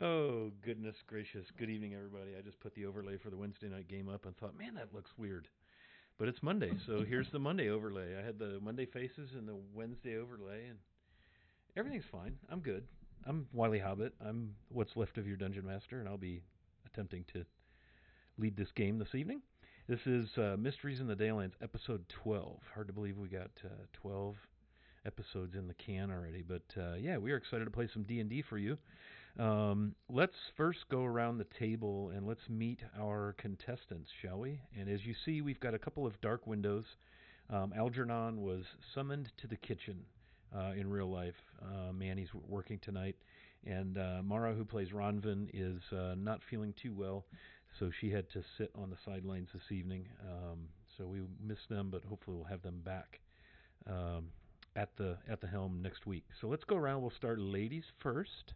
Oh, goodness gracious. Good evening, everybody. I just put the overlay for the Wednesday night game up and thought, man, that looks weird. But it's Monday, so here's the Monday overlay. I had the Monday faces and the Wednesday overlay, and everything's fine. I'm good. I'm Wily Hobbit. I'm what's left of your Dungeon Master, and I'll be attempting to lead this game this evening. This is Mysteries in the Dalelands, episode 12. Hard to believe we got 12 episodes in the can already, but yeah, we are excited to play some D&D for you. Let's first go around the table and let's meet our contestants, shall we? And as you see, we've got a couple of dark windows. Algernon was summoned to the kitchen in real life. Manny's working tonight, and Mara, who plays Ronvin, is not feeling too well, so she had to sit on the sidelines this evening. So we miss them, but hopefully we'll have them back at the helm next week. So let's go around. We'll start ladies first.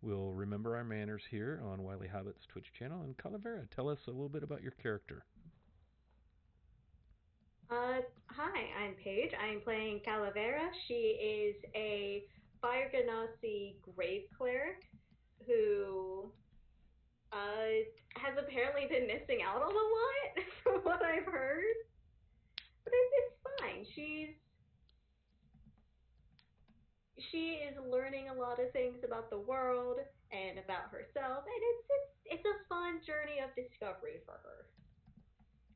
We'll remember our manners here on Wily Hobbit's Twitch channel. And Calavera, tell us a little bit about your character. Hi, I'm Paige. I'm playing Calavera. She is a Fire Genasi grave cleric who uh, has apparently been missing out on a lot from what I've heard. But it's fine. She is learning a lot of things about the world and about herself, and it's a fun journey of discovery for her.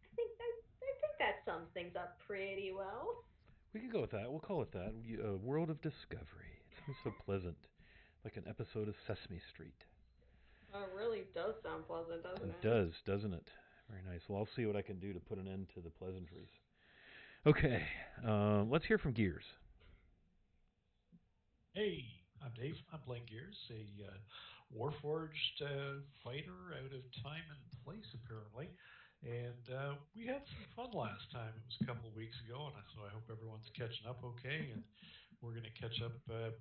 I think that sums things up pretty well. We can go with that. We'll call it that. A world of discovery. It sounds so pleasant, like an episode of Sesame Street. It really does sound pleasant, doesn't It it? does, doesn't it? Very nice. Well, I'll see what I can do to put an end to the pleasantries. Okay, let's hear from Gears. Hey, I'm Dave. I'm playing Gears, a Warforged fighter out of time and place, apparently. And we had some fun last time. It was a couple of weeks ago, and so I hope everyone's catching up okay. And we're going to catch up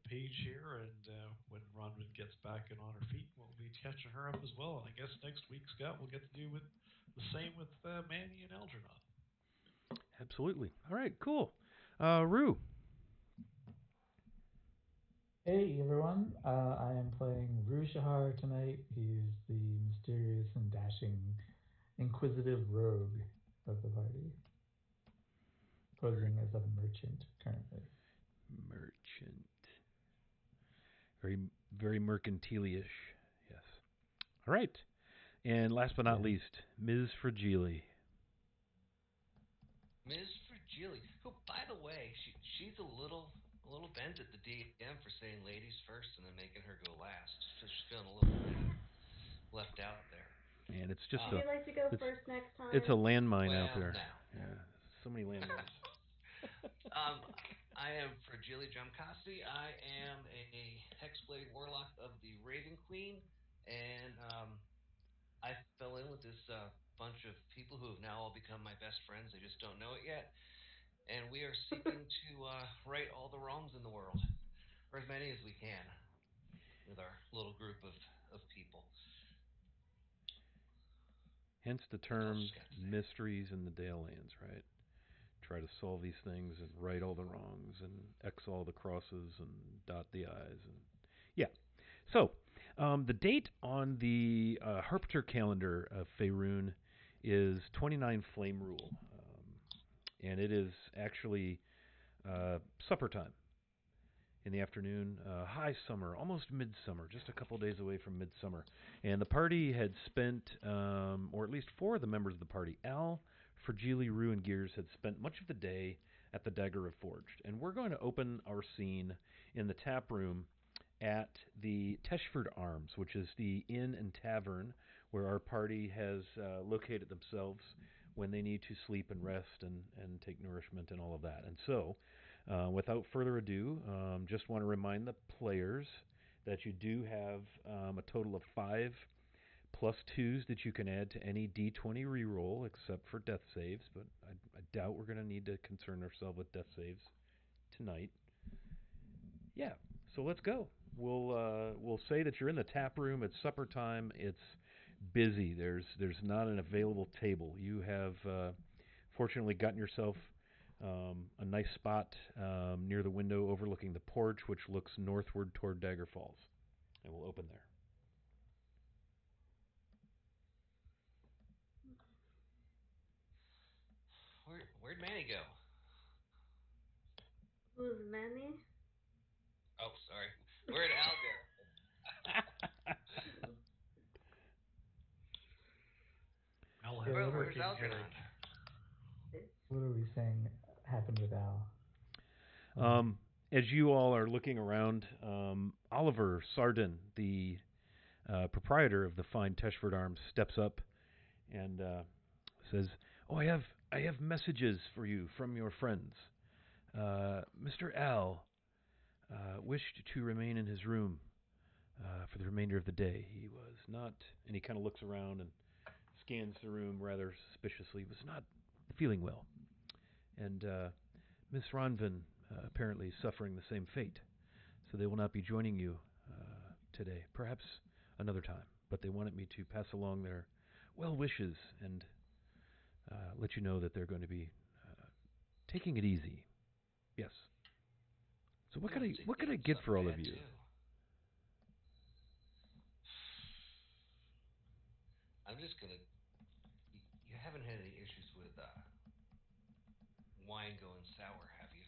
Paige here, and when Ronvin gets back and on her feet, we'll be catching her up as well. And I guess next week, Scott, we'll get to do with the same with Manny and Algernon. Absolutely. All right, cool. Rue. Hey everyone, I am playing Rushahar tonight. He's the mysterious and dashing, inquisitive rogue of the party, posing as a merchant currently. Merchant. Very, very mercantile-ish. Yes. All right. And last but not Yeah. least, Ms. Fragile. Ms. Fragile, who, by the way, she's a little bent at the DM for saying ladies first and then making her go last. So she's feeling a little left out there. Man, it's just Would you like to go it's, first next it's a time? landmine out Well, there. no. Yeah, so many landmines. I am Fragile Drumcasi. I am a Hexblade Warlock of the Raven Queen, and I fell in with this bunch of people who have now all become my best friends. They just don't know it yet. And we are seeking to right all the wrongs in the world, or as many as we can, with our little group of people. Hence the What else term you got to say? mysteries in the Dalelands, right? Try to solve these things and right all the wrongs and X all the crosses and dot the I's. And yeah. So, the date on the Harpter calendar of Faerun is 29 Flame Rule. And it is actually supper time in the afternoon. High summer, almost midsummer, just a couple days away from midsummer. And the party had spent, or at least four of the members of the party, Al, Fragile, Rue, and Gears, had spent much of the day at the Dagger of Forged. And we're going to open our scene in the tap room at the Teshford Arms, which is the inn and tavern where our party has located themselves when they need to sleep and rest and take nourishment and all of that. And so, without further ado, just want to remind the players that you do have a total of 5 plus 2s that you can add to any D20 reroll except for death saves, but I doubt we're going to need to concern ourselves with death saves tonight. Yeah, so let's go. We'll say that you're in the tap room. It's supper time. It's busy. There's not an available table. You have fortunately gotten yourself a nice spot near the window overlooking the porch, which looks northward toward Dagger Falls, and we'll open there. Where'd Manny go? Who's Manny? Oh, sorry. Where'd Al go? Al Yeah, had a what are, Where's working Algernon? headache. what are we saying happened with Al? As you all are looking around, Oliver Sardin, the proprietor of the fine Teshford Arms, steps up and says, "Oh, I have messages for you from your friends. Mr. Al wished to remain in his room for the remainder of the day. He was not," and he kind of looks around and scans the room rather suspiciously. Was not feeling well, and Miss Ronvin apparently suffering the same fate. So they will not be joining you today. Perhaps another time. But they wanted me to pass along their well wishes and let you know that they're going to be taking it easy. Yes. So what can I get for all of you? Too. I'm just gonna. You haven't had any issues with wine going sour, have you?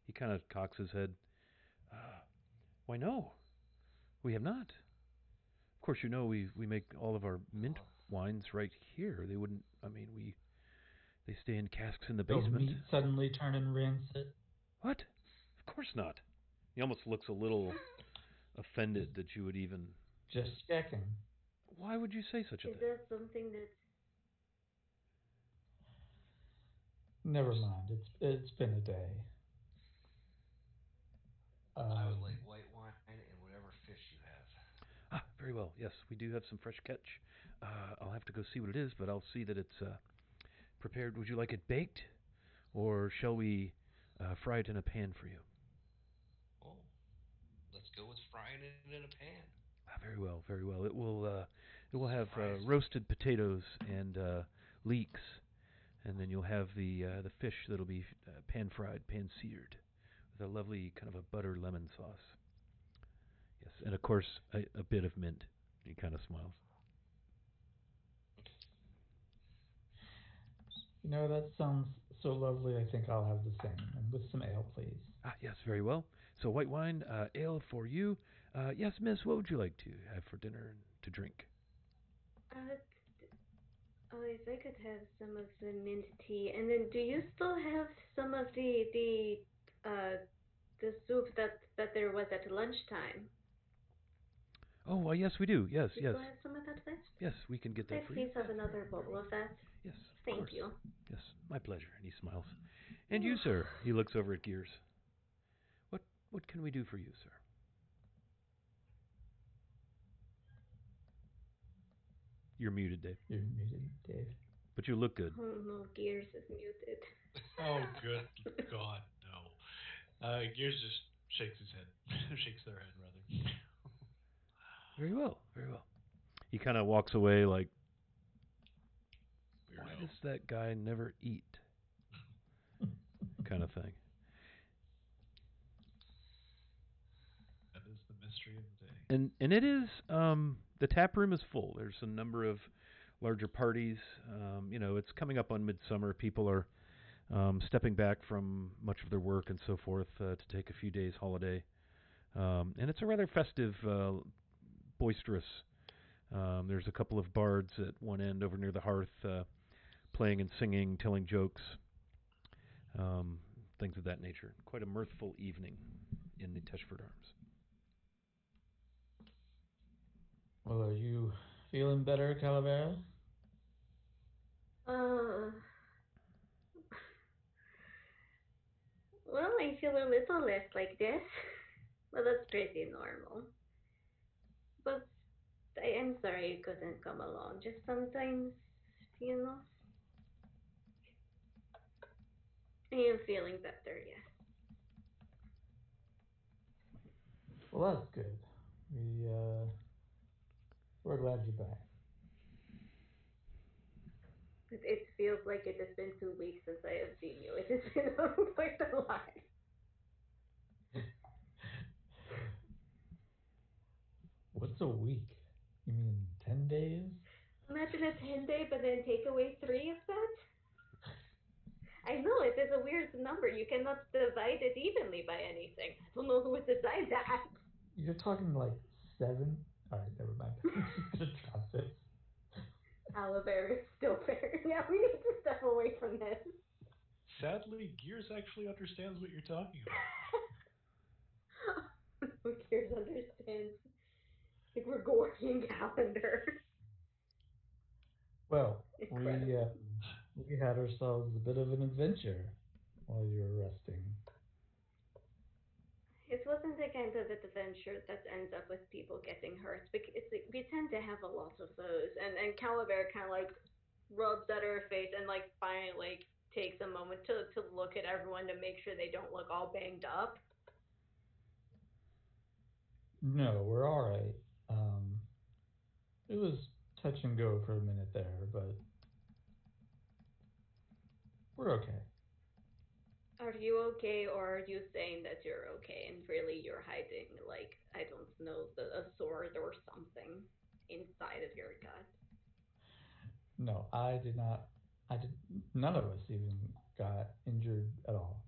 He kind of cocks his head. Uh, why no? We have not. Of course, you know we make all of our mint wines right here. They wouldn't. I mean, they stay in casks in the Will basement. meat suddenly turn and rancid? What? Of course not. He almost looks a little offended that you would even. Just checking. Why would you say such a Is thing? that something that's Never mind. It's been a day. I would like white wine and whatever fish you have. Ah, very well. Yes, we do have some fresh catch. I'll have to go see what it is, but I'll see that it's prepared. Would you like it baked, or shall we fry it in a pan for you? Oh, let's go with frying it in a pan. Ah, very well, very well. It will have Surprise me. roasted potatoes and leeks, and then you'll have the fish that'll be pan fried, pan seared, with a lovely kind of a butter lemon sauce. Yes, and of course a bit of mint. He kind of smiles. You know, that sounds so lovely. I think I'll have the same. And with some ale, please. Ah, yes, very well. So white wine, ale for you. Yes, miss, what would you like to have for dinner and to drink? uh if I could have some of the mint tea, and then do you still have some of the soup that there was at lunchtime? Oh, well, yes, we do. Yes, Do you yes. still have some of that left? Yes, we can get Could I that for you. please have another bottle of that? Yes, of Thank course. you. Yes, my pleasure. And he smiles. And you, sir? He looks over at Gears. What what can we do for you, sir? You're muted, Dave. You're muted, Dave. But you look good. Oh no, Gears is muted. Oh, good God, no. Gears just shakes his head. Shakes their head, rather. Very well, very well. He kind of walks away like, why Weirdo. does that guy never eat? Kind of thing. That is the mystery of the day. And it is the tap room is full. There's a number of larger parties. It's coming up on midsummer. People are stepping back from much of their work and so forth to take a few days holiday. And it's a rather festive, boisterous. There's a couple of bards at one end over near the hearth, playing and singing, telling jokes, um, things of that nature. Quite a mirthful evening in the Teshford Arms. Well, are you feeling better, Calavera? Uh, well, I feel a little less like this, but that's pretty normal. But I am sorry you couldn't come along. Just sometimes, you know, I am feeling better, yes. Well, that's good. We're glad you're back. It feels like it has been 2 weeks since I have seen you. It has been quite a while. What's a week? You mean 10 days? Imagine a 10-day, but then take away 3 of that? However, you cannot divide it evenly by anything. I don't know who would decide that. You're talking like seven. All right, never mind. I'm just gonna drop this. Aloe is still fair. Yeah, we need to step away from this. Sadly, Gears actually understands what you're talking about. Who cares understands the Gregorian calendar? Well, Incredible. we had ourselves a bit of an adventure while you were resting. It wasn't the kind of adventure that ends up with people getting hurt. It's like, we tend to have a lot of those, and Calaver kind of like rubs at her face and like finally like takes a moment to look at everyone to make sure they don't look all banged up. No, we're all right. Um, it was touch and go for a minute there, but we're okay. Are you okay, or are you saying that you're okay and really you're hiding like I don't know a sword or something inside of your gut? No, I did not. I did. None of us even got injured at all.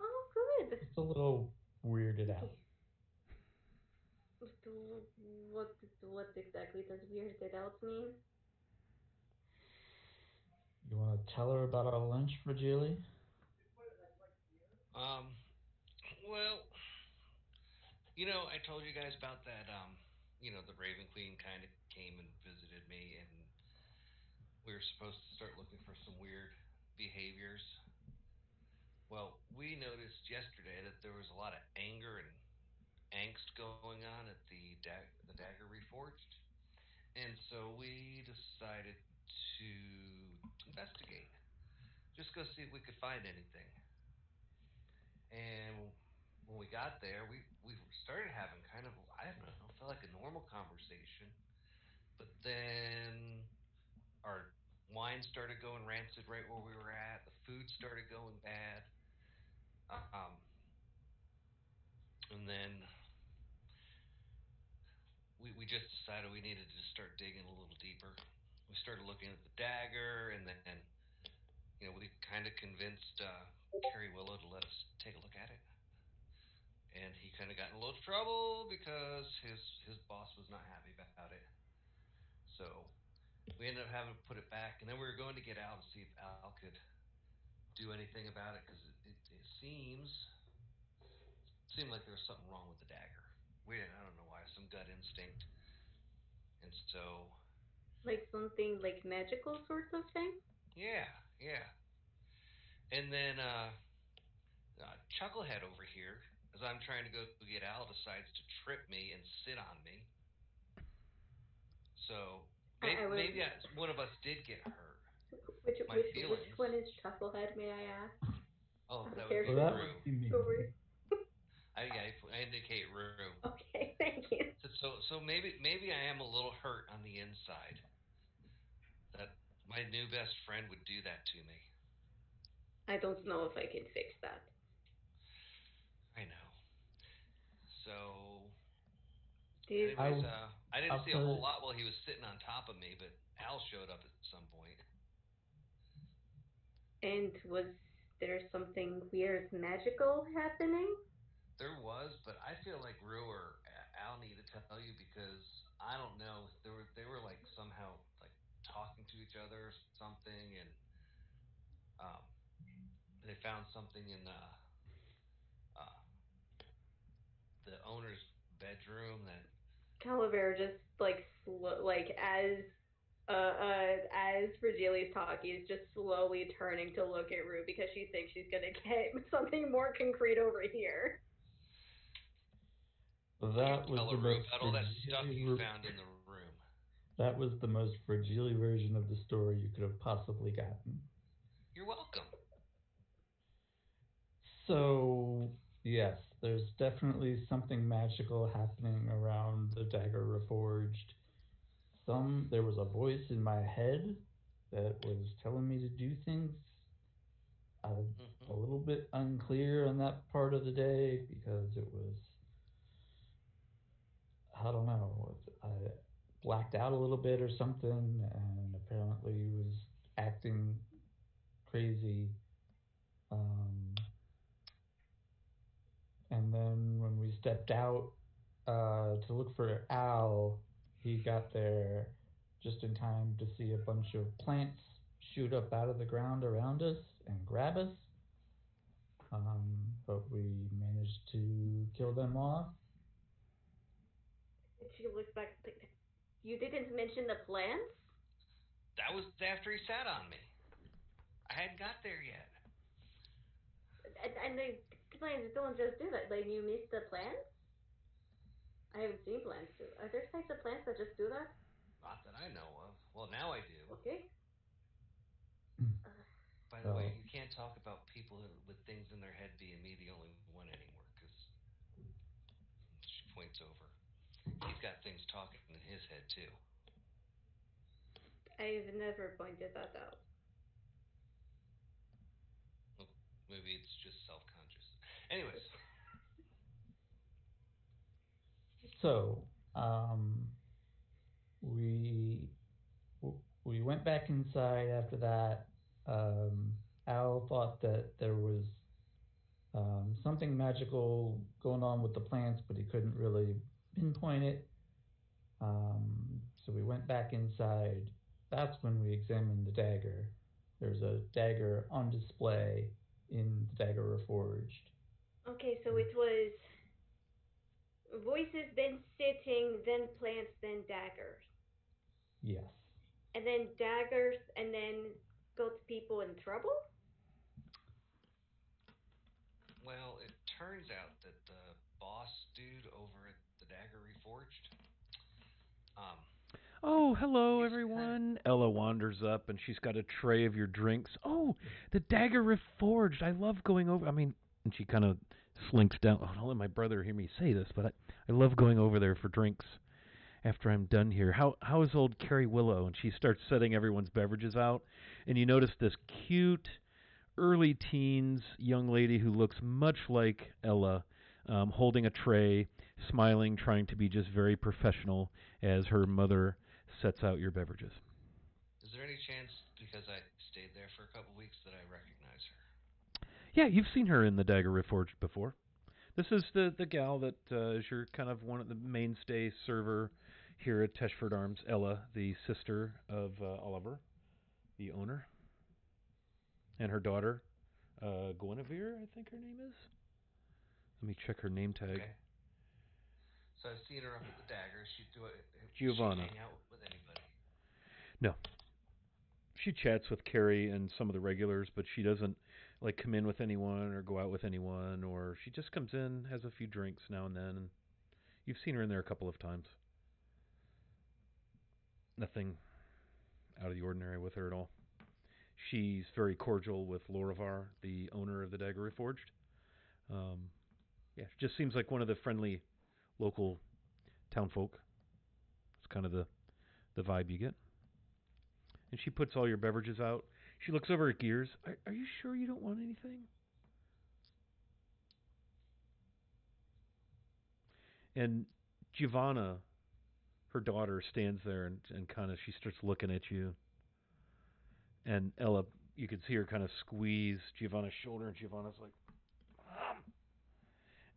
Oh, good. Just a little weirded out. Okay. What exactly does weirded out mean? You want to tell her about our lunch, Fragile? Um, well, I told you guys about that. The Raven Queen kind of came and visited me, and we were supposed to start looking for some weird behaviors. Well, we noticed yesterday that there was a lot of anger and angst going on at the Dagger Reforged, and so we decided to investigate, just go see if we could find anything. And when we got there, we started having kind of, I don't know, felt like a normal conversation, but then our wine started going rancid right where we were at. The food started going bad. Um, and then we just decided we needed to start digging a little deeper. We started looking at the dagger, and then we kind of convinced Carrie Willow to let us take a look at it. And he kind of got in a little trouble because his boss was not happy about it. So we ended up having to put it back, and then we were going to get Al to see if Al could do anything about it because it seemed like there was something wrong with the dagger. I don't know why, some gut instinct. And so, Like something like magical sort of thing? yeah, yeah. And then Chucklehead over here, as I'm trying to go get Al, decides to trip me and sit on me. So I was one of us did get hurt. which My which which feelings. one is Chucklehead, may I ask? Oh, Out of that would be Well, that character. Rue. would be me. Sorry. I indicate Rue. Okay, thank you. So maybe I am a little hurt on the inside that my new best friend would do that to me. I don't know if I can fix that. I know. So, Did I anyways, will. I didn't I'll see a tell whole you. lot while he was sitting on top of me, but Al showed up at some point. and was there something weird magical happening? There was, but I feel like Rue or Al need to tell you because I don't know. They were like somehow like talking to each other or something, and um, they found something in uh, the owner's bedroom that. Calaver just like like as Virgilia's talking is just slowly turning to look at Rue because she thinks she's gonna get something more concrete over here. What do you That was tell the a Rue most about all that stuff you fragile. found in the room? That was the most fragile version of the story you could have possibly gotten. You're welcome. So, yes, there's definitely something magical happening around the Dagger Reforged. There was a voice in my head that was telling me to do things. I'm Hmm. a little bit unclear on that part of the day because it was, I don't know, I blacked out a little bit or something and apparently was acting crazy. Um, And then when we stepped out to look for Al, he got there just in time to see a bunch of plants shoot up out of the ground around us and grab us. But we managed to kill them off. She looks back. You didn't mention the plants? That was after he sat on me. I hadn't got there yet. And the plants don't just do that. Like, you missed the plants? I haven't seen plants do. Are there types of plants that just do that? Not that I know of. Well, now I do. Okay. By the way, you can't talk about people with things in their head being me the only one anymore, because she points over. He's got things talking in his head, too. I've never pointed that out. Well, maybe it's just self-conscious. Anyways. So, we we went back inside after that. Al thought that there was something magical going on with the plants, but he couldn't really pinpoint it. So we went back inside. That's when we examined the dagger. There's a dagger on display in the Dagger Reforged. Okay, so it was voices, then sitting, then plants, then daggers. Yes. And then daggers, and then got people in trouble? Well, it turns out that the boss dude over at the Dagger Reforged, Oh, hello, he's everyone. Ella wanders up, and she's got a tray of your drinks. Oh, the Dagger Reforged. I love going over. I mean, and she kind of slinks down. Oh, don't let my brother hear me say this, but I love going over there for drinks after I'm done here. How is old Carrie Willow? And she starts setting everyone's beverages out, and you notice this cute, early teens young lady who looks much like Ella, holding a tray, smiling, trying to be just very professional as her mother sets out your beverages. Is there any chance, because I stayed there for a couple weeks, that I recognize her? Yeah, you've seen her in the Dagger Reforged before. This is the gal that is your kind of one of the mainstay server here at Teshford Arms, Ella, the sister of Oliver, the owner, and her daughter, Guinevere, I think her name is. Let me check her name tag. Okay. So I've seen her up at the Dagger. Does Giovanna. she hang out with anybody? No. She chats with Carrie and some of the regulars, but she doesn't like come in with anyone or go out with anyone, or she just comes in, has a few drinks now and then, and you've seen her in there a couple of times. Nothing out of the ordinary with her at all. She's very cordial with Lorivar, the owner of the Dagger Reforged. Yeah, just seems like one of the friendly local townfolk. It's kind of the vibe you get. And she puts all your beverages out. She looks over at Gears. Are you sure you don't want anything? And Giovanna, her daughter, stands there and kind of she starts looking at you. And Ella, you can see her kind of squeeze Giovanna's shoulder, and Giovanna's like, Mom.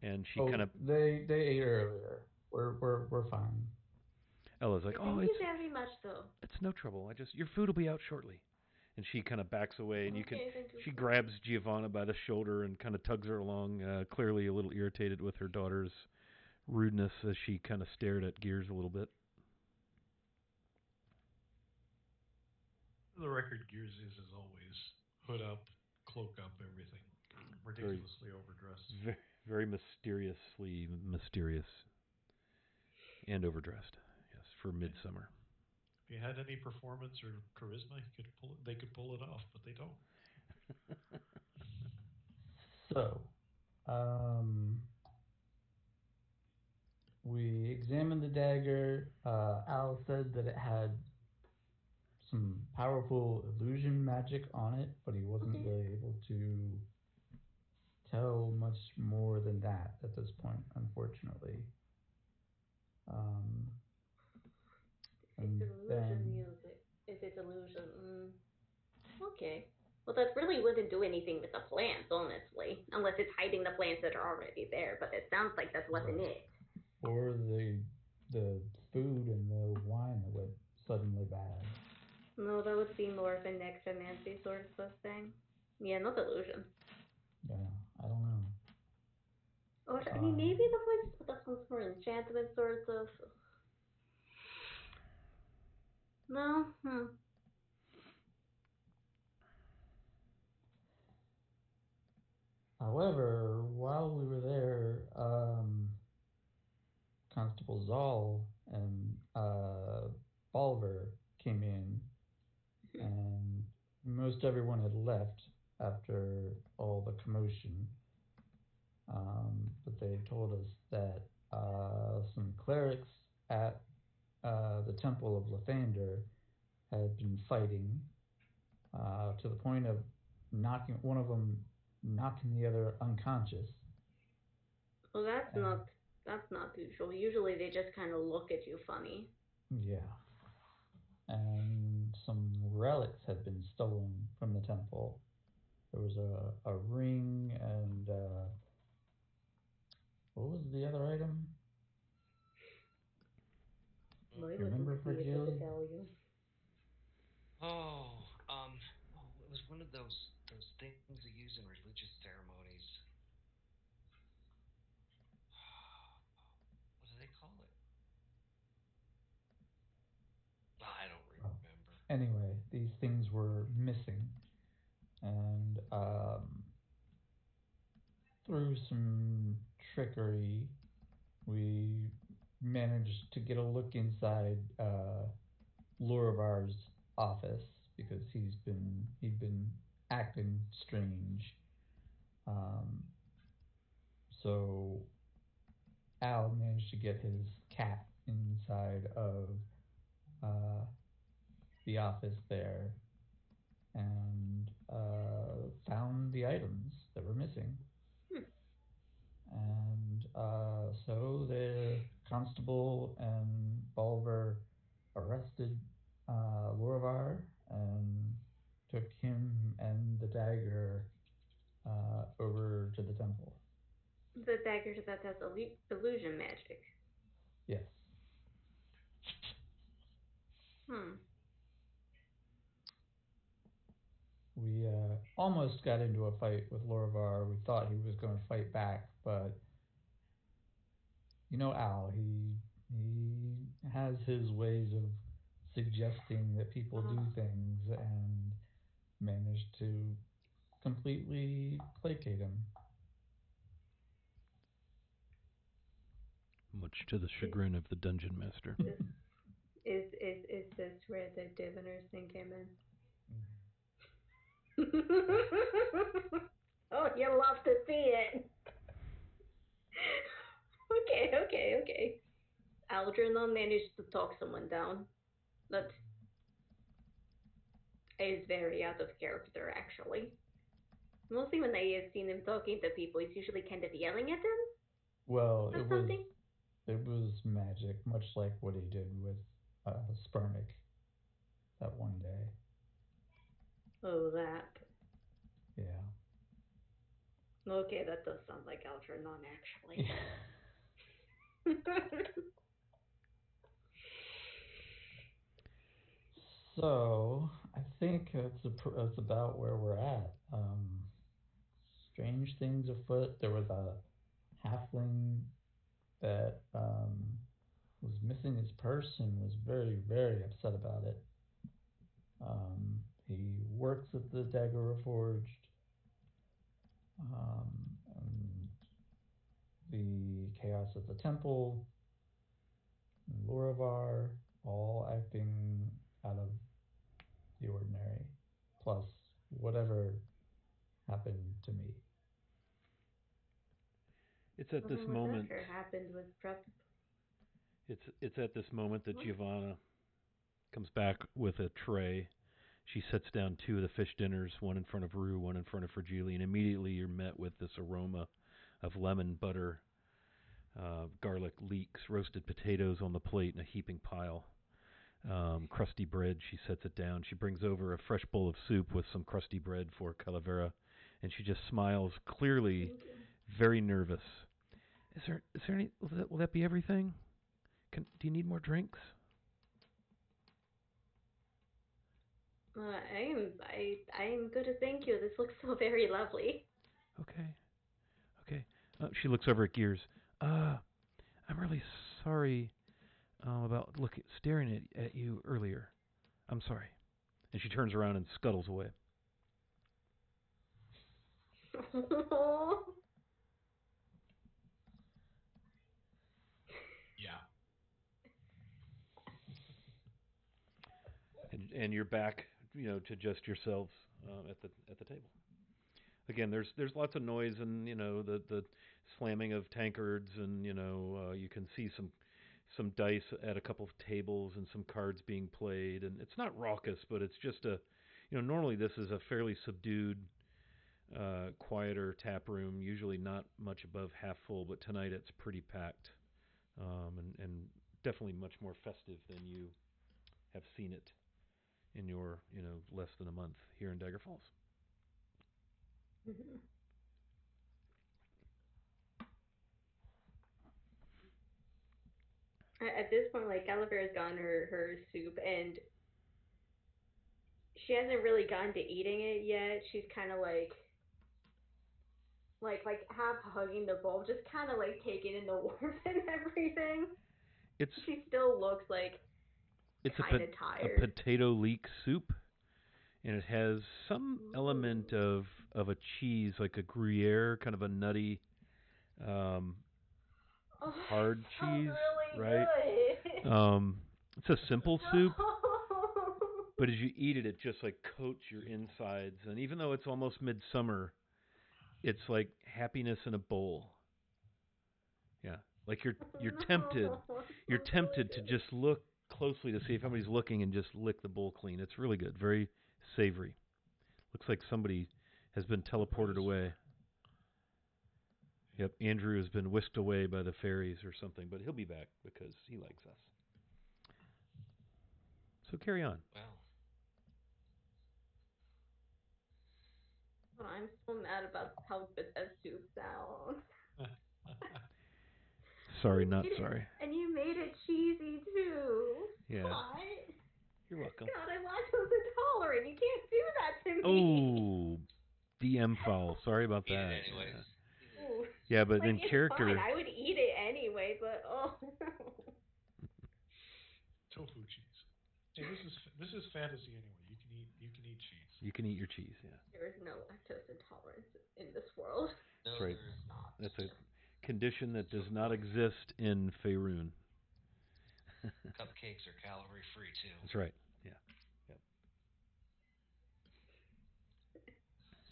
And she kind of they ate earlier. We're fine. Ella's like, Thank you very much, though. It's no trouble. Your food will be out shortly. And she kind of backs away, and Okay, she grabs Giovanna by the shoulder and kind of tugs her along, clearly a little irritated with her daughter's rudeness as she kind of stared at Gears a little bit. The record, Gears is, as always, hood up, cloak up, everything. Ridiculously overdressed. Very, very mysteriously mysterious and overdressed, yes, for midsummer. If you had any performance or charisma, they could pull it off, but they don't. So, we examined the dagger. Al said that it had some powerful illusion magic on it, but he wasn't really able to tell much more than that at this point, unfortunately. It's illusion music. If it's illusion, okay. Well, that really wouldn't do anything with the plants, honestly, unless it's hiding the plants that are already there. But it sounds like that's what's in Right. it. Or the food and the wine that went suddenly bad. No, that would be more of a necromancy sort of thing. Yeah, not illusion. Yeah, I don't know. Or I mean, Um, maybe the voice, but that sounds more enchantment sort of. No, However, while we were there, Constable Zoll and Balver came in, and most everyone had left after all the commotion. But they told us that some clerics at the Temple of Lathander had been fighting to the point of knocking one of them, knocking the other unconscious. well, And that's not usual. Usually they just kind of look at you funny. yeah, and some relics had been stolen from the temple. There was a ring and what was the other item? I Mm. wouldn't Remember, be able to Fragile? tell you. Oh, it was one of those things they use in religious ceremonies. What do they call it? I don't Oh. remember. Anyway, these things were missing, and through some trickery, we managed to get a look inside Lorivar's office because he'd been acting strange. Um, so Al managed to get his cat inside of uh, the office there and found the items that were missing. Hmm. And so the constable and Bulver arrested Lorivar and took him and the dagger over to the temple. The dagger that has illusion magic. Yes. Hmm. We almost got into a fight with Lorivar. We thought he was going to fight back, but you know Al, he has his ways of suggesting that people do things and managed to completely placate him. Much to the chagrin of the dungeon master. This is this where the diviners thing came in? Oh, you love to see it. Okay. Algernon managed to talk someone down. That is very out of character, actually. Mostly when I have seen him talking to people, he's usually kind of yelling at them Well, or something. it was magic, much like what he did with Spernick that one day. Oh, that. Yeah. Okay, that does sound like Algernon, actually. So I think that's about where we're at. Strange things afoot. There was a halfling that was missing his purse and was very, very upset about it. He works at the Dagger Forged, and the chaos at the temple, and Lorivar, all acting out of the ordinary, plus whatever happened to me. It's at this moment. Whatever happened was probably. It's at this moment that What? Giovanna comes back with a tray. She sets down two of the fish dinners, one in front of Rue, one in front of Fragile, and immediately you're met with this aroma of lemon, butter, garlic leeks, roasted potatoes on the plate in a heaping pile. crusty bread. She sets it down. She brings over a fresh bowl of soup with some crusty bread for Calavera, and she just smiles, clearly Thank you. very nervous. Is there any? Will that be everything? Do you need more drinks? I'm good. Thank you. This looks so very lovely. Okay, okay. She looks over at Gears. I'm really sorry about staring at you earlier. I'm sorry. And she turns around and scuttles away. Yeah. And you're back, to just yourselves at the table. Again, there's lots of noise and the slamming of tankards and you can see some dice at a couple of tables and some cards being played, and it's not raucous, but it's just normally this is a fairly subdued, quieter tap room, usually not much above half full, but tonight it's pretty packed, and definitely much more festive than you have seen it in your less than a month here in Dagger Falls. At this point, like Gallivera's gotten her soup, and she hasn't really gotten to eating it yet. She's kind of like half hugging the bowl, just kind of like taking in the warmth and everything. It's She still looks like it's kind of a tired. potato leek soup, and it has some element Ooh. of a cheese, like a Gruyere, kind of a nutty, um, Oh, hard sounds cheese, really right? good. It's a simple soup, No. but as you eat it, it just like coats your insides, and even though it's almost midsummer, it's like happiness in a bowl. Yeah, like you're tempted, No. It you're sounds really tempted to good. just look closely to see if anybody's looking and just lick the bowl clean. It's really good, very savory. Looks like somebody has been The bread teleported is away. fine. Yep, Andrew has been whisked away by the fairies or something, but he'll be back because he likes us. So carry on. Well, But I'm so mad about how good that soup sounds. Sorry, You not made it, sorry. and you made it cheesy too. Yeah, What? you're welcome. God, I'm lactose intolerant. You can't do that to me. Oh, DM foul. Sorry about eat it that. anyways. Yeah, Eat it. Ooh. yeah, but Like, in it's fine. character, I would eat it anyway, but oh no. Tofu cheese. Hey, this is fantasy anyway. You can eat cheese. you can eat your cheese. Yeah, There is no lactose intolerance in this world. that's No, right. there is not. That's a condition that So does not exist in Faerun. cupcakes are calorie free too. That's right. Yeah. Yep.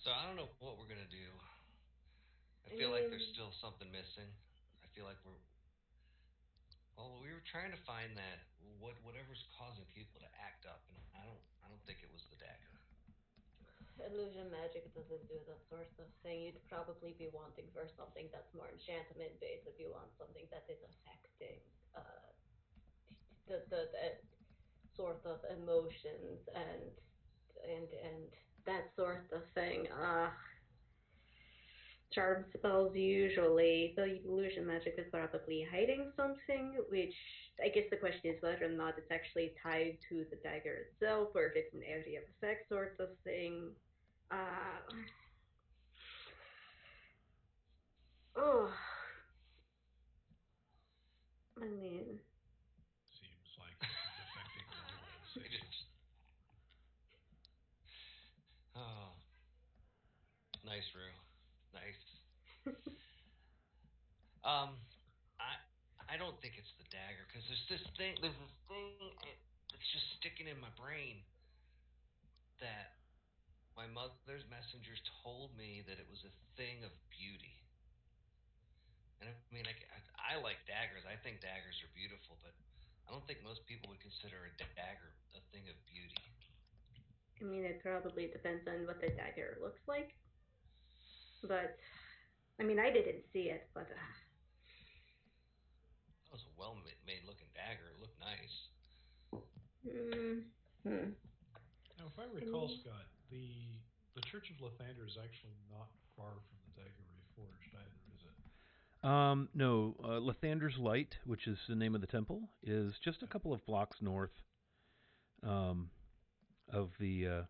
So I don't know what we're gonna do. I I feel like there's mean, still something missing. I feel like we were trying to find that whatever's causing people to act up, and I don't think it was the dagger. illusion magic doesn't do that sort of thing. You'd probably be wanting for something that's more enchantment based if you want something that is affecting the sort of emotions and that sort of thing. Charm spells usually the illusion magic is probably hiding something, which I guess the question is whether or not it's actually tied to the dagger itself or if it's an area of effect sort of thing. Uh, oh, I mean, Seems like this is affecting the whole It city. is. Oh, nice, Rue. Nice. Um, I don't think it's the dagger because there's this thing that's just sticking in my brain that my mother's messengers told me that it was a thing of beauty. And I mean, I like daggers. I think daggers are beautiful, but I don't think most people would consider a dagger a thing of beauty. I mean, it probably depends on what the dagger looks like, but I mean, I didn't see it, but That was a well made looking dagger. It looked nice. Mm, hmm. Now, if I I recall, mean, Scott, the Church of Lathander is actually not far from the Dagger Reforged either, is it? No, Lathander's Light, which is the name of the temple, is just a Yeah. couple of blocks north um, of the.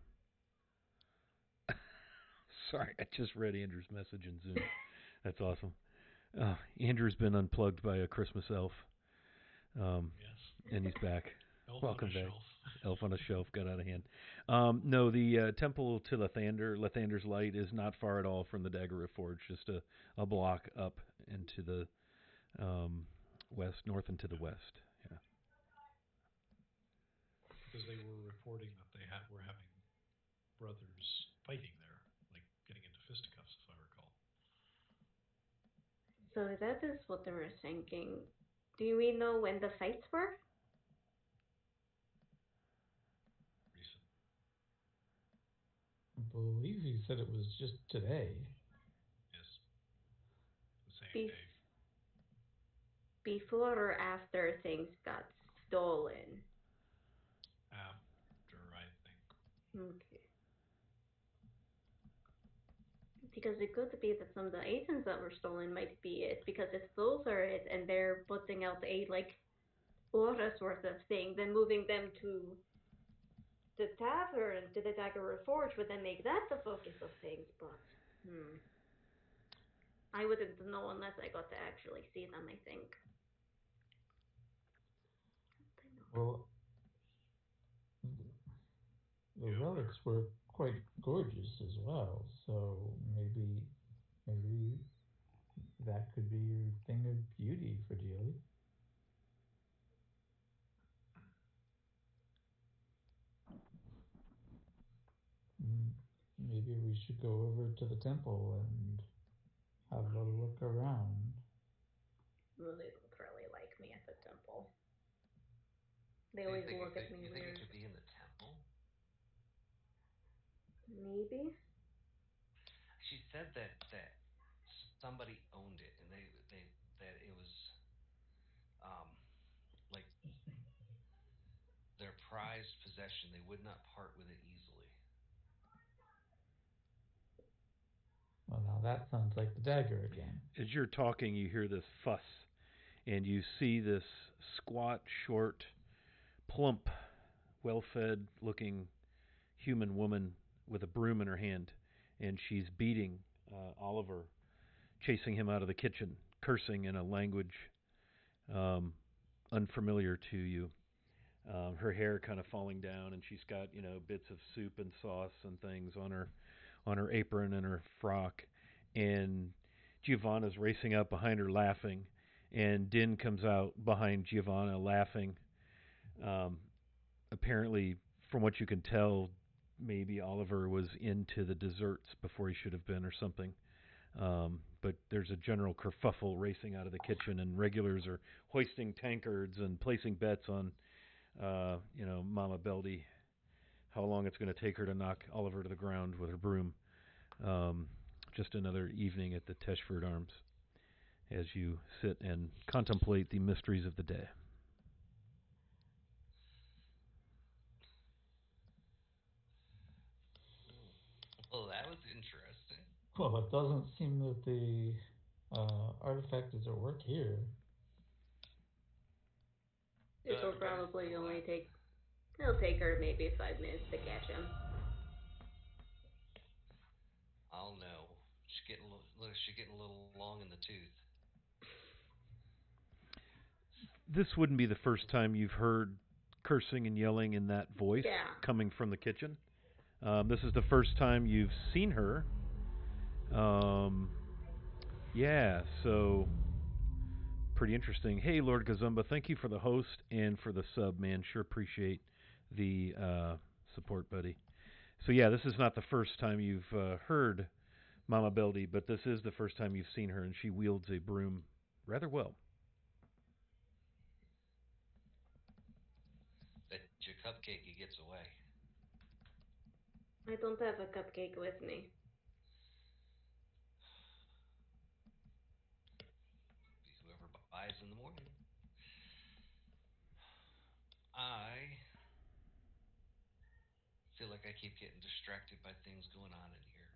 Sorry, I just read Andrew's message in Zoom. That's awesome. Andrew's been unplugged by a Christmas elf, um, Yes. and he's back. Elf on a Welcome back. shelf. Elf on a shelf got out of hand. No, the temple to Lathander's Light, is not far at all from the Dagger Forge. Just a block up into the west, north and to the Yeah. west. Yeah. Because they were reporting that were having brothers fighting there, like getting into fisticuffs, if I recall. so that is what they were thinking. Do we know when the fights were? Recent. I believe he said it was just today. Yes. The same Be- day. before or after things got stolen? After, I think. Okay. Because it could be that some of the items that were stolen might be it. Because if those are it and they're putting out a like aura sort of thing, then moving them to the tavern, to the Dagger Forge, would then make that the focus of things. But I wouldn't know unless I got to actually see them. I think. Well, the Yeah. relics were quite gorgeous as well, so maybe that could be your thing of beauty for Dealey. Mm, maybe we should go over to the temple and have a look around. Well, they don't really like me at the temple. They So always look at me you think it weird. could be in the temple? Maybe. She said that somebody owned it and they that it was um like their prized possession. They would not part with it easily. Well, now that sounds like the dagger again. As you're talking, you hear this fuss, and you see this squat, short, plump, well-fed looking human woman with a broom in her hand, and she's beating Oliver, chasing him out of the kitchen, cursing in a language um, unfamiliar to you. Her hair kind of falling down, and she's got bits of soup and sauce and things on her apron and her frock. And Giovanna's racing up behind her laughing, and Din comes out behind Giovanna laughing. Um, Apparently, from what you can tell, maybe Oliver was into the desserts before he should have been, or something. But there's a general kerfuffle racing out of the kitchen, and regulars are hoisting tankards and placing bets on, Mama Beldy, how long it's going to take her to knock Oliver to the ground with her broom. Um, just another evening at the Teshford Arms as you sit and contemplate the mysteries of the day. Well, that was interesting. Well, it doesn't seem that the artifact is at work here. So It will everybody's probably still only laughing. take. It'll take her maybe 5 minutes to catch him. I'll know. She's getting a little long in the tooth. This wouldn't be the first time you've heard cursing and yelling in that voice Yeah. coming from the kitchen. This is the first time you've seen her. Um, yeah, so pretty interesting. Hey, Lord Gazumba, thank you for the host and for the sub, man. Sure appreciate the support, buddy. So yeah, this is not the first time you've heard Mama Beldy, but this is the first time you've seen her, and she wields a broom rather well. Bet your cupcake he gets away. I don't have a cupcake with me. Be whoever buys in the morning. I feel like I keep getting distracted by things going on in here.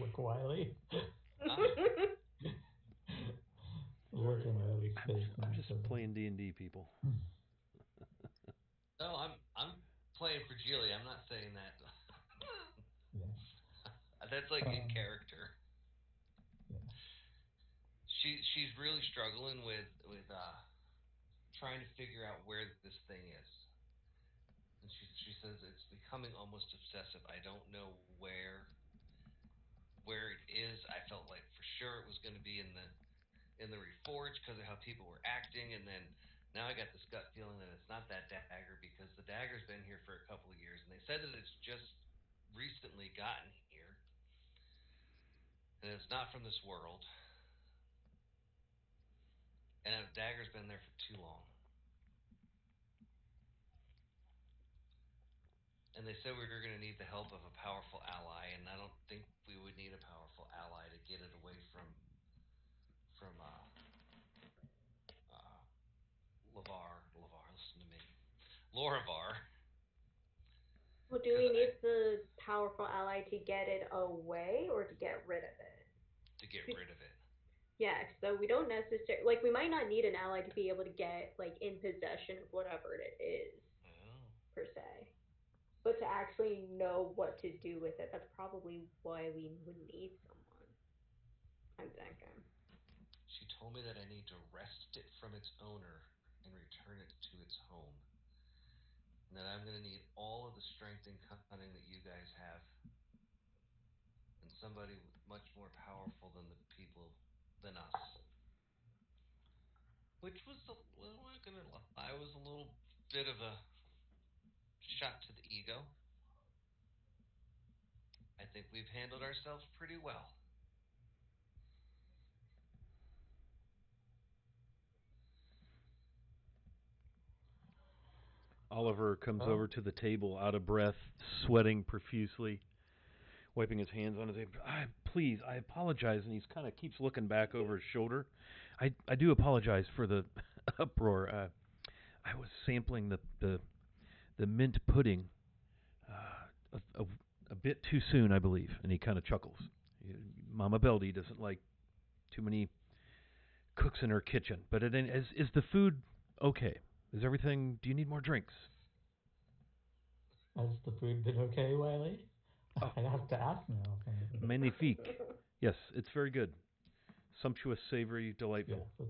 Look, Wiley. Huh? Look in Riley's face. I'm just playing D&D, people. No, I'm playing for Julie. I'm not saying that. Yeah. That's like in character. Yeah. She's really struggling with trying to figure out where this thing is, and she says it's becoming almost obsessive. I don't know where it is. I felt like for sure it was going to be in the Reforged because of how people were acting, and then now I got this gut feeling that it's not that dagger because the dagger's been here for a couple of years, and they said that it's just recently gotten here, and it's not from this world, and the dagger's been there for too long. And they said we were going to need the help of a powerful ally, and I don't think we would need a powerful ally to get it away from uh, Lavar, listen to me, Loravar, Well, do because we I need the powerful ally to get it away or to get rid of it? to get rid of it. Yeah, so we don't necessarily like we might not need an ally to be able to get like in possession of whatever it is Oh. per se, but to actually know what to do with it, that's probably why we would need someone. I'm thinking. She told me that I need to wrest it from its owner and return it to its home. And that I'm going to need all of the strength and cunning that you guys have, and somebody much more powerful than the people than us. Which was, well, I'm not going to lie, was a little bit of a shot to the ego. I think we've handled ourselves pretty well. Oliver comes over to the table, out of breath, sweating profusely, wiping his hands on his apron. Please, I apologize. And he's kind of keeps looking back over his shoulder. I do apologize for the uproar. I was sampling the mint pudding a bit too soon, I believe. And he kind of chuckles. Mama Beldy doesn't like too many cooks in her kitchen. But is the food okay? Is everything? Do you need more drinks? Has the food been okay, Wiley? Oh. I have to ask now. Magnifique. Yes, it's very good. Sumptuous, savory, delightful. Yes,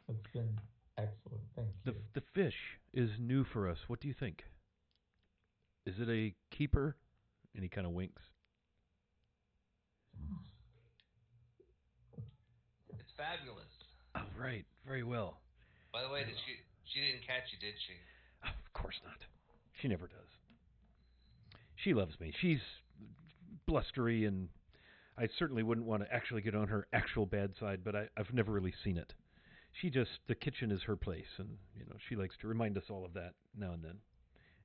it's been excellent. Thank you. The fish is new for us. What do you think? Is it a keeper? And he kind of winks. It's fabulous. Oh, right. Very well. By the way, she didn't catch you, did she? Oh, of course not. She never does. She loves me. She's blustery, and I certainly wouldn't want to actually get on her actual bad side, but I've never really seen it. The kitchen is her place, and she likes to remind us all of that now and then.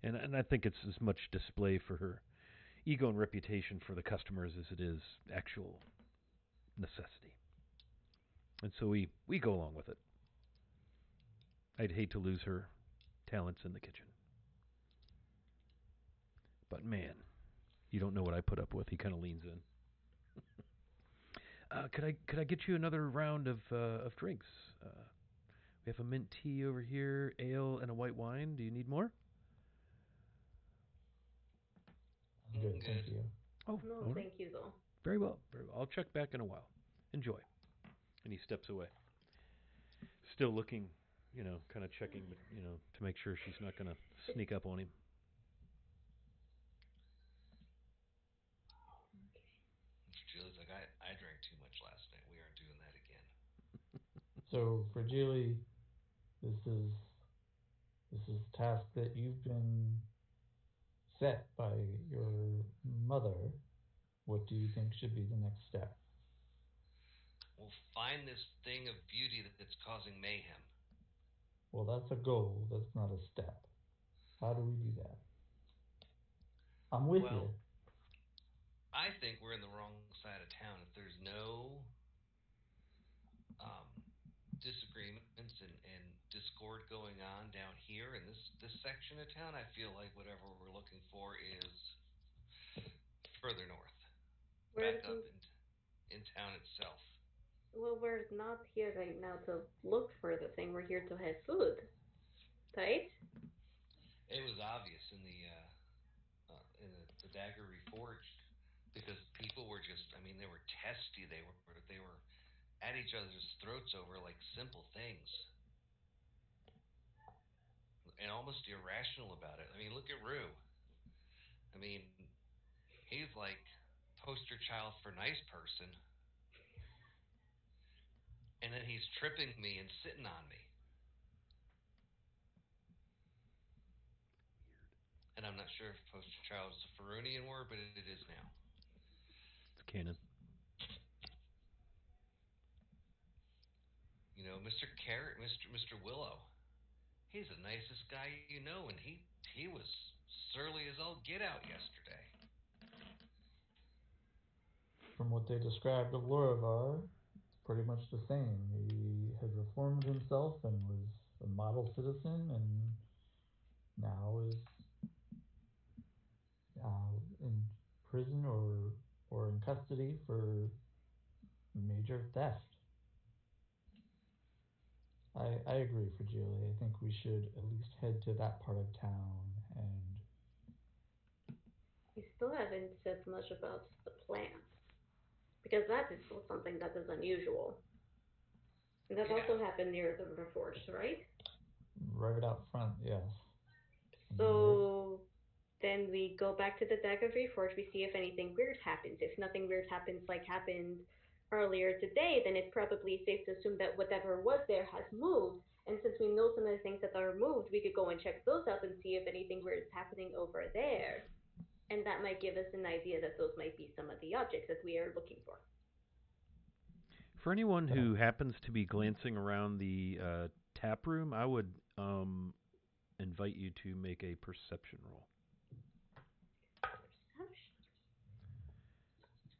And I think it's as much display for her ego and reputation for the customers as it is actual necessity. And so we go along with it. I'd hate to lose her talents in the kitchen. But man, you don't know what I put up with. He kind of leans in. Could I get you another round of drinks? We have a mint tea over here, ale, and a white wine. Do you need more? I'm good, thank you. Oh, no, right. thank you though. Very well, very well. I'll check back in a while. Enjoy. And he steps away. Still looking, kind of checking, to make sure she's not going to sneak up on him. Julie's like, I drank too much last night. We aren't doing that again. So for Julie, this is a task that you've been set by your mother. What do you think should be the next step? We'll find this thing of beauty that's causing mayhem. Well, that's a goal. That's not a step. How do we do that? I'm with you. I think we're in the wrong side of town. If there's no disagreements and discord going on down here in this section of town. I feel like whatever we're looking for is further north, We're back up in town itself. well, we're not here right now to look for the thing. We're here to have food, right? It was obvious in the dagger reforged because people were just, I mean, they were testy. They were at each other's throats over like simple things and almost irrational about it. I mean, look at Rue. I mean, he's like poster child for nice person, and then he's tripping me and sitting on me, and I'm not sure if poster child is a Ferunian word, but it is now. It's canon. You know, Mr. Carrot, Mr. Willow. He's the nicest guy you know, and he was surly as all get out yesterday. From what they described of Lorivar, it's pretty much the same. He had reformed himself and was a model citizen, and now is in prison or in custody for major theft. I agree, Fragile. I think we should at least head to that part of town and We still haven't said much about the plant because that is still something that is unusual. And that Yeah. also happened near the Reforged, right? right out front, yes. So then we go back to the Deck of Reforged. We see if anything weird happens. If nothing weird happens, like happened earlier today, then it's probably safe to assume that whatever was there has moved. And since we know some of the things that are moved, we could go and check those out and see if anything weird is happening over there. And that might give us an idea that those might be some of the objects that we are looking for. For anyone who happens to be glancing around the tap room, I would invite you to make a perception roll.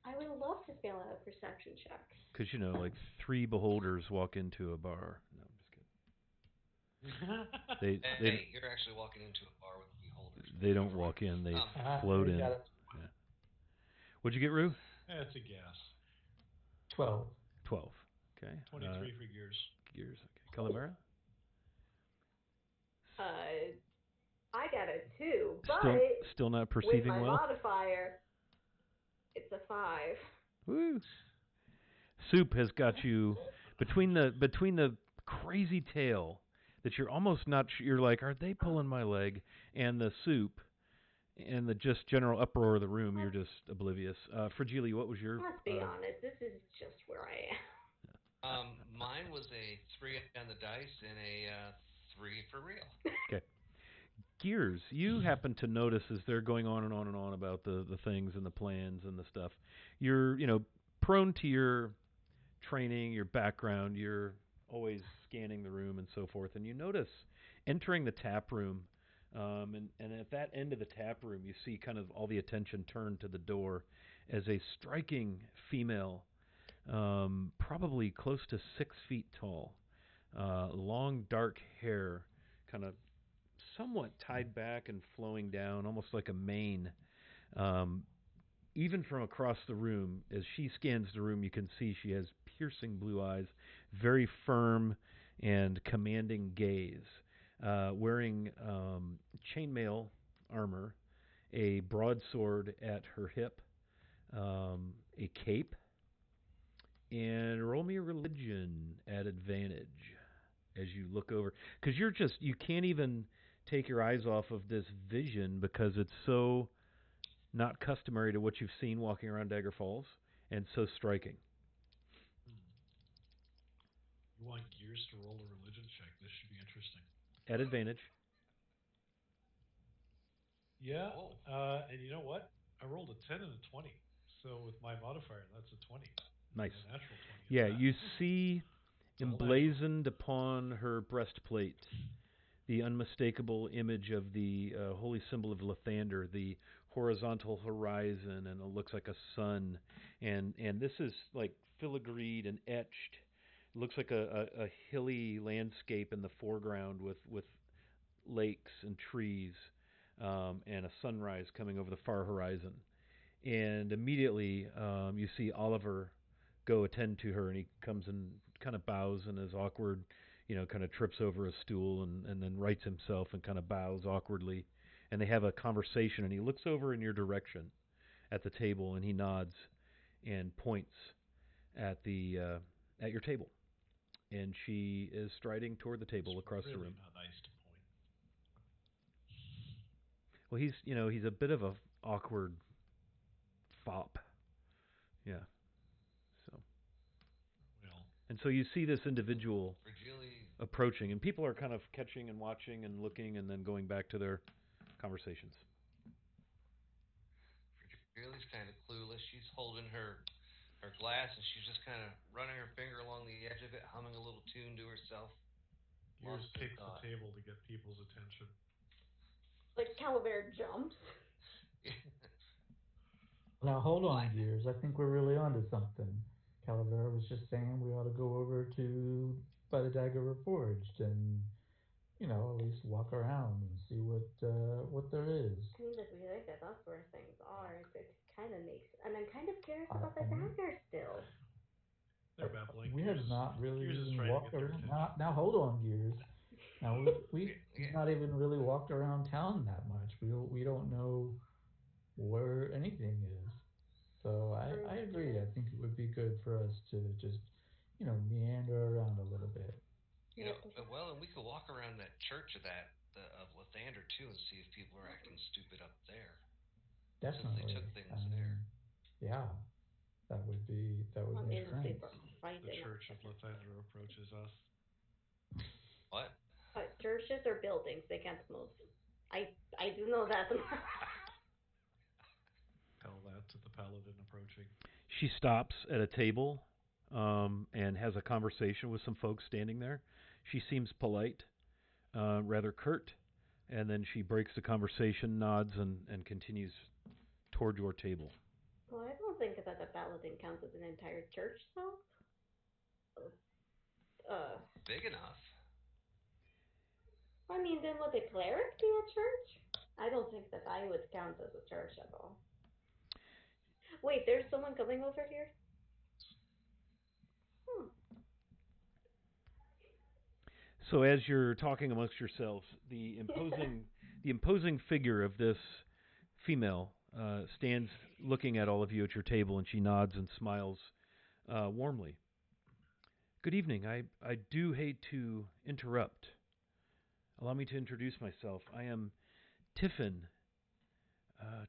I would love to fail at a perception check. Because, you know, like 3 beholders walk into a bar. No, I'm just kidding. Hey, you're actually walking into a bar with beholders. They don't walk in, they float in. Got it. Yeah. What'd you get, Rue? That's a guess. 12. 12. Okay. 23 for Gears. Gears. Okay. Calavera? I got a 2, but still not with perceiving my well? modifier, it's a 5. Woo! Soup has got you between the crazy tale that you're almost not sure. You're like, are they pulling my leg? And the soup and the just general uproar of the room, you're just oblivious. Fragile, what was your? Let's be honest, this is just where I am. Mine was a 3 on the dice and a 3 for real. Okay. Gears, you happen to notice as they're going on and on and on about the things and the plans and the stuff. You're, prone to your training, your background. You're always scanning the room and so forth. And you notice entering the tap room, and at that end of the tap room, you see kind of all the attention turned to the door as a striking female, probably close to 6 feet tall, long dark hair, kind of somewhat tied back and flowing down, almost like a mane. Even from across the room, as she scans the room, you can see she has piercing blue eyes, very firm and commanding gaze, wearing chainmail armor, a broadsword at her hip, a cape, and roll me a religion at advantage as you look over. Because you can't even take your eyes off of this vision because it's so not customary to what you've seen walking around Dagger Falls, and so striking. You want Gears to roll a religion check. This should be interesting. At advantage. Yeah, and you know what? I rolled a 10 and a 20. So with my modifier, that's a 20. Nice. A natural 20. Yeah, you see emblazoned upon her breastplate the unmistakable image of the holy symbol of Lathander, the horizontal horizon, and it looks like a sun. And this is like filigreed and etched It looks like a hilly landscape in the foreground with lakes and trees, and a sunrise coming over the far horizon. And immediately you see Oliver go attend to her, and he comes and kind of bows and is awkward, kind of trips over a stool and then rights himself and kind of bows awkwardly. And they have a conversation, and he looks over in your direction at the table, and he nods and points at your table. And she is striding toward the table It's across really the room. not nice to point. Well, he's a bit of a awkward fop. Yeah. So. Well, And so you see this individual Virgili, approaching, and people are kind of catching and watching and looking, and then going back to their conversations. Virgili's kind of clueless. She's holding her glass, and she's just kind of running her finger along the edge of it, humming a little tune to herself. Gears Lost in takes thought. the table to get people's attention. Like Calavera jumps. Now hold on, What? Gears. I think we're really onto something. Calavera was just saying we ought to go over to by the Dagger Reforged and at least walk around and see what there is. I mean, if we like that, that's where things are. It kind of makes, and I'm kind of curious I, about the I mean, dagger still. They're babbling. we have not really Gears is even trying to walked get their around. attention. Now hold on, Gears. Now we've Yeah. not even really walked around town that much. We don't know where anything is. So I agree. I think it would be good for us to just meander around a little bit. Well, and we could walk around that church of Lathander too, and see if people are acting stupid up there, since they Definitely. took things there. Yeah, that would I make mean, if sense. people fighting. The Church of Lathander approaches us. What? Churches or buildings, they can't move. I do know that. Tell that to the paladin approaching. She stops at a table and has a conversation with some folks standing there. She seems polite, rather curt, and then she breaks the conversation, nods, and continues toward your table. Well, I don't think that a paladin counts as an entire church, though. Big enough. I mean, then would a cleric be a church? I don't think that I would count as a church at all. Wait, there's someone coming over here? So as you're talking amongst yourselves, the imposing figure of this female stands looking at all of you at your table, and she nods and smiles warmly. Good evening. I do hate to interrupt. Allow me to introduce myself. I am Tiffin,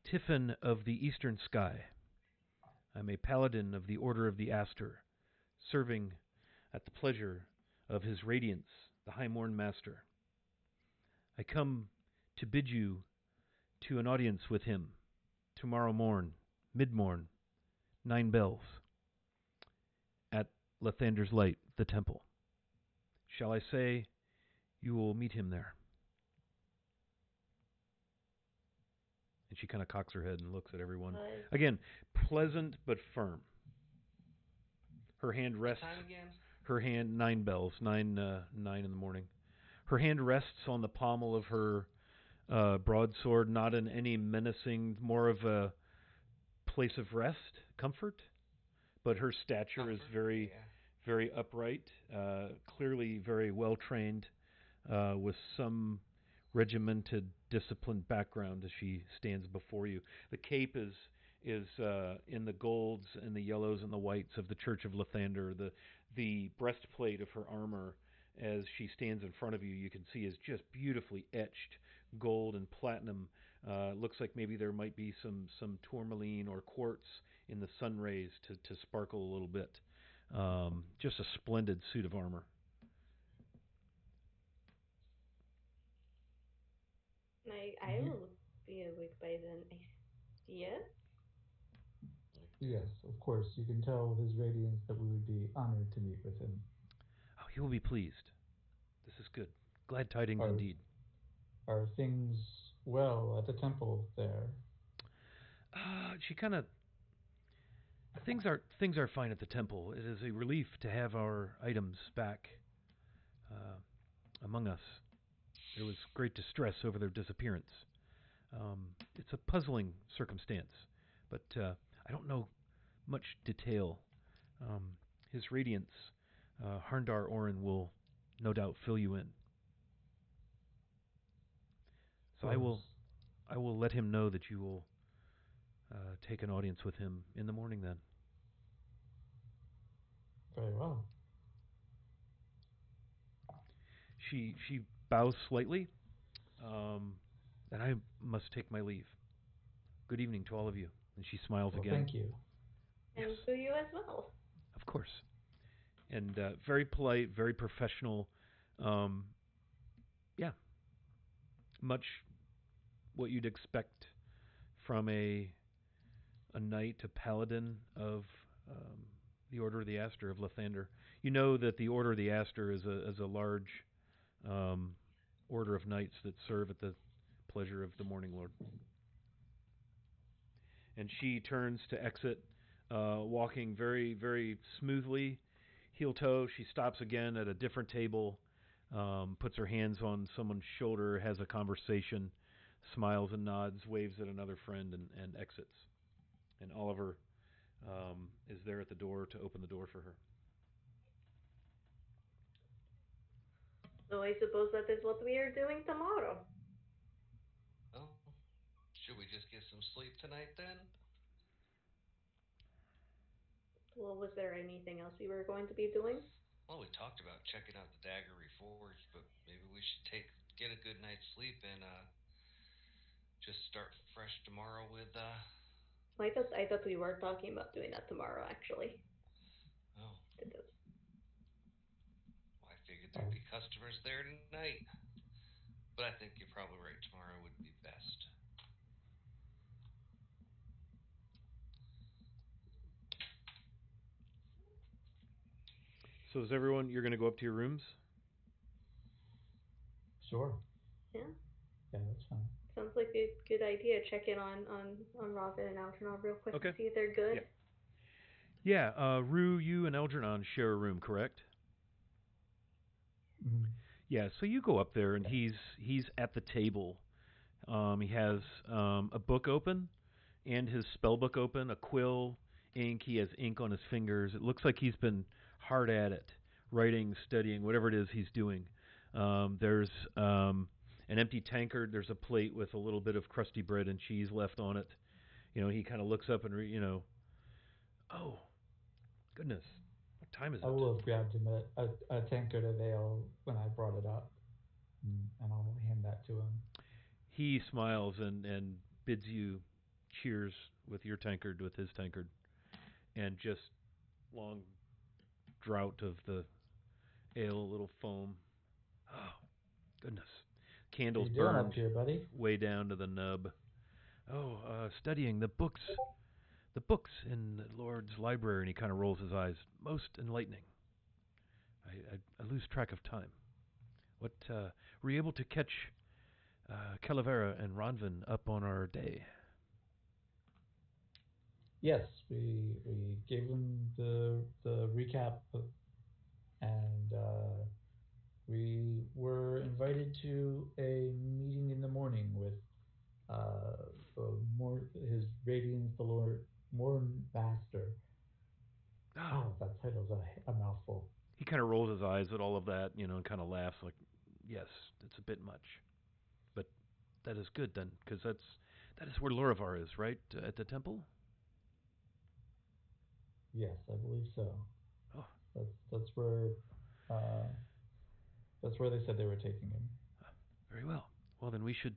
Tiffin of the Eastern Sky. I'm a paladin of the Order of the Aster, serving at the pleasure of His Radiance, the High Morn Master. I come to bid you to an audience with him tomorrow morn, mid-morn, 9 bells, at Lathander's Light, the temple. Shall I say you will meet him there? And she kind of cocks her head and looks at everyone. Again, pleasant but firm. Her hand rests. What time again? Her hand, 9 bells, 9 in the morning. Her hand rests on the pommel of her broadsword, not in any menacing, more of a place of rest, comfort. But her stature is very upright, clearly very well trained, with some regimented, disciplined background as she stands before you. The cape is in the golds and the yellows and the whites of the Church of Lathander. The breastplate of her armor, as she stands in front of you, you can see is just beautifully etched gold and platinum. Looks like maybe there might be some tourmaline or quartz in the sun rays to sparkle a little bit. Just a splendid suit of armor. I will be awake by then. Yes? Yes, of course. You can tell His Radiance that we would be honored to meet with him. Oh, he will be pleased. This is good. Glad tidings indeed. Are things well at the temple there? She kind of Things are fine at the temple. It is a relief to have our items back uh, among us. There was great distress over their disappearance. It's a puzzling circumstance, but I don't know much detail. Um, his Radiance, Harndar Orin, will no doubt fill you in. So I will let him know that you will take an audience with him in the morning. Then Very well. she bows slightly, and I must take my leave. Good evening to all of you. And she smiles Well, again. thank you. And Yes, to you as well. of course. And very polite, very professional. Um, yeah, much what you'd expect from a knight, a paladin of um, the Order of the Aster of Lathander. You know that the Order of the Aster is a large um, order of knights that serve at the pleasure of the Morning Lord. And she turns to exit, walking very, very smoothly, heel toe. She stops again at a different table, puts her hands on someone's shoulder, has a conversation, smiles and nods, waves at another friend, and exits. And Oliver is there at the door to open the door for her. So I suppose that is what we are doing tomorrow. Oh, should we just get some sleep tonight then? Well, was there anything else we were going to be doing? Well, we talked about checking out the Dagger Reforged, but maybe we should get a good night's sleep and just start fresh tomorrow with I thought we were talking about doing that tomorrow, actually. oh, Did this. well, I figured there'd Oh, be customers there tonight. But I think you're probably right. Tomorrow would be best. So is everyone? You're going to go up to your rooms? sure. Yeah, Yeah, that's fine. sounds like a good idea. Check in on Robin and Algernon real quick Okay. and see if they're good. Yeah. Rue, you and Elgernon share a room, correct? Mm, Yeah. So you go up there, and yeah. he's at the table. He has a book open and his spell book open, a quill, ink. He has ink on his fingers. It looks like he's been hard at it, writing, studying, whatever it is he's doing. There's an empty tankard. There's a plate with a little bit of crusty bread and cheese left on it. He kind of looks up and, oh, goodness, what time is I it? will have grabbed him a tankard of ale when I brought it up, and I'll hand that to him. He smiles and bids you cheers with your tankard, with his tankard, and just long draught of the ale, a little foam. Oh, goodness. What are Candles you doing up burned here, buddy? way down to the nub. Oh, studying the books in the Lord's library, and he kind of rolls his eyes. Most enlightening. I lose track of time. What, were you able to catch Calavera and Ronvin up on our day? Yes, we gave him the recap, and we were invited to a meeting in the morning with his Radiance, the Lord Morn Master. Ah, Oh, that title's a mouthful. he kind of rolls his eyes at all of that, and kind of laughs like, yes, it's a bit much. But that is good then, because that is where Lorivar is, right? At the temple? Yes, I believe so. Oh, That's where uh, that's where they said they were taking him. very well. Well, then we should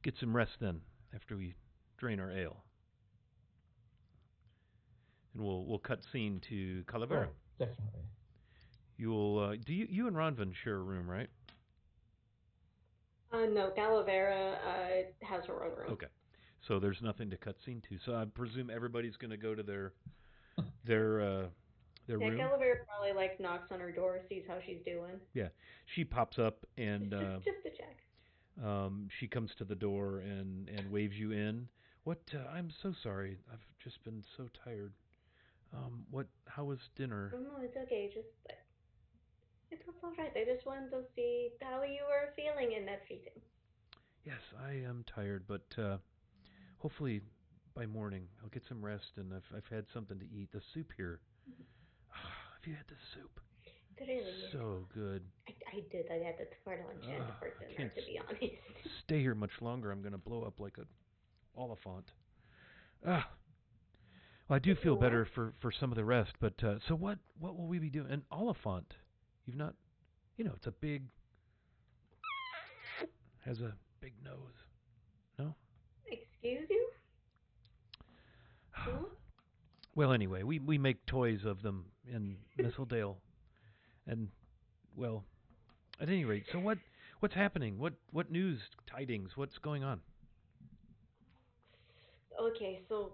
get some rest then, after we drain our ale. And we'll cut scene to Calavera. Oh, definitely. You'll you and Ronvin share a room, right? No, Calavera has her own room. Okay. So there's nothing to cut scene to. So I presume everybody's going to go to their Yeah, room. Calavera probably knocks on her door, sees how she's doing. Yeah. She pops up and Just to check. she comes to the door and waves you in. What? I'm so sorry. I've just been so tired. What? How was dinner? Oh, no, it's okay. Just it was all right. I just wanted to see how you were feeling and everything. Yes, I am tired, but hopefully by morning I'll get some rest and I've had something to eat. The soup here. Have you had the soup? It really is. So good. I did. I had it for lunch and for I dinner, can't to be honest. stay here much longer. I'm gonna blow up like a oliphant. Ugh. Well, I do feel better What? for some of the rest, but so what will we be doing? An oliphant. You've not, it's a big, has a big nose. No. Excuse you? What? Well, anyway, we make toys of them in Mistledale, and well, at any rate, so what's happening? What news, tidings? What's going on? Okay, so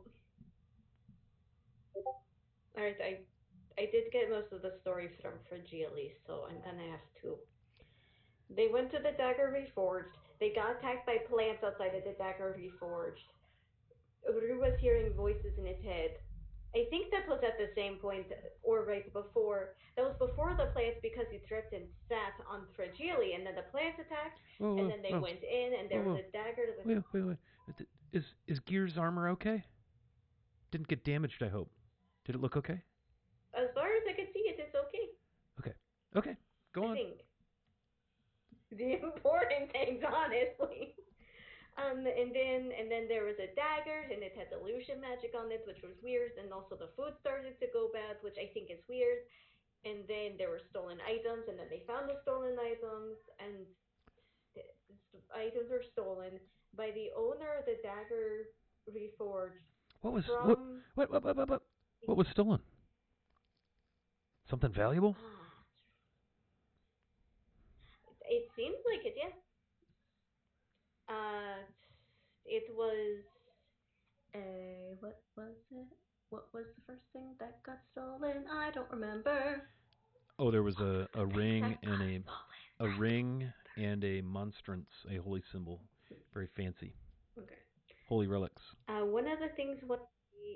alright, I did get most of the story from Fragile, so I'm gonna have to. They went to the Dagger Reforged. They got attacked by plants outside of the Dagger Reforged. Uru was hearing voices in his head. I think that was at the same point, or right before. That was before the plants because he tripped and sat on Fragile, and then the plants attacked, Whoa, and whoa, then they whoa, went in, and whoa, there was whoa, a dagger that was. wait. Is Gear's armor okay? Didn't get damaged, I hope. Did it look okay? As far as I can see, it is okay. Okay. Okay. Go I on. think the important things, honestly. And then there was a dagger, and it had illusion magic on it, which was weird. And also the food started to go bad, which I think is weird. And then there were stolen items, and then they found the stolen items, and the items were stolen by the owner of the dagger reforged What was from. what was stolen? Something valuable? It seems like it, yes. It was. What was it? What was the first thing that got stolen? I don't remember. Oh, there was a Things ring that and got a stolen. ring and a monstrance, a holy symbol, very fancy, Okay. holy relics. One of the things was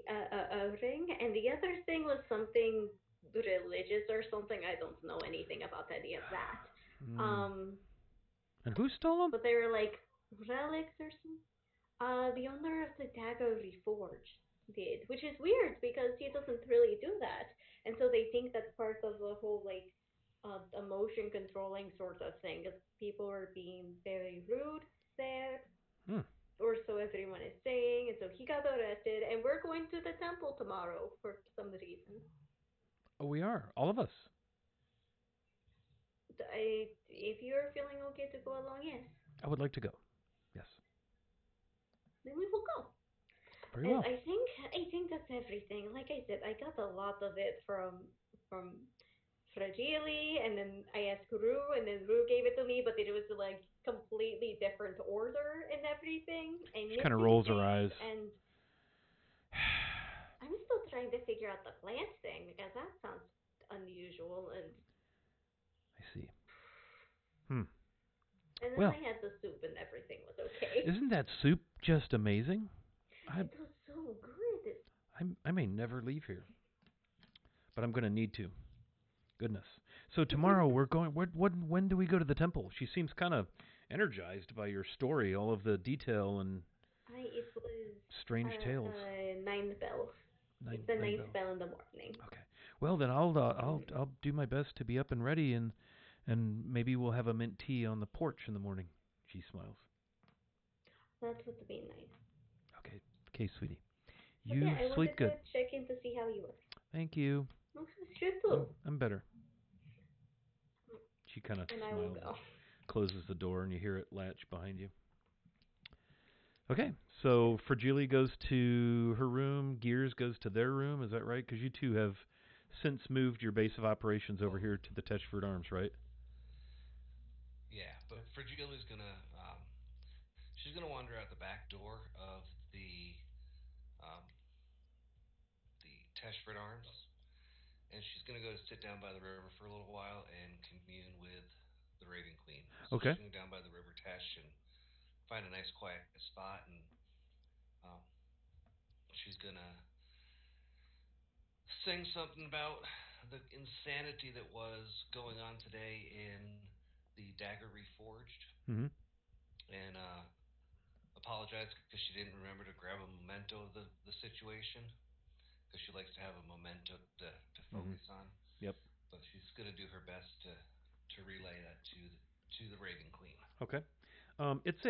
a ring, and the other thing was something religious or something. I don't know anything about any of that. Mm. Um, And who stole them? but they were like relics or something. The owner of the Dagger Reforged did, which is weird because he doesn't really do that, and so they think that's part of the whole like emotion controlling sort of thing. Because people were being very rude there, Hmm. or so everyone is saying, and so he got arrested. And we're going to the temple tomorrow for some reason. Oh, we are all of us. If you're feeling okay to go along, yes, I would like to go. Yes. then we will go. Very And well. I think that's everything. Like I said, I got a lot of it from Fragile, and then I asked Rue, and then Rue gave it to me, but it was like completely different order and everything, and She kind of missing rolls her things, eyes. and I'm still trying to figure out the plant thing because that sounds unusual, I see. Hmm. and then Well, I had the soup and everything was okay. isn't that soup just amazing? I It was so good. I may never leave here, but I'm going to need to. Goodness. So tomorrow we're going. When do we go to the temple? She seems kind of energized by your story, all of the detail and It was strange tales. ninth bell. Nine It's the nine ninth bell. bell in the morning. Okay. Well then I'll do my best to be up and ready and maybe we'll have a mint tea on the porch in the morning. She smiles. That would be nice. Okay. Okay, sweetie. But yeah, You I sleep wanted to good. check in to see how you were. Thank you. You too. I'm better. She kind of And I will smiles and go. closes the door, and you hear it latch behind you. Okay, so Fragile goes to her room, Gears goes to their room, is that right? Because you two have since moved your base of operations over Well, here to the Tetchford Arms, right? yeah, but Fragilia's gonna she's gonna wander out the back door of um, the Tashford Arms, and she's gonna go sit down by the river for a little while and commune with the Raven Queen. So Okay. she's gonna go down by the river Tash and find a nice quiet spot, and um, she's gonna saying something about the insanity that was going on today in the Dagger Reforged, Mm-hmm. and apologized because she didn't remember to grab a memento of the situation because she likes to have a memento to Mm-hmm. focus on. Yep. But she's going to do her best to relay that to the Raven Queen. Okay. It's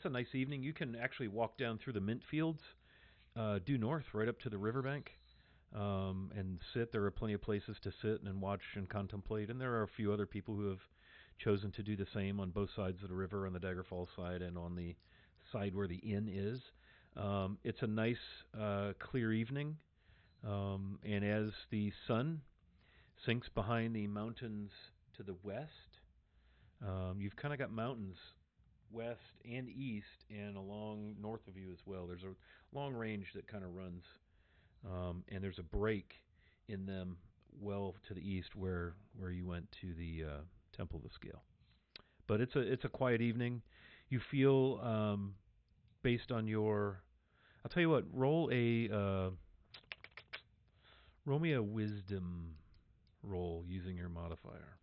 a nice evening. You can actually walk down through the mint fields, due north, right up to the riverbank, and sit. There are plenty of places to sit and watch and contemplate, and there are a few other people who have chosen to do the same on both sides of the river, on the Dagger Falls side and on the side where the inn is. It's a nice, clear evening, and as the sun sinks behind the mountains to the west, you've kind of got mountains west and east and along north of you as well. There's a long range that kind of runs, and there's a break in them well to the east where you went to the Temple of the Scale. But it's a quiet evening. You feel, based on your, I'll tell you what, roll me a wisdom roll using your modifier.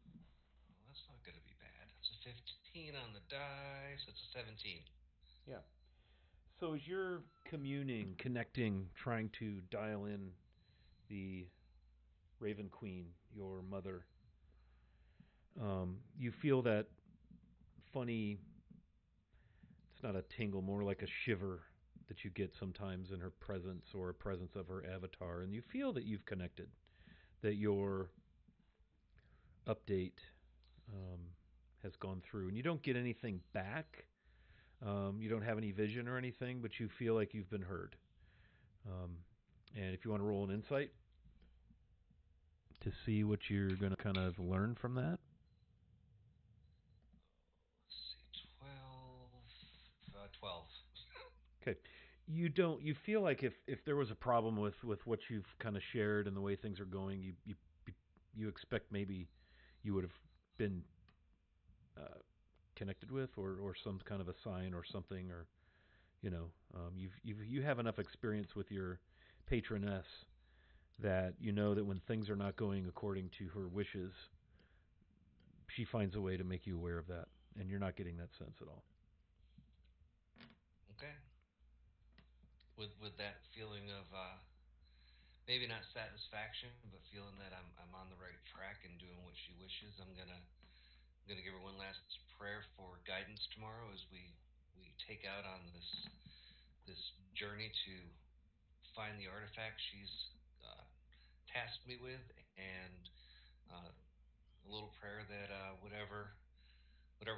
Well, that's not going to be bad. It's a 15 on the die, so it's a 17. Yeah. So as you're communing, connecting, trying to dial in the Raven Queen, your mother, you feel that funny, it's not a tingle, more like a shiver that you get sometimes in her presence or a presence of her avatar, and you feel that you've connected, that your update um, has gone through, and you don't get anything back. You don't have any vision or anything, but you feel like you've been heard. Um, and if you want to roll an insight to see what you're going to kind of learn from that. Let's see, 12. 12. Okay. You feel like if there was a problem with what you've kind of shared and the way things are going, you expect maybe you would have been uh, connected with, or some kind of a sign or something, or you have enough experience with your patroness that you know that when things are not going according to her wishes, she finds a way to make you aware of that, and you're not getting that sense at all. Okay. With that feeling of maybe not satisfaction, but feeling that I'm on the right track and doing what she wishes, I'm gonna give her one last prayer for guidance tomorrow as we take out on this journey to find the artifact she's uh, tasked me with, and uh, a little prayer that whatever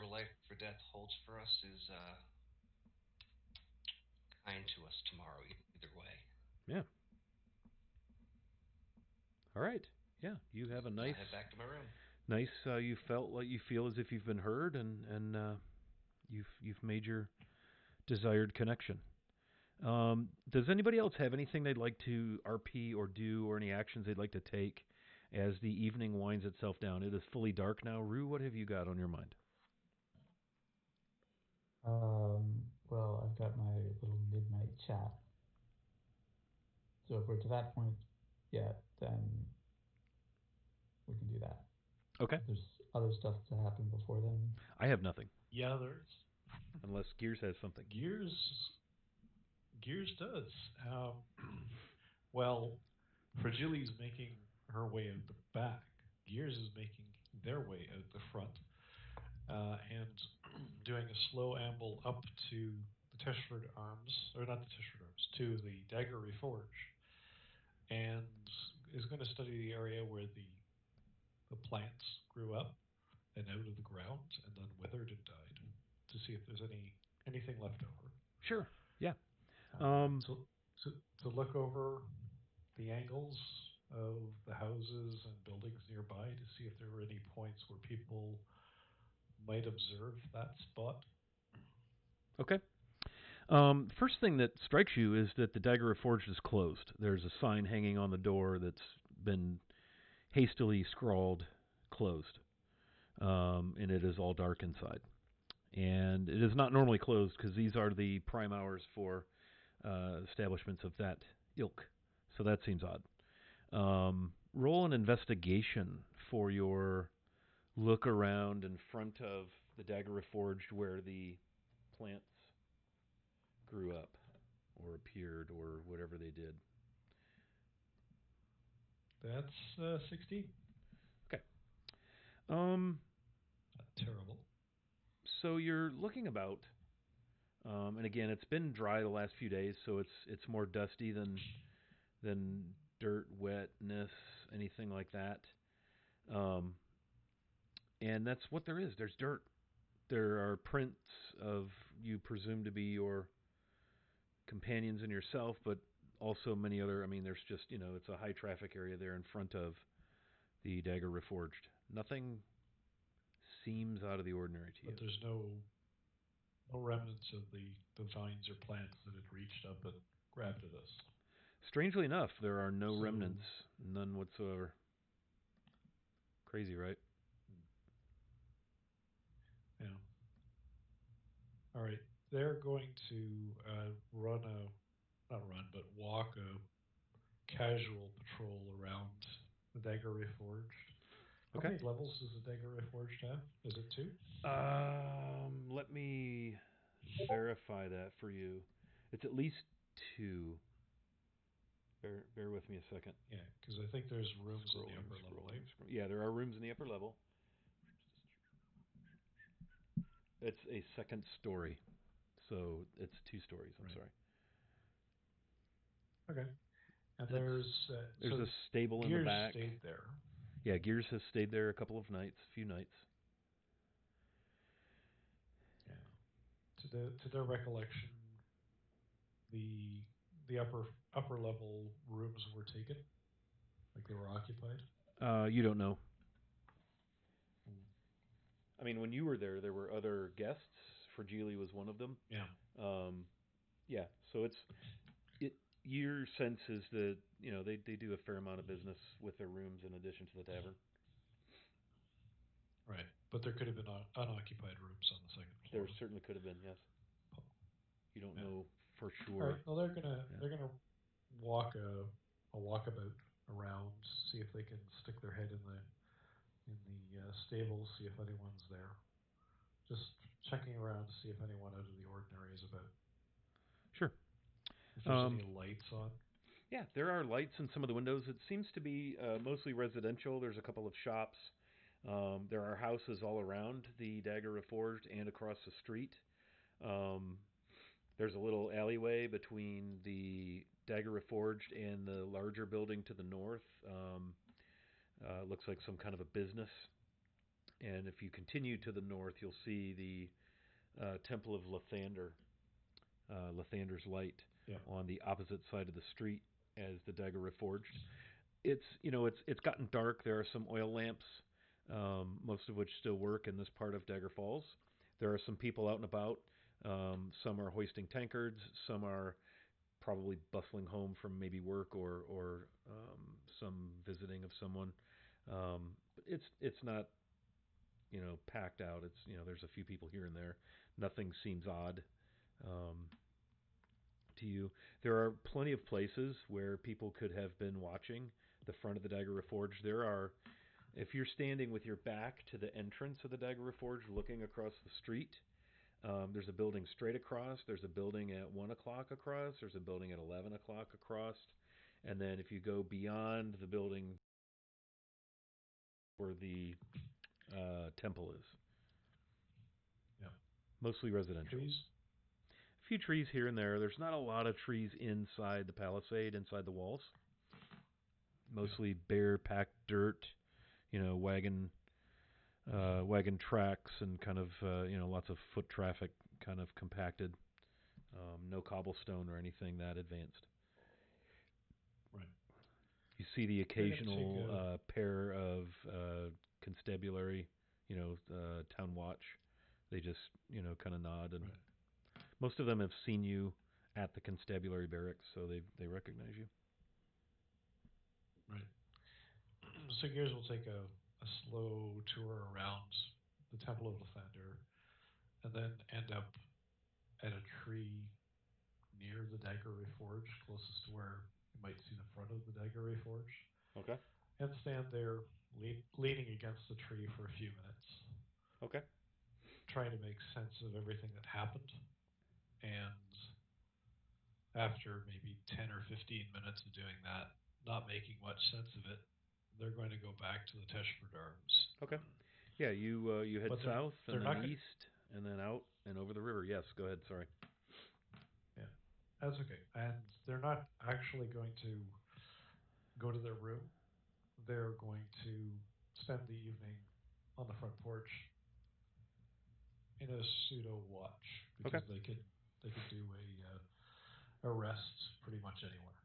life or death holds for us is kind to us tomorrow. Either way, Yeah. All right. Yeah. You have a and I'll nice, head back to my room. nice. You felt like you feel as if you've been heard, and you've made your desired connection. Does anybody else have anything they'd like to RP or do, or any actions they'd like to take as the evening winds itself down? It is fully dark now. Rue, what have you got on your mind? Well, I've got my little midnight chat. So if we're to that point yet, then we can do that. Okay. If there's other stuff to happen before then. I have nothing, Yeah, there's unless Gears has something. Gears does. Well, Fragili's making her way out the back. Gears is making their way out the front, and doing a slow amble up to the Teshford Arms, or not the Teshford Arms, to the Dagger Reforge, and is going to study the area where the plants grew up and out of the ground and then withered and died, to see if there's anything left over. Sure. Yeah. To, to look over the angles of the houses and buildings nearby to see if there were any points where people might observe that spot. Okay. First thing that strikes you is that the Dagger Forge is closed. There's a sign hanging on the door that's been hastily scrawled closed, and it is all dark inside. And it is not normally closed because these are the prime hours for establishments of that ilk. So that seems odd. Roll an investigation for your look around in front of the Dagger Reforged where the plants grew up or appeared or whatever they did. That's 16. Okay. Um, Not terrible. so you're looking about, and again, it's been dry the last few days, so it's more dusty than dirt, wetness, anything like that. Um, and that's what there is. There's dirt. There are prints of you presume to be your companions and yourself, but also many other. I mean, there's just it's a high traffic area there in front of the Dagger Reforged. Nothing seems out of the ordinary to you. But there's no remnants of the vines or plants that had reached up and grabbed at us. Strangely enough, there are no remnants, none whatsoever. Crazy, right? Yeah. All right. They're going to not run, but walk a casual patrol around the Dagger Reforged. How Okay. many levels does the Dagger Reforged have? Is it 2? Let me verify that for you. It's at least 2. Bear with me a second. Yeah, because I think there's rooms in the upper level. Yeah, there are rooms in the upper level. It's a second story, so it's 2 stories. I'm sorry. Okay. And there's so a stable in the Gears back. stayed there. Yeah, Gears has stayed there a couple of nights, few nights. Yeah. To their recollection, the upper level rooms were taken, like they were occupied. You don't know. I mean, when you were there were other guests. Fragile was one of them. Yeah. Yeah. So it. Your sense is that they do a fair amount of business with their rooms in addition to the tavern. Right, but there could have been unoccupied rooms on the second floor. There certainly could have been, yes. You don't know for sure. All right. Well, they're gonna walk a walkabout around, see if they can stick their head in the stables, see if anyone's there. Just checking around to see if anyone out of the ordinary is about. Sure. If there's any lights on. Yeah, there are lights in some of the windows. It seems to be mostly residential. There's a couple of shops. There are houses all around the Dagger Reforged and across the street. There's a little alleyway between the Dagger Reforged and the larger building to the north. Looks like some kind of a business. And if you continue to the north, you'll see the Temple of Lathander, Lathander's Light, on the opposite side of the street as the Dagger Reforged. It's gotten dark. There are some oil lamps, most of which still work in this part of Dagger Falls. There are some people out and about. Some are hoisting tankards. Some are probably bustling home from maybe work or some visiting of someone. But it's not packed out. It's there's a few people here and there. Nothing seems odd to you. There are plenty of places where people could have been watching the front of the Dagger Reforged. There are, if you're standing with your back to the entrance of the Dagger Reforged, looking across the street. There's a building straight across. There's a building at 1 o'clock across. There's a building at 11 o'clock across. And then if you go beyond the building where the temple is. Yeah. Mostly residential. Trees? A few trees here and there. There's not a lot of trees inside the palisade, inside the walls. Mostly bare, packed dirt, wagon tracks and kind of, lots of foot traffic kind of compacted. No cobblestone or anything that advanced. Right. You see the occasional pair of constabulary, town watch. They just, kind of nod. And most of them have seen you at the constabulary barracks, so they recognize you. Right. So Gears will take a slow tour around the Temple of Lathander and then end up at a tree near the Dagger Reforged, closest to where You might see the front of the dagger reforged, Okay. and stand there leaning against the tree for a few minutes, Okay. trying to make sense of everything that happened. And after maybe 10 or 15 minutes of doing that, not making much sense of it, they're going to go back to the Teshford Arms. Okay. Yeah, you head But south they're and then not going. east and then out and over the river. Yes, go ahead. Sorry. Yeah, that's okay. And they're not actually going to go to their room. They're going to spend the evening on the front porch in a pseudo watch Okay. because they could do a rest pretty much anywhere.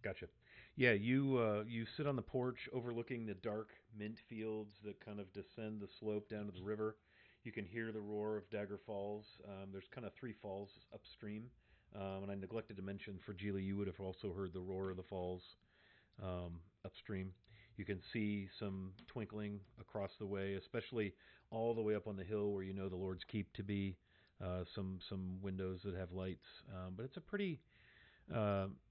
Gotcha. Yeah, you sit on the porch overlooking the dark mint fields that kind of descend the slope down to the river. You can hear the roar of Dagger Falls. There's kind of three falls upstream, and I neglected to mention for Gila, you would have also heard the roar of the falls upstream. You can see some twinkling across the way, especially all the way up on the hill where you know the Lord's Keep to be. Some windows that have lights, but it's a pretty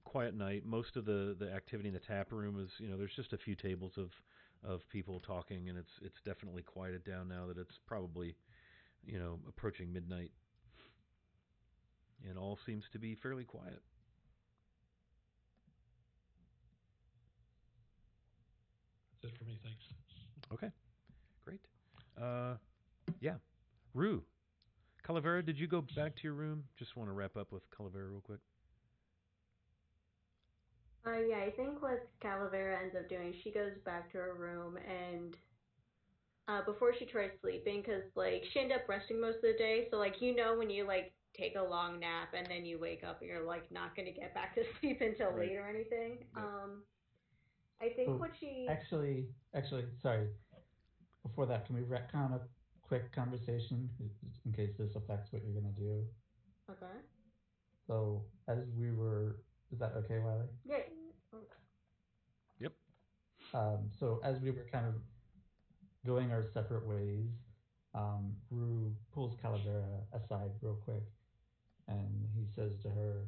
quiet night. Most of the activity in the tap room is, there's just a few tables of people talking, and it's definitely quieted down now that it's probably, approaching midnight, and all seems to be fairly quiet. That's it for me. Thanks. Okay, great. Uh, yeah, Rue, Calavera, did you go back to your room? Just want to wrap up with Calavera real quick. Yeah, I think what Calavera ends up doing, she goes back to her room and before she tries sleeping, because like she ended up resting most of the day, so like when you like take a long nap and then you wake up and you're like not gonna get back to sleep until Right. late or anything. Yep. I think So what she actually, sorry. Before that, can we retcon a quick conversation in case this affects what you're gonna do? okay So as we were, is that okay, Wiley? yeah Yep. So as we were kind of going our separate ways, Rue pulls Calavera aside real quick, and he says to her,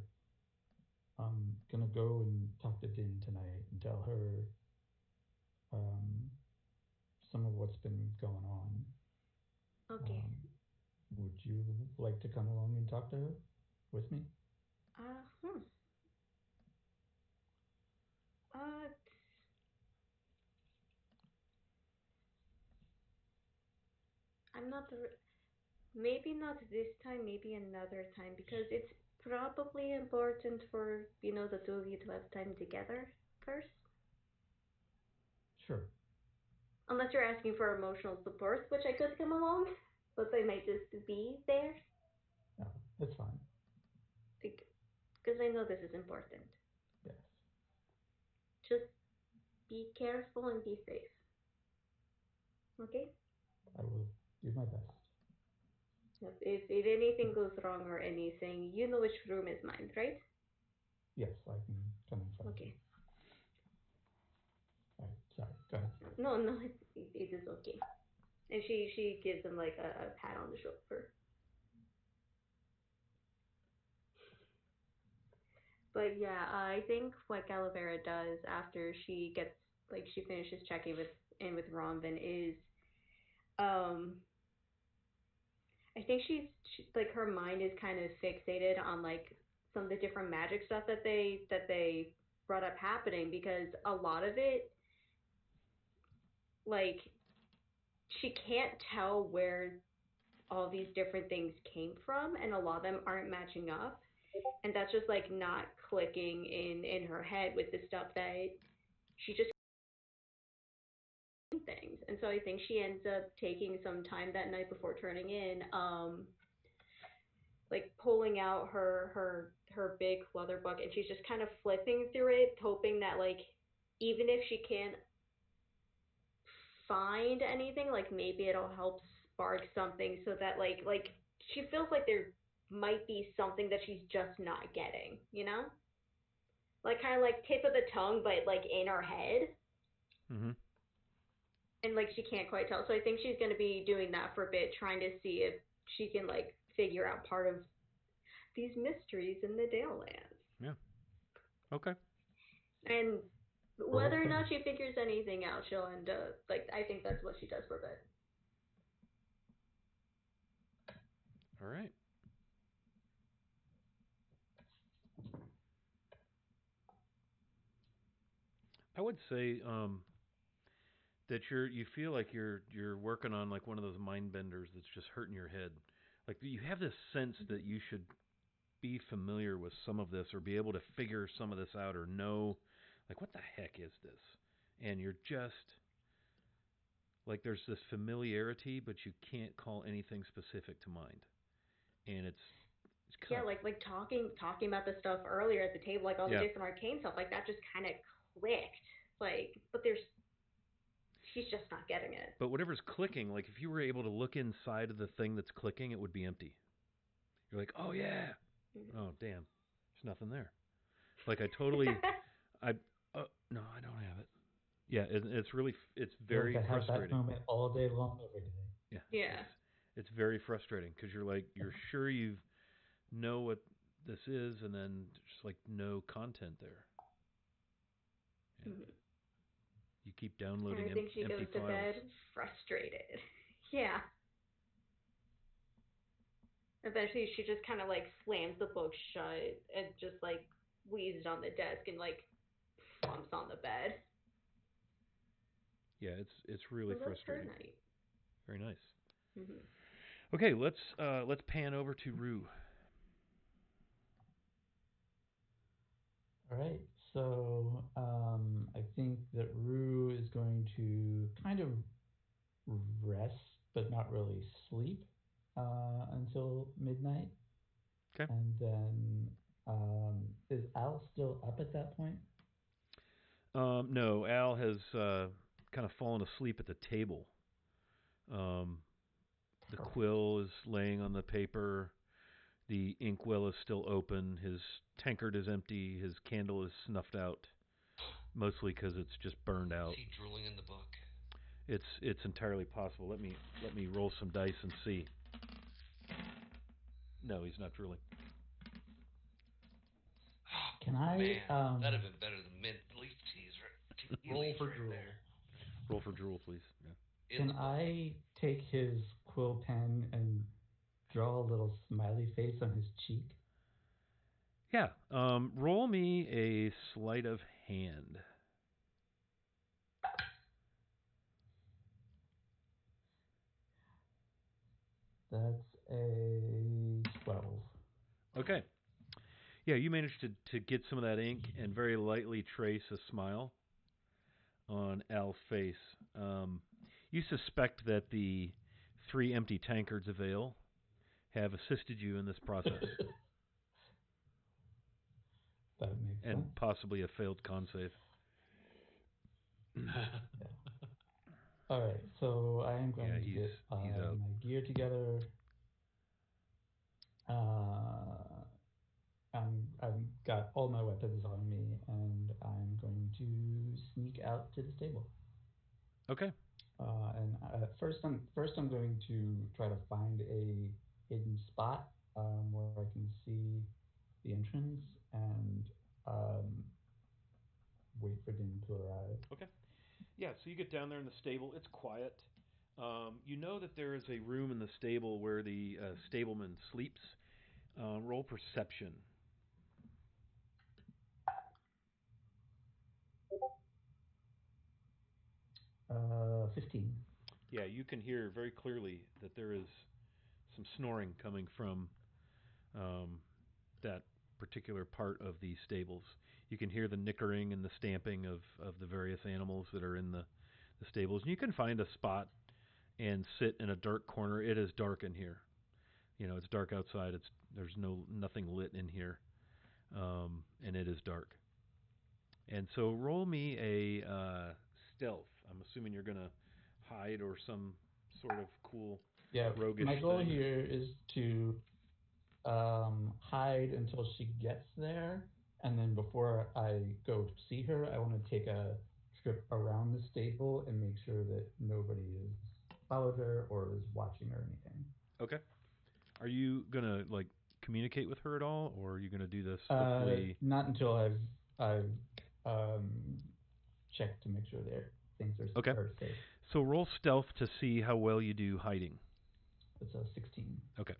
"I'm gonna go and talk to Din tonight and tell her um, some of what's been going on. okay Um, would you like to come along and talk to her with me?" uh hmm. uh I'm not the maybe not this time, maybe another time, because it's probably important for the two of you to have time together first. Sure. Unless you're asking for emotional support, which I could come along, but I might just be there. No, it's fine. Because I know this is important. Yes, Just be careful and be safe. Okay? I will do my best. If anything goes wrong or anything, you know which room is mine, right? Yes, I can come in front of you. Okay. All right, sorry. Go ahead. No, no, it is okay. And she gives him like a pat on the shoulder. But yeah, I think what Calavera does after she finishes checking with Ronvin is um I think like her mind is kind of fixated on like some of the different magic stuff that they brought up happening, because a lot of it, like, she can't tell where all these different things came from, and a lot of them aren't matching up, and that's just like not clicking in her head with the stuff that she just things. And so I think she ends up taking some time that night before turning in, like pulling out her big leather book, and she's just kind of flipping through it, hoping that like even if she can't find anything, like maybe it'll help spark something so that like she feels like there might be something that she's just not getting, like kind of like tip of the tongue, but like in her head, Mm-hmm. and like she can't quite tell. So I think she's gonna be doing that for a bit, trying to see if she can like figure out part of these mysteries in the Dalelands. Yeah. Okay. And Roll whether or not thing. she figures anything out, she'll end up like I think that's what she does for a bit. All right. I would say that you feel like you're working on like one of those mind benders that's just hurting your head. Like you have this sense that you should be familiar with some of this or be able to figure some of this out or know like what the heck is this? And you're just like there's this familiarity but you can't call anything specific to mind. And it's Yeah, kind of like talking about the stuff earlier at the table, like all the yeah. different arcane stuff, like that just kind of clicked. Like, but she's just not getting it. But whatever's clicking, like if you were able to look inside of the thing that's clicking, it would be empty. You're like, "Oh yeah." Mm-hmm. Oh, damn. There's nothing there. Like I totally I no, I don't have it. Yeah, it's really it's I feel like very I have that frustrating. moment all day long every day. Yeah, Yeah. it's very frustrating because you're sure you know what this is, and then just like no content there. Yeah. Mm-hmm. You keep And downloading I think she empty goes to files. bed frustrated. Yeah. Eventually, she just kind of like slams the book shut and just like leaves it on the desk and like flumps on the bed. Yeah, it's really So that's her frustrating. night. Very nice. Mm-hmm. Okay, let's pan over to Rue. All right. So I think that Rue is going to kind of rest, but not really sleep until midnight. Okay. And then is Al still up at that point? No, Al has kind of fallen asleep at the table. Um, the Perfect. quill is laying on the paper. The inkwell is still open. His tankard is empty. His candle is snuffed out, mostly because it's just burned out. Is he drooling in the book? It's entirely possible. Let me roll some dice and see. No, he's not drooling. Can I Man, that'd have been better than mint leaf teas. Roll for drool. There. Roll for drool, please. Yeah. In the can book. I take his quill pen and draw a little smiley face on his cheek? Yeah. Roll me a sleight of hand. That's a 12. Okay. Yeah, you managed to get some of that ink and very lightly trace a smile on Al's face. You suspect that the 3 empty tankards of ale have assisted you in this process, That makes and sense. possibly a failed con save. Yeah. All right, so I am Yeah, going to get he's out. my gear together. I've got all my weapons on me, and I'm going to sneak out to the stable. Okay. And first I'm going to try to find a hidden spot where I can see the entrance and um, wait for them to arrive. Okay. Yeah, so you get down there in the stable. It's quiet. You know that there is a room in the stable where the stableman sleeps. Roll perception. 15. Yeah, you can hear very clearly that there is some snoring coming from that particular part of the stables. You can hear the nickering and the stamping of the various animals that are in the stables. And you can find a spot and sit in a dark corner. It is dark in here. You know, it's dark outside. There's nothing lit in here, and it is dark. And so roll me a stealth. I'm assuming you're gonna hide or some sort of cool Yeah, roguish my goal thing. here is to hide until she gets there, and then before I go to see her, I want to take a trip around the stable and make sure that nobody is followed her or is watching or anything. Okay. Are you gonna like communicate with her at all, or are you gonna do this hopefully? Not until I've check to make sure that things Okay. are safe. So roll stealth to see how well you do hiding. It's a 16. Okay.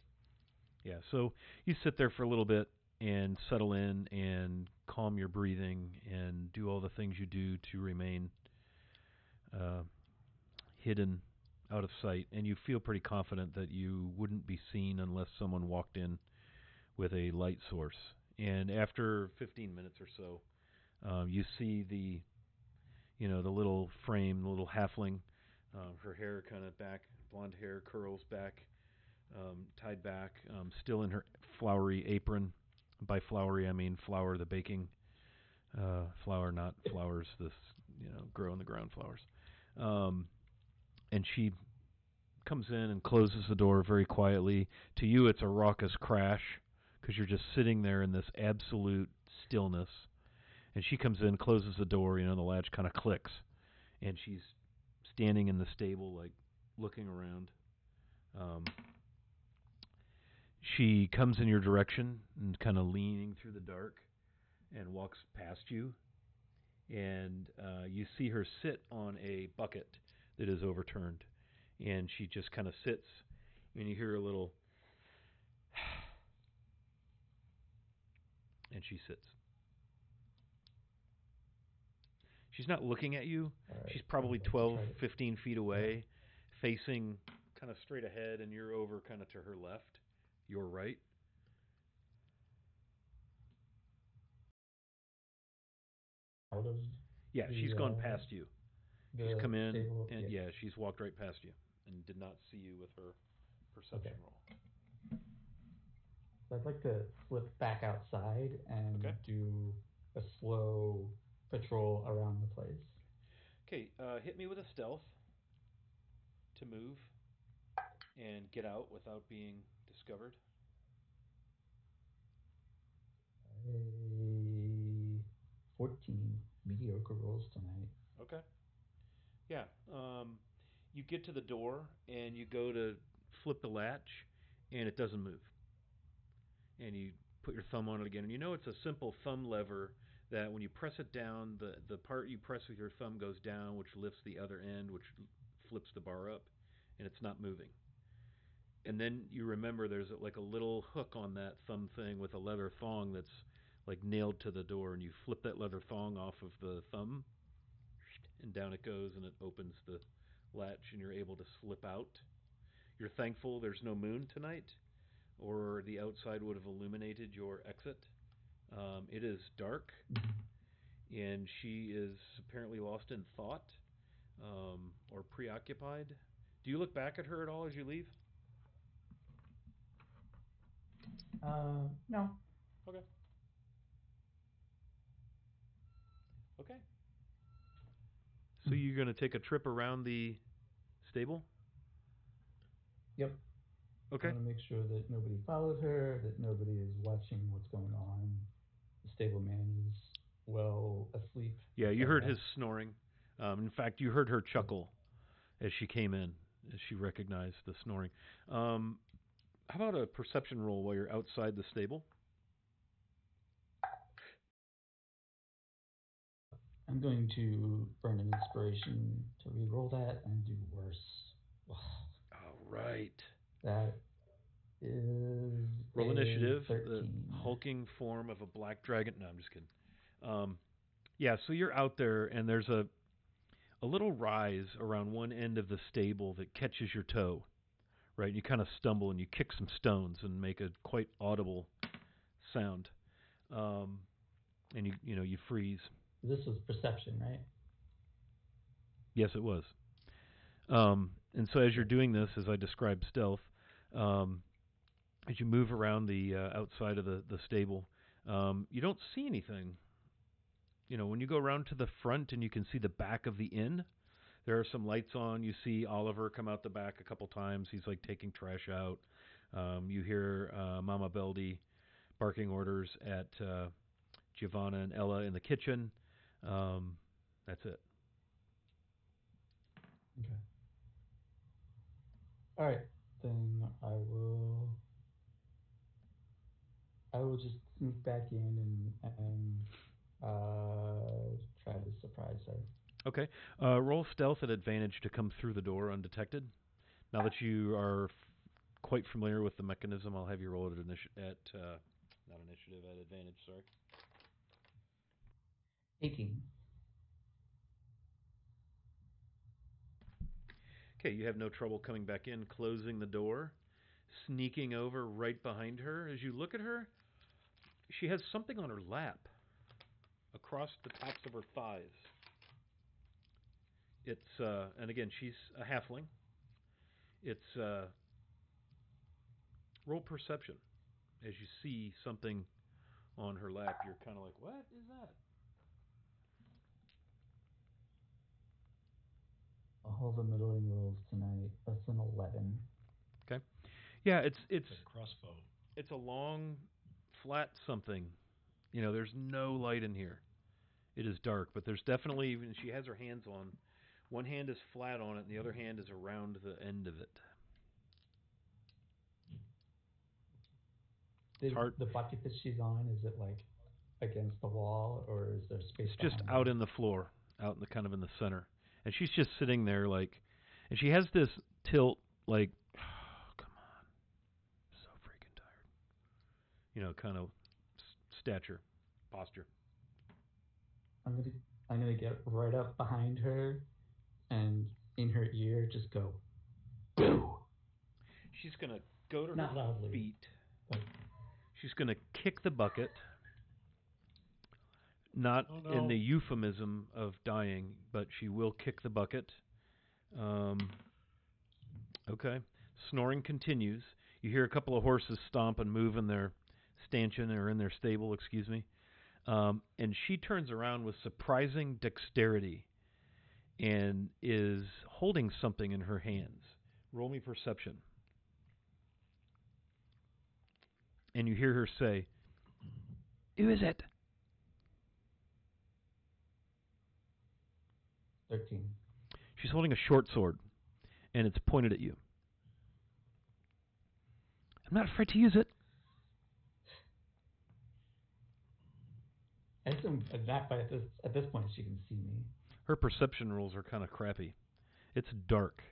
Yeah. So you sit there for a little bit and settle in and calm your breathing and do all the things you do to remain uh, hidden out of sight. And you feel pretty confident that you wouldn't be seen unless someone walked in with a light source. And after 15 minutes or so, you see the little frame, the little halfling, her hair kind of back, blonde hair, curls back, tied back, still in her flowery apron. By flowery, I mean flour, the baking flour, not flowers, this, grow in the ground flowers. And she comes in and closes the door very quietly. To you, it's a raucous crash because you're just sitting there in this absolute stillness. And she comes in, closes the door, the latch kind of clicks, and she's standing in the stable, like looking around. She comes in your direction and kind of leaning through the dark and walks past you. And you see her sit on a bucket that is overturned. And she just kind of sits, and you hear a little, and she sits. She's not looking at you. Right. She's probably 12, 15 feet away, facing kind of straight ahead, and you're over kind of to her left, your right. Out of Yeah, she's gone past you. She's come in, stable, and she's walked right past you and did not see you with her perception roll. So I'd like to slip back outside and do a slow patrol around the place. Okay, hit me with a stealth to move and get out without being discovered. A 14 mediocre rolls tonight. Okay. Yeah. You get to the door and you go to flip the latch, and it doesn't move. And you put your thumb on it again, and it's a simple thumb lever that when you press it down, the part you press with your thumb goes down, which lifts the other end, which flips the bar up, and it's not moving. And then you remember there's like a little hook on that thumb thing with a leather thong that's like nailed to the door, and you flip that leather thong off of the thumb, and down it goes, and it opens the latch, and you're able to slip out. You're thankful there's no moon tonight, or the outside would have illuminated your exit. It is dark, and she is apparently lost in thought, or preoccupied. Do you look back at her at all as you leave? No. Okay. Okay. So you're going to take a trip around the stable? Yep. Okay. I want to make sure that nobody followed her, that nobody is watching what's going on. The stableman is well asleep. Yeah, you heard his snoring. In fact, you heard her chuckle as she came in, as she recognized the snoring. How about a perception roll while you're outside the stable? I'm going to burn an inspiration to re-roll that and do worse. All right. That is roll initiative. 13. The hulking form of a black dragon. No, I'm just kidding. Yeah, so you're out there, and there's a little rise around one end of the stable that catches your toe. Right, you kind of stumble and you kick some stones and make a quite audible sound, and you freeze. This was perception, right? Yes, it was. And so as you're doing this, as I described stealth, as you move around the outside of the stable, you don't see anything. When you go around to the front and you can see the back of the inn, there are some lights on. You see Oliver come out the back a couple times. He's like taking trash out. You hear Mama Beldy barking orders at Giovanna and Ella in the kitchen. That's it. Okay. All right, then I will just sneak back in and Try to surprise her. Okay. Roll stealth at advantage to come through the door undetected. Now that you are quite familiar with the mechanism, I'll have you roll it not initiative, at advantage, sorry. 18. Okay, you have no trouble coming back in, closing the door, sneaking over right behind her. As you look at her, she has something on her lap, across the tops of her thighs. It's and again, she's a halfling. It's roll perception. As you see something on her lap, you're kind of like, "What is that?" All the middling rolls tonight. That's an 11. Okay. Yeah, it's A crossbow. it's a long, flat something. You know, there's no light in here. It is dark, but there's definitely, even she has her hands on. One hand is flat on it, and the other hand is around the end of it. The bucket that she's on, is it like against the wall, or is there space? It's just behind out her? in the floor, out in the kind of in the center, and she's just sitting there like, and she has this tilt like, oh, come on, I'm so freaking tired. You know, kind of stature, posture. I'm gonna I'm gonna get right up behind her, and in her ear just go, boo. She's gonna go to Not her loudly, feet. but She's gonna kick the bucket. Not Oh no. in the euphemism of dying, but she will kick the bucket. Okay. Snoring continues. You hear a couple of horses stomp and move in their stanchion or in their stable, excuse me. And she turns around with surprising dexterity and is holding something in her hands. Roll me perception. And you hear her say, "Who is it?" 13. She's holding a short sword, and it's pointed at you. I'm not afraid to use it. I assume at this point she can see me. Her perception rolls are kind of crappy. It's dark.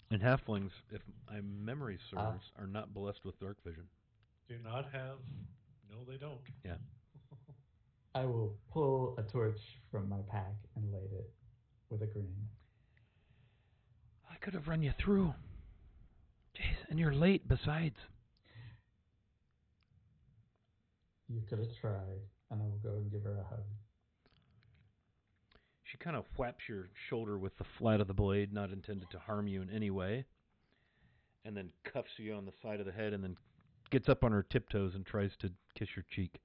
And halflings, if my memory serves, are not blessed with dark vision. Do not have. No, they don't. Yeah. I will pull a torch from my pack and light it with a grin. I could have run you through. Jeez, and you're late besides. You could have tried, and I will go and give her a hug. She kind of whaps your shoulder with the flat of the blade, not intended to harm you in any way, and then cuffs you on the side of the head and then gets up on her tiptoes and tries to kiss your cheek.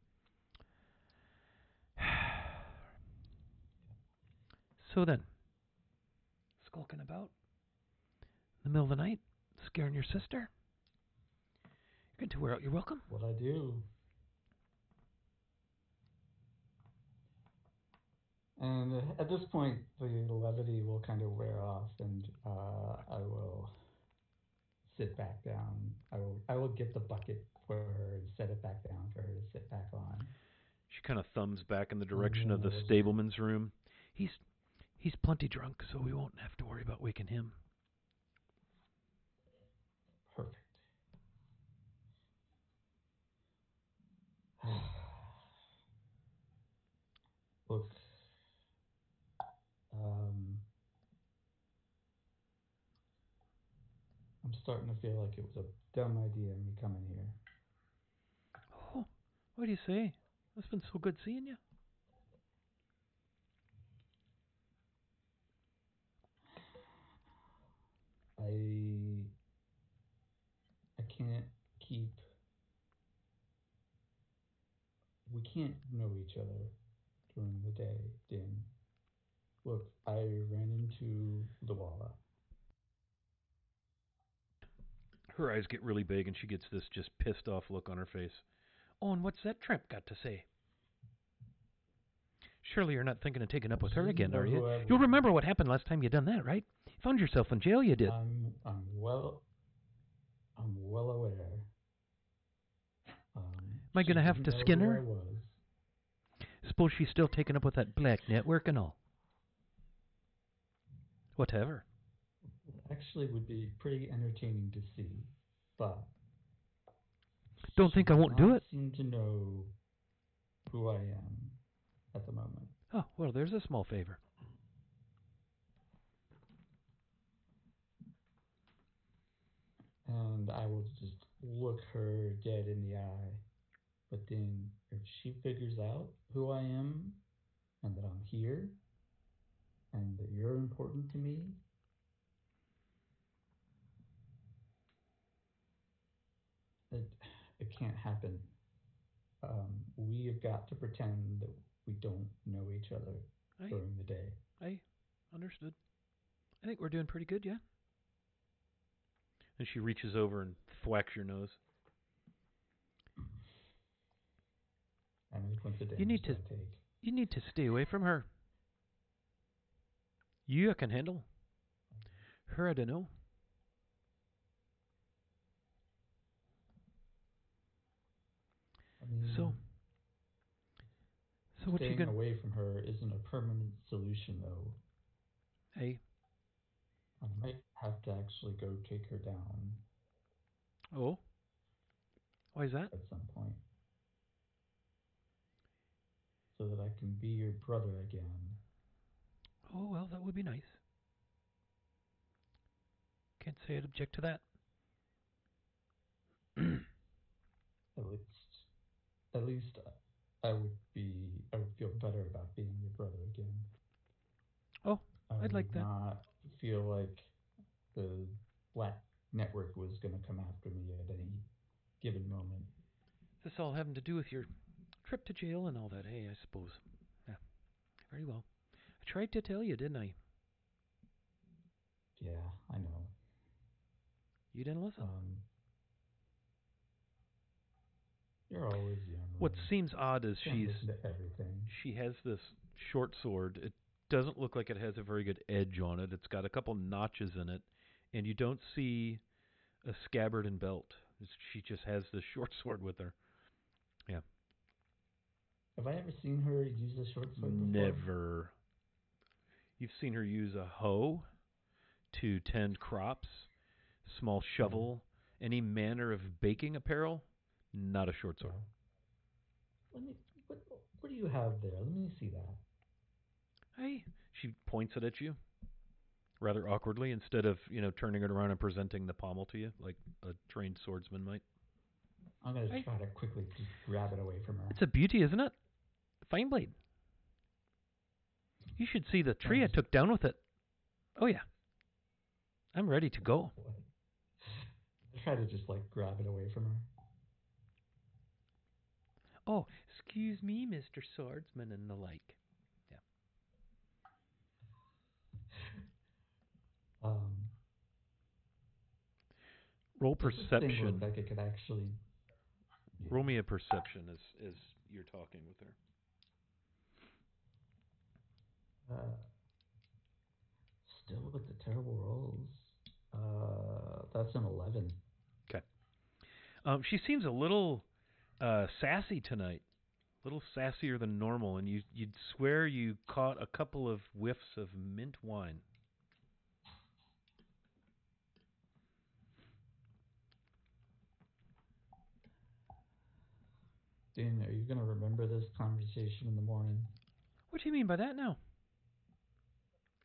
So then, skulking about in the middle of the night, scaring your sister? You're going to wear out your welcome? What I do. And at this point, the levity will kind of wear off, and I will sit back down. I will get the bucket for her and set it back down for her to sit back on. She kind of thumbs back in the direction of the stableman's room. He's plenty drunk, so we won't have to worry about waking him. Perfect. Look, I'm starting to feel like it was a dumb idea me coming here. Oh, what do you say? It's been so good seeing you. I can't keep. We can't know each other during the day, Din. Look, I ran into Luala. Her eyes get really big and she gets this just pissed off look on her face. Oh, and what's that tramp got to say? Surely you're not thinking of taking up with her again, are you? You'll remember what happened last time you done that, right? You found yourself in jail, you did. I'm well aware. Am I going to have to skin her? I was. suppose she's still taken up with that black network and all. Whatever. Actually, would be pretty entertaining to see, but Don't think I won't do it. Seem to know who I am at the moment. Oh, well, there's a small favor. And I will just look her dead in the eye. But then, if she figures out who I am, and that I'm here, and that you're important to me, it can't happen. We have got to pretend that we don't know each other during the day. I understood. I think we're doing pretty good, yeah. And she reaches over and thwacks your nose. And coincidentally, you need to stay away from her. You can handle her. I don't know. I mean, so what you staying away from her isn't a permanent solution, though. Hey. I might have to actually go take her down. Oh? Why is that? At some point. So that I can be your brother again. Oh, well, that would be nice. Can't say I'd object to that. At least I would feel better about being your brother again. Oh, I'd like that. Not feel like the Black Network was going to come after me at any given moment. This all having to do with your trip to jail and all that, hey, I suppose. Yeah, very well. I tried to tell you, didn't I? Yeah, I know. You didn't listen. You're always young. What seems odd is she has this short sword. It doesn't look like it has a very good edge on it. It's got a couple notches in it, and you don't see a scabbard and belt. She just has this short sword with her. Yeah. Have I ever seen her use a short sword before? Never. You've seen her use a hoe to tend crops, small shovel, any manner of baking apparel. Not a short sword. What do you have there? Let me see that. Hey, she points it at you, rather awkwardly, instead of turning it around and presenting the pommel to you like a trained swordsman might. I'm gonna try to quickly just grab it away from her. It's a beauty, isn't it? Fine blade. You should see the tree I took down with it. Oh yeah. I'm ready to go. I try to just grab it away from her. Oh, excuse me, Mr. Swordsman, and the like. Yeah. Roll perception. Looks like it could actually. Roll me a perception as you're talking with her. Still with the terrible rolls. That's an 11. Okay. She seems a little sassy tonight. A little sassier than normal, and you'd swear you caught a couple of whiffs of mint wine. Dan, are you going to remember this conversation in the morning? What do you mean by that now?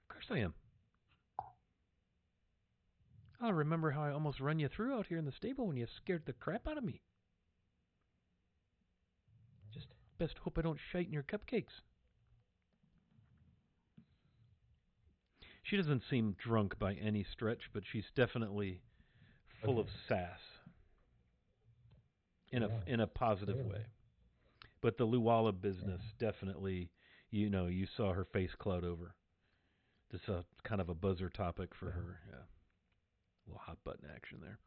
Of course I am. I'll remember how I almost run you through out here in the stable when you scared the crap out of me. Just best hope I don't shite in your cupcakes. She doesn't seem drunk by any stretch, but she's definitely full of sass. In a positive way. But the Luwala business definitely, you saw her face cloud over. This is kind of a buzzer topic for her. Yeah. A little hot button action there.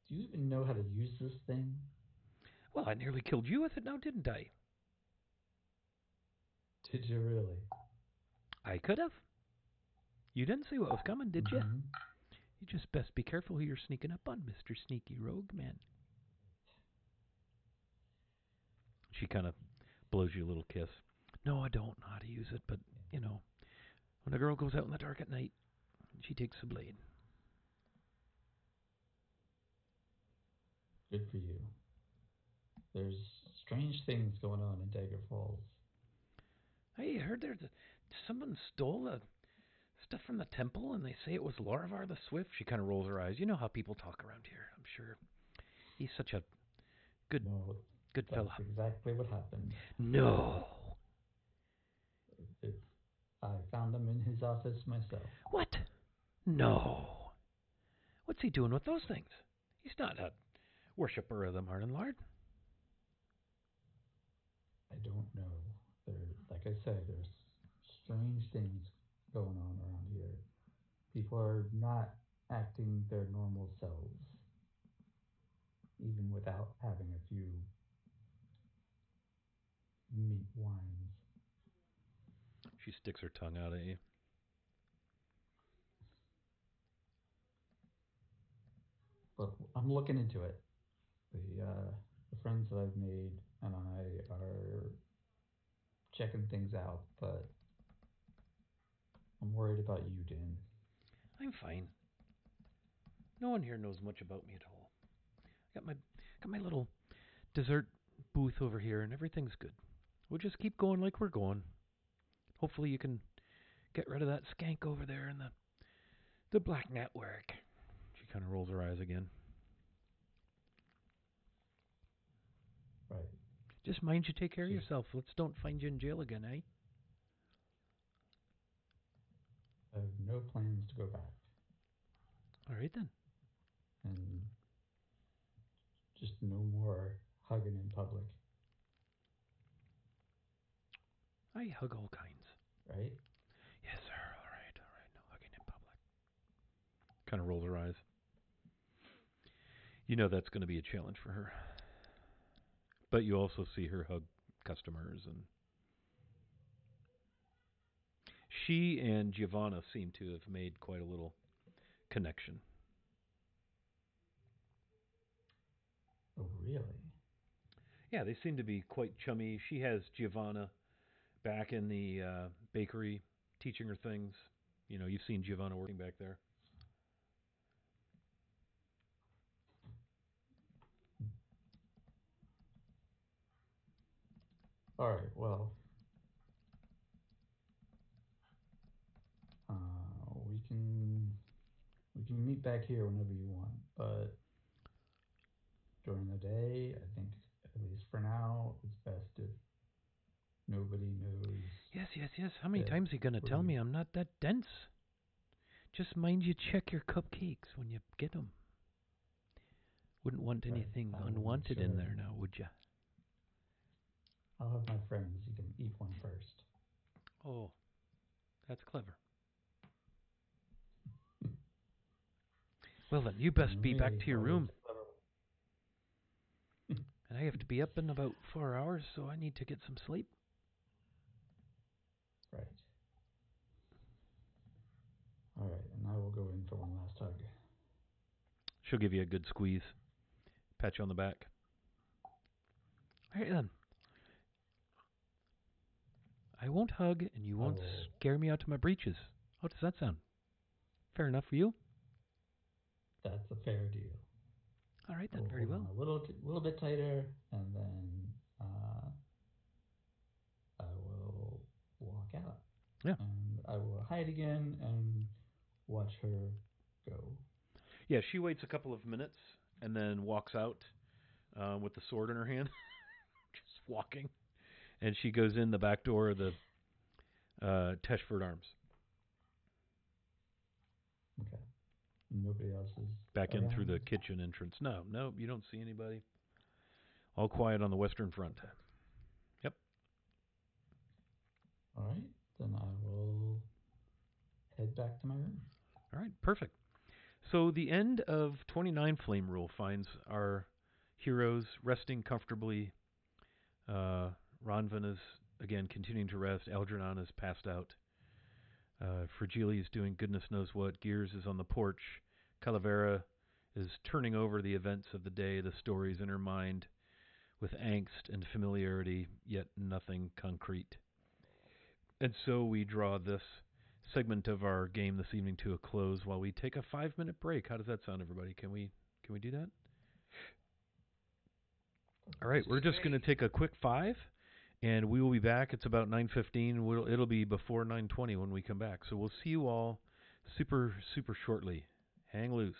Do you even know how to use this thing? Well, I nearly killed you with it now, didn't I? Did you really? I could have. You didn't see what was coming, did you? You just best be careful who you're sneaking up on, Mr. Sneaky Rogue Man. She kind of Blows you a little kiss. No, I don't know how to use it, but, when a girl goes out in the dark at night, she takes the blade. Good for you. There's strange things going on in Dagger Falls. I heard someone stole the stuff from the temple, and they say it was Lorvar the Swift. She kind of rolls her eyes. You know how people talk around here, I'm sure. He's such a good fella. That's exactly what happened. No. I found him in his office myself. What? No. What's he doing with those things? He's not a worshipper of the Martin Lord. I don't know. Like I say, there's strange things going on around here. People are not acting their normal selves, even without having a few meat wines. She sticks her tongue out at you. But I'm looking into it. The friends that I've made and I are checking things out, but I'm worried about you, Din. I'm fine. No one here knows much about me at all. Got my little dessert booth over here, and everything's good. We'll just keep going like we're going. Hopefully you can get rid of that skank over there in the black network. She kind of rolls her eyes again. Right. Just mind you take care of yourself. Let's don't find you in jail again, eh? I have no plans to go back. All right then. And just no more hugging in public. I hug all kinds. Right? Yes, sir. All right. No hugging in public. Kind of rolls her eyes. You know that's going to be a challenge for her. But you also see her hug customers, and she and Giovanna seem to have made quite a little connection. Oh, really? Yeah, they seem to be quite chummy. She has Giovanna back in the bakery teaching her things. You've seen Giovanna working back there. All right, well, we can meet back here whenever you want, but during the day, I think, at least for now, it's best if nobody knows. Yes. How many times are you going to tell me I'm not that dense? Just mind you check your cupcakes when you get them. Wouldn't want anything unwanted in there now, would you? I'll have my friends. You can eat one first. Oh, that's clever. Well then, you best be back to your room. And I have to be up in about 4 hours, so I need to get some sleep. Right. All right, and I will go in for one last hug. She'll give you a good squeeze. Pat you on the back. All right then. I won't hug, and you won't scare me out to my breeches. How does that sound? Fair enough for you? That's a fair deal. All right then, very well. A little bit tighter, and then I will walk out. Yeah. And I will hide again and watch her go. Yeah, she waits a couple of minutes and then walks out with the sword in her hand, just walking. And she goes in the back door of the Teshford Arms. Okay. Nobody else is back around? in through the kitchen entrance. No, you don't see anybody. All quiet on the western front. Yep. All right, then I will head back to my room. All right, perfect. So the end of 29 Flame Rule finds our heroes resting comfortably. Ronvin is, again, continuing to rest. Algernon is passed out. Fragile is doing goodness knows what. Gears is on the porch. Calavera is turning over the events of the day, the stories in her mind, with angst and familiarity, yet nothing concrete. And so we draw this segment of our game this evening to a close while we take a 5-minute break. How does that sound, everybody? Can we do that? All right, we're just going to take a quick 5, and we will be back. It's about 9:15. It'll be before 9:20 when we come back. So we'll see you all super shortly. Hang loose.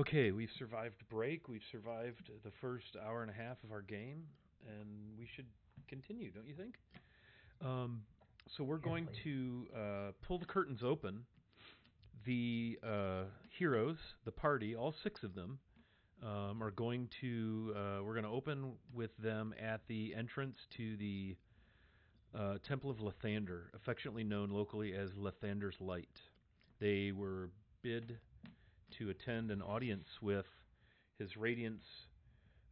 Okay, we've survived break. We've survived the first hour and a half of our game, and we should continue, don't you think? Um, so we're going to pull the curtains open. The heroes, the party, all six of them, are going to. We're going to open with them at the entrance to the Temple of Lathander, affectionately known locally as Lathander's Light. They were bid to attend an audience with His Radiance,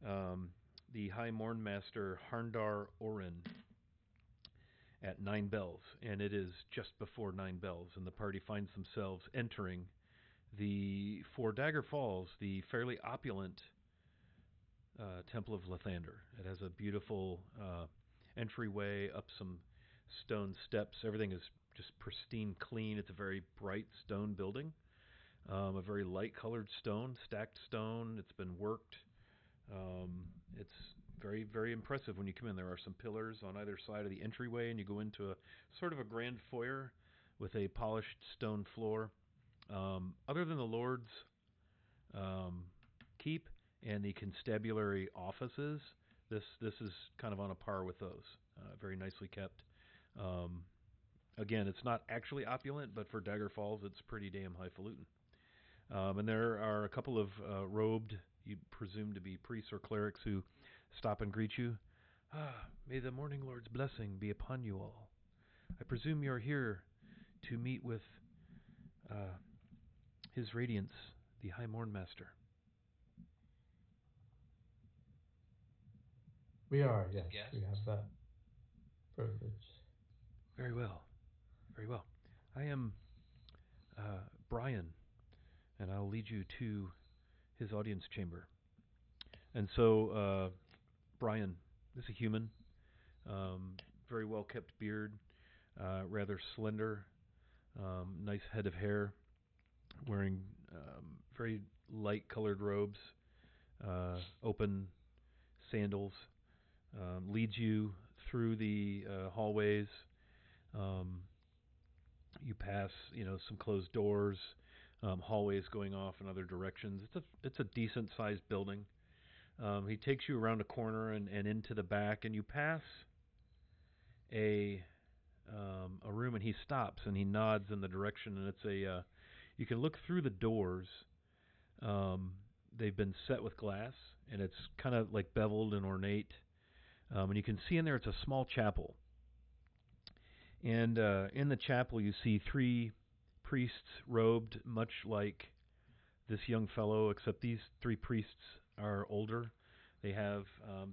the High Mornmaster Harndar Orin, at 9 bells, and it is just before 9 bells, and the party finds themselves entering the For Dagger Falls, the fairly opulent Temple of Lathander. It has a beautiful entryway up some stone steps. Everything is just pristine clean. It's a very bright stone building, a very light colored stone, stacked stone. It's been worked. It's very, very impressive when you come in. There are some pillars on either side of the entryway, and you go into a sort of a grand foyer with a polished stone floor. Other than the Lord's keep and the constabulary offices, this is kind of on a par with those. Very nicely kept. Again, it's not actually opulent, but for Dagger Falls, it's pretty damn highfalutin. And there are a couple of robed, you presume to be priests or clerics, who stop and greet you. May the Morning Lord's blessing be upon you all. I presume you're here to meet with His Radiance, the High Mornmaster. We are, yes. Yes. We have that privilege. Very well. Very well. I am Brian, and I'll lead you to his audience chamber. And so, Brian is a human, very well kept beard, rather slender, nice head of hair, wearing very light colored robes, open sandals, leads you through the hallways. You pass, some closed doors, hallways going off in other directions. It's a decent sized building. He takes you around a corner and into the back, and you pass a room, and he stops and he nods in the direction, and it's you can look through the doors. They've been set with glass, and it's kind of like beveled and ornate. And you can see in there it's a small chapel. And in the chapel you see three priests robed much like this young fellow, except these three priests are older. They're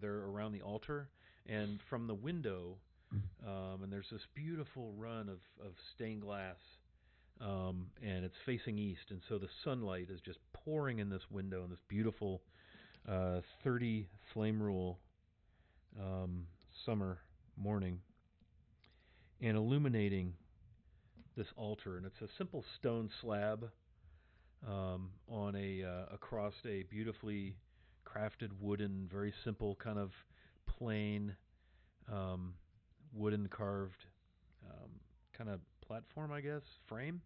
around the altar, and from the window, and there's this beautiful run of stained glass, and it's facing east, and so the sunlight is just pouring in this window in this beautiful 30 flame rule summer morning, and illuminating this altar, and it's a simple stone slab on across a beautifully crafted wooden, very simple kind of plain wooden carved kind of platform, I guess, frame.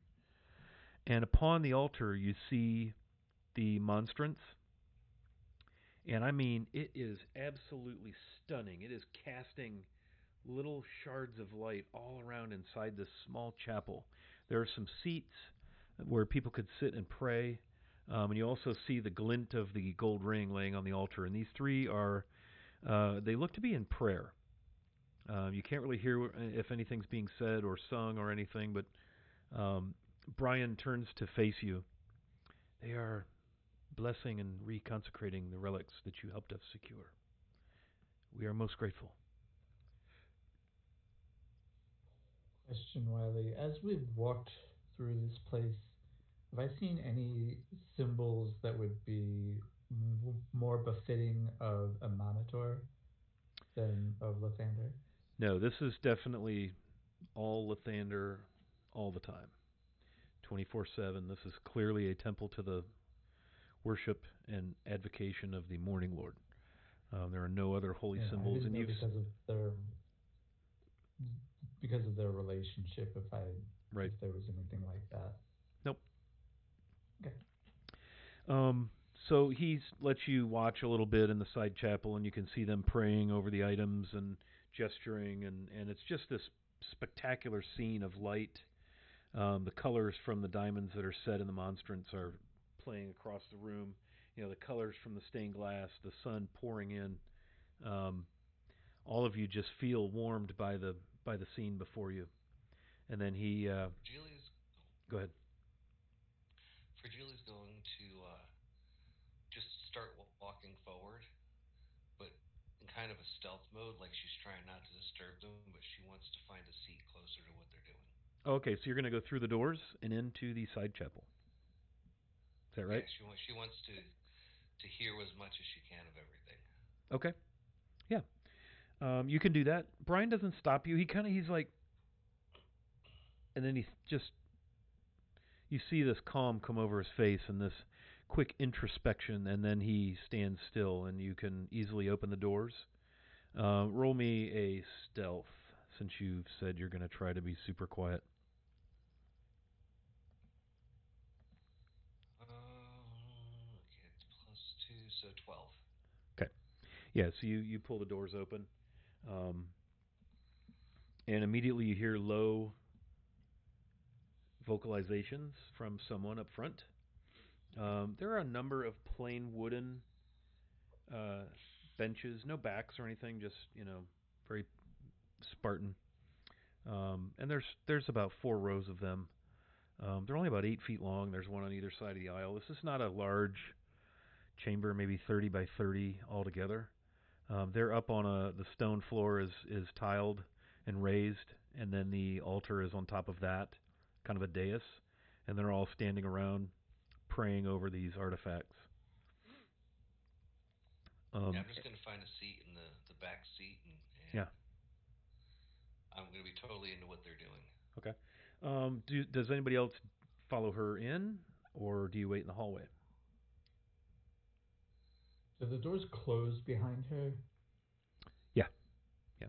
And upon the altar you see the monstrance. And I mean, it is absolutely stunning. It is casting little shards of light all around inside this small chapel. There are some seats where people could sit and pray. And you also see the glint of the gold ring laying on the altar. And these three they look to be in prayer. You can't really hear if anything's being said or sung or anything, but Brian turns to face you. They are blessing and reconsecrating the relics that you helped us secure. We are most grateful. Question, Wiley. As we've walked through this place, have I seen any symbols that would be more befitting of a Monitor than of Lathander? No, this is definitely all Lathander all the time. 24/7. This is clearly a temple to the worship and advocation of the Morning Lord. There are no other holy symbols, I didn't know because of their relationship. If there was anything like that. Nope. Okay. So he lets you watch a little bit in the side chapel, and you can see them praying over the items and gesturing, and it's just this spectacular scene of light. The colors from the diamonds that are set in the monstrance are playing across the room. The colors from the stained glass, the sun pouring in. Um, all of you just feel warmed by the scene before you. And then he Julie's go ahead. Julie's going to just start walking forward, but in kind of a stealth mode, like she's trying not to disturb them, but she wants to find a seat closer to what they're doing. Okay, so you're going to go through the doors and into the side chapel. Is that right? Yeah, she wants to hear as much as she can of everything. Okay. Yeah. You can do that. Brian doesn't stop you. He's like, and then you see this calm come over his face and this quick introspection, and then he stands still, and you can easily open the doors. Roll me a stealth, since you've said you're going to try to be super quiet. Okay, it's +2, so 12. Okay. Yeah, so you pull the doors open, um, and immediately you hear low vocalizations from someone up front. There are a number of plain wooden uh, benches, no backs or anything, just very Spartan. And there's about 4 rows of them. They're only about 8 feet long. There's one on either side of the aisle. This is not a large chamber, maybe 30 by 30 altogether. They're up on the stone floor is tiled and raised, and then the altar is on top of that, kind of a dais, and they're all standing around praying over these artifacts. Yeah, I'm just going to find a seat in the back seat, and Yeah. I'm going to be totally into what they're doing. Okay. Does anybody else follow her in, or do you wait in the hallway? So the doors closed behind her? Yeah. Yeah.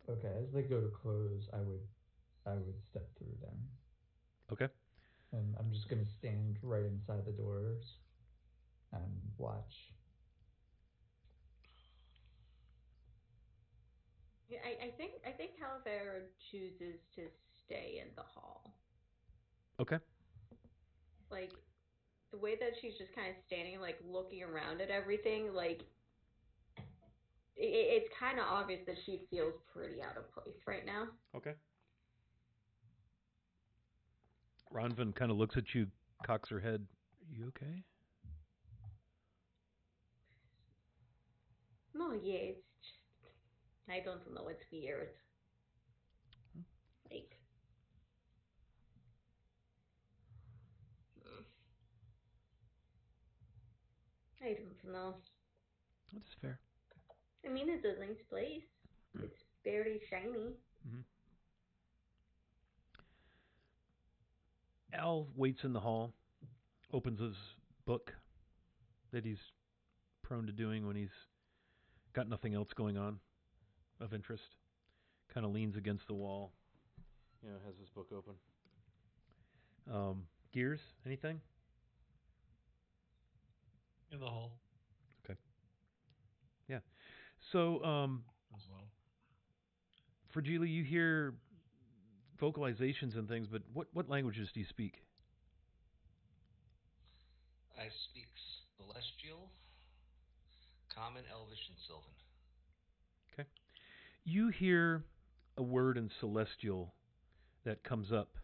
Okay, as they go to close, I would step through them. Okay. And I'm just gonna stand right inside the doors and watch. Yeah, I think Calavera chooses to stay in the hall. Okay. Like the way that she's just kind of standing, like looking around at everything, like it's kind of obvious that she feels pretty out of place right now. Okay. Ronvin kind of looks at you, cocks her head. Are you okay? No, yeah, it's just I don't know. It's weird. Like, I don't know. That's fair. I mean, it's a nice place. It's very shiny. Mm-hmm. Al waits in the hall, opens his book that he's prone to doing when he's got nothing else going on of interest. Kind of leans against the wall, has his book open. Gears, anything? In the hall. Okay. Yeah. So, as well. Fragile, you hear vocalizations and things, but what languages do you speak? I speak Celestial, Common, Elvish, and Sylvan. Okay. You hear a word in Celestial that comes up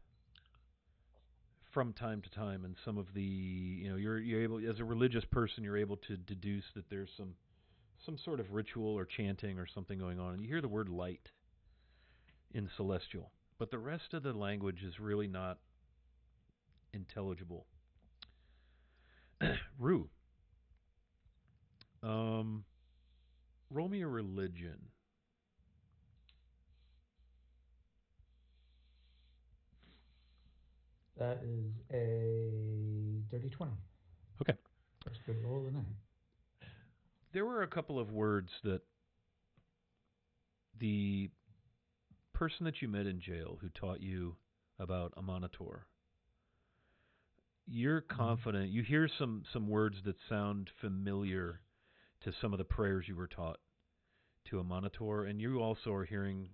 from time to time, and some of the you're able, as a religious person, you're able to deduce that there's some sort of ritual or chanting or something going on, and you hear the word light in Celestial, but the rest of the language is really not intelligible. Rue, roll me a religion. That is a dirty 20. Okay. First good roll of the night. There were a couple of words that the person that you met in jail who taught you about a monitor, you're Mhm. confident. You hear some words that sound familiar to some of the prayers you were taught to a monitor, and you also are hearing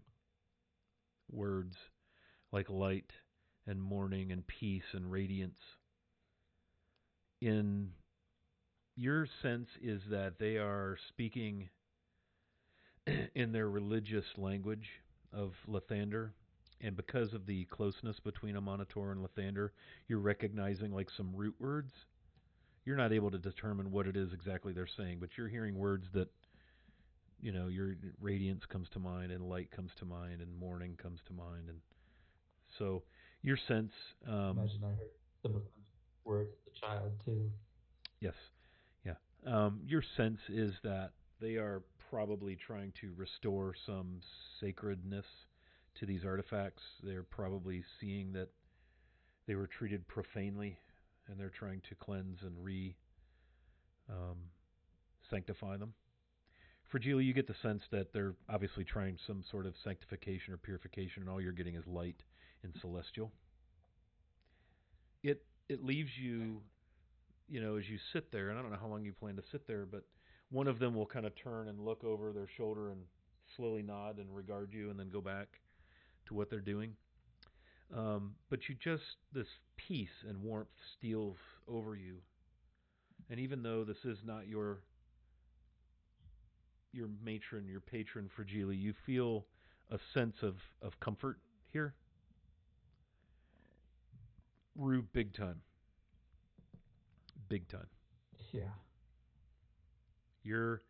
words like light and morning and peace and radiance. In your sense is that they are speaking in their religious language of Lathander, and because of the closeness between a monitor and Lathander, you're recognizing like some root words. You're not able to determine what it is exactly they're saying, but you're hearing words that your radiance comes to mind, and light comes to mind, and morning comes to mind, and so your sense, um, Imagine I heard some of those words as a child too. yes, yeah, your sense is that they are probably trying to restore some sacredness to these artifacts. They're probably seeing that they were treated profanely, and they're trying to cleanse and um, sanctify them. For Gila, you get the sense that they're obviously trying some sort of sanctification or purification, and all you're getting is light and celestial. It leaves you, as you sit there, and I don't know how long you plan to sit there, but one of them will kind of turn and look over their shoulder and slowly nod and regard you, and then go back to what they're doing. But you just this peace and warmth steals over you, and even though this is not your matron, your patron Fragile, you feel a sense of comfort here. Rue, big time. Big time. Yeah. You're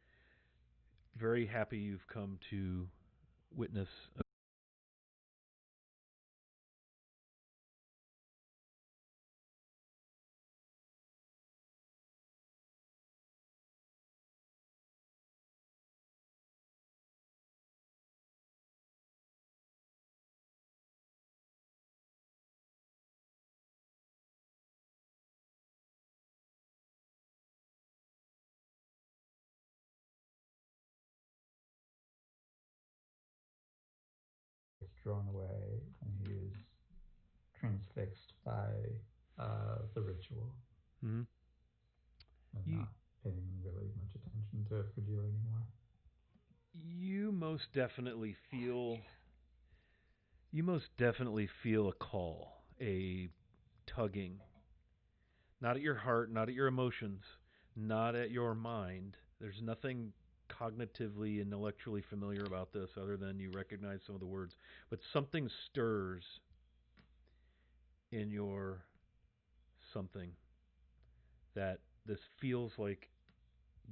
very happy you've come to witness. It's drawn away, and he is transfixed by the ritual Mm-hmm. and you, not paying really much attention to Fragile anymore. you most definitely feel. You most definitely feel a call, a tugging, not at your heart, not at your emotions, not at your mind. There's nothing cognitively, intellectually familiar about this other than you recognize some of the words. But something stirs in your something that this feels like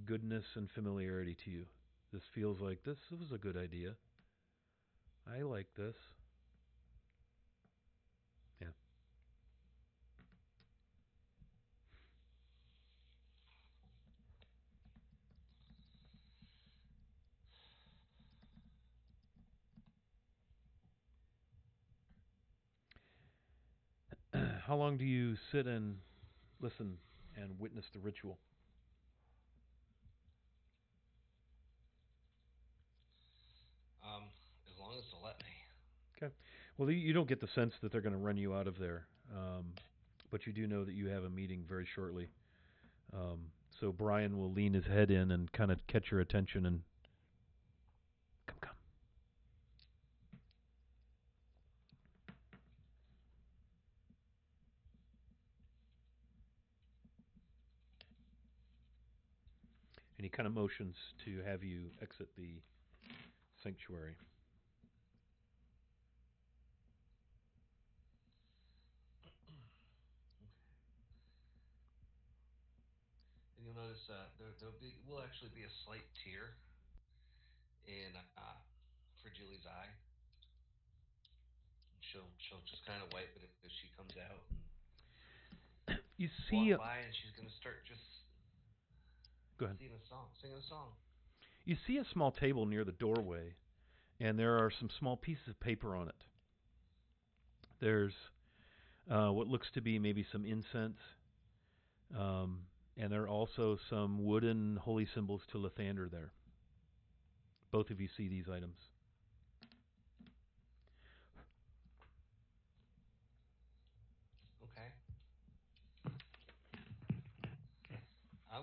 goodness and familiarity to you. This feels like this was a good idea. I like this. Yeah. How long do you sit and listen and witness the ritual? Um, as long as they'll let me. Okay. Well, you don't get the sense that they're going to run you out of there, but you do know that you have a meeting very shortly. Um, so Brian will lean his head in and kind of catch your attention and come, come. And he kind of motions to have you exit the sanctuary. And you'll notice will actually be a slight tear in for Julie's eye. She'll just kind of wipe it if she comes out and You see, walk by, and she's gonna start just go ahead. singing a song. You see a small table near the doorway, and there are some small pieces of paper on it. There's what looks to be maybe some incense, um, and there are also some wooden holy symbols to Lathander there. Both of you see these items. Okay.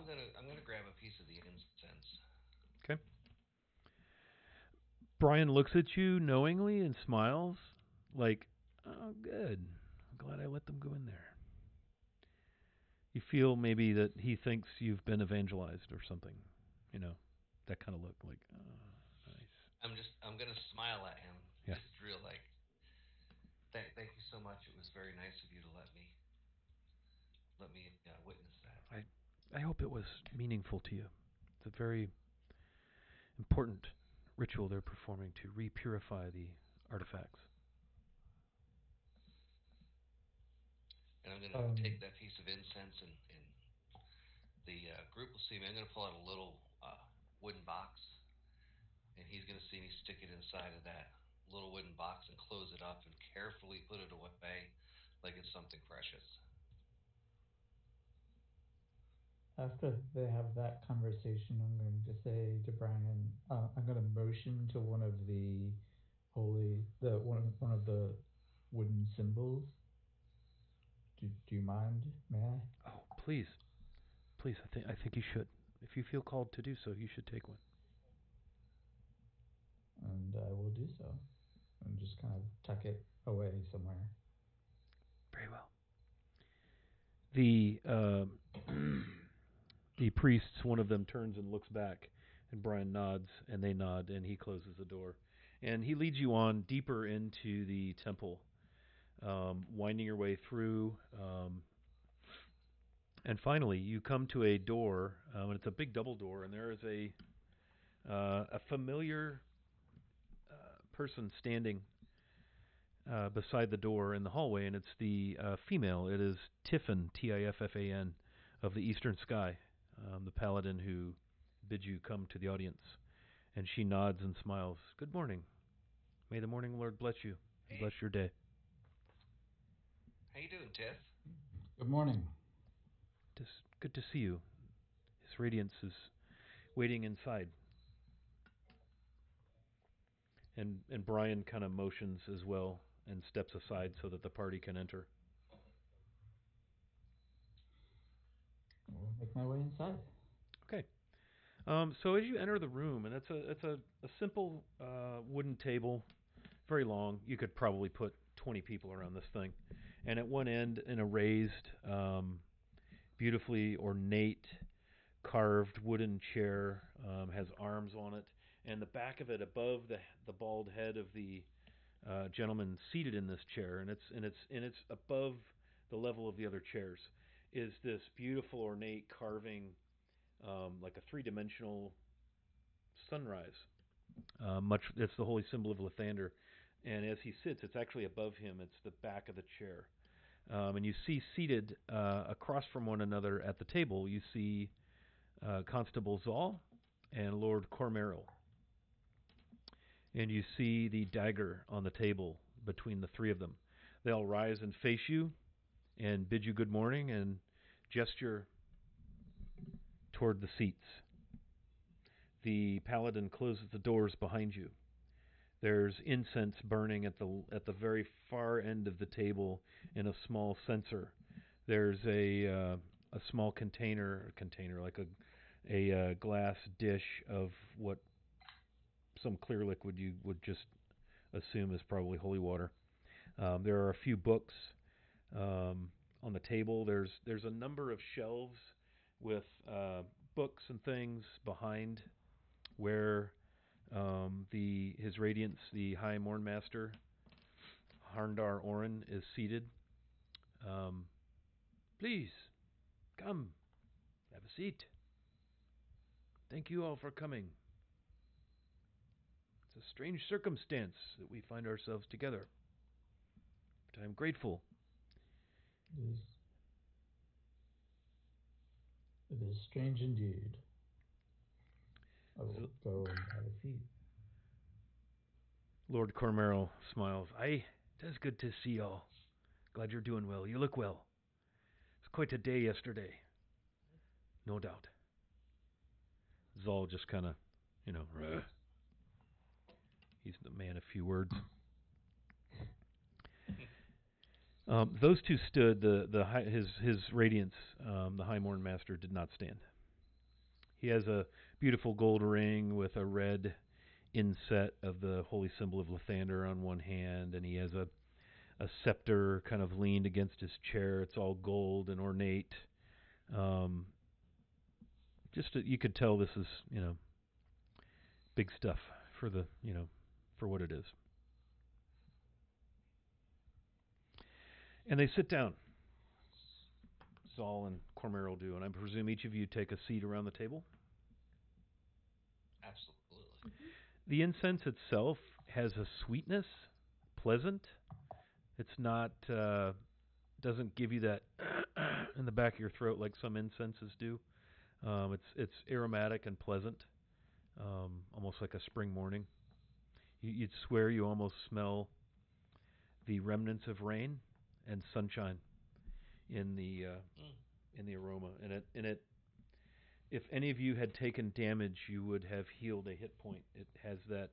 I'm gonna grab a piece of the incense. Okay. Brian looks at you knowingly and smiles, like, "Oh, good. I'm glad I let them go in there." You feel maybe that he thinks you've been evangelized or something. You know, that kind of look, like, oh, nice. I'm gonna smile at him, Yeah. just real like, thank you so much. It was very nice of you to let me witness that. I, I hope it was meaningful to you. It's a very important ritual they're performing to repurify the artifacts. And I'm gonna take that piece of incense, and the group will see me. I'm gonna pull out a little wooden box, and he's gonna see me stick it inside of that little wooden box and close it up and carefully put it away like it's something precious. After they have that conversation, I'm going to say to Brian, I'm going to motion to one of the one of the wooden symbols. Do you mind? May I? Oh, please, please. I think you should. If you feel called to do so, you should take one. And I will do so. And just kind of tuck it away somewhere. Very well. The the priests, one of them turns and looks back, and Brian nods, and they nod, and he closes the door, and he leads you on deeper into the temple, winding your way through. And finally, you come to a door, and it's a big double door, and there is a familiar person standing beside the door in the hallway, and it's the female. It is Tiffin, Tiffan, of the Eastern Sky, the paladin who bids you come to the audience. And she nods and smiles. Good morning. May the morning Lord bless you and Hey, bless your day. how you doing, Tiff? Good morning. Just good to see you. His radiance is waiting inside. And Brian kind of motions as well and steps aside so that the party can enter. I'll make my way inside. Okay. So as you enter the room, and it's a simple wooden table, very long. You could probably put 20 people around this thing. And at one end, in a raised, beautifully ornate, carved wooden chair, has arms on it, and the back of it above the bald head of the gentleman seated in this chair, and it's above the level of the other chairs, is this beautiful ornate carving, like a three-dimensional sunrise. Much it's the holy symbol of Lathander, and as he sits, it's actually above him. It's the back of the chair, and you see seated across from one another at the table. You see Constable Zal and Lord Cormeril, and you see the dagger on the table between the three of them. They'll rise and face you and bid you good morning and gesture toward the seats. The paladin closes the doors behind you. There's incense burning at the very far end of the table in a small censer. There's a small container like a glass dish of what some clear liquid you would just assume is probably holy water. There are a few books on the table. There's a number of shelves with books and things behind where his radiance, the High Mornmaster Harndar Orin, is seated. Um, Please come, have a seat. Thank you all for coming. It's a strange circumstance that we find ourselves together, but I am grateful. It is, it is strange indeed. I will go and have a seat. Lord Cormeril smiles. Aye, it is good to see y'all. Glad you're doing well. You look well. It's quite a day yesterday. No doubt. Zal just kind of, "Ruh." He's the man of few words. Those two stood. His radiance, the High Morn Master, did not stand. He has a beautiful gold ring with a red inset of the holy symbol of Lathander on one hand, and he has a scepter kind of leaned against his chair. It's all gold and ornate. Um, you could tell this is big stuff for the for what it is. And they sit down. Zal and Cormeril do, and I presume each of you take a seat around the table. Absolutely. The incense itself has a sweetness, pleasant. It's not doesn't give you that in the back of your throat like some incenses do. It's aromatic and pleasant, almost like a spring morning. You'd swear you almost smell the remnants of rain and sunshine in the aroma. And if any of you had taken damage, you would have healed a hit point. It has that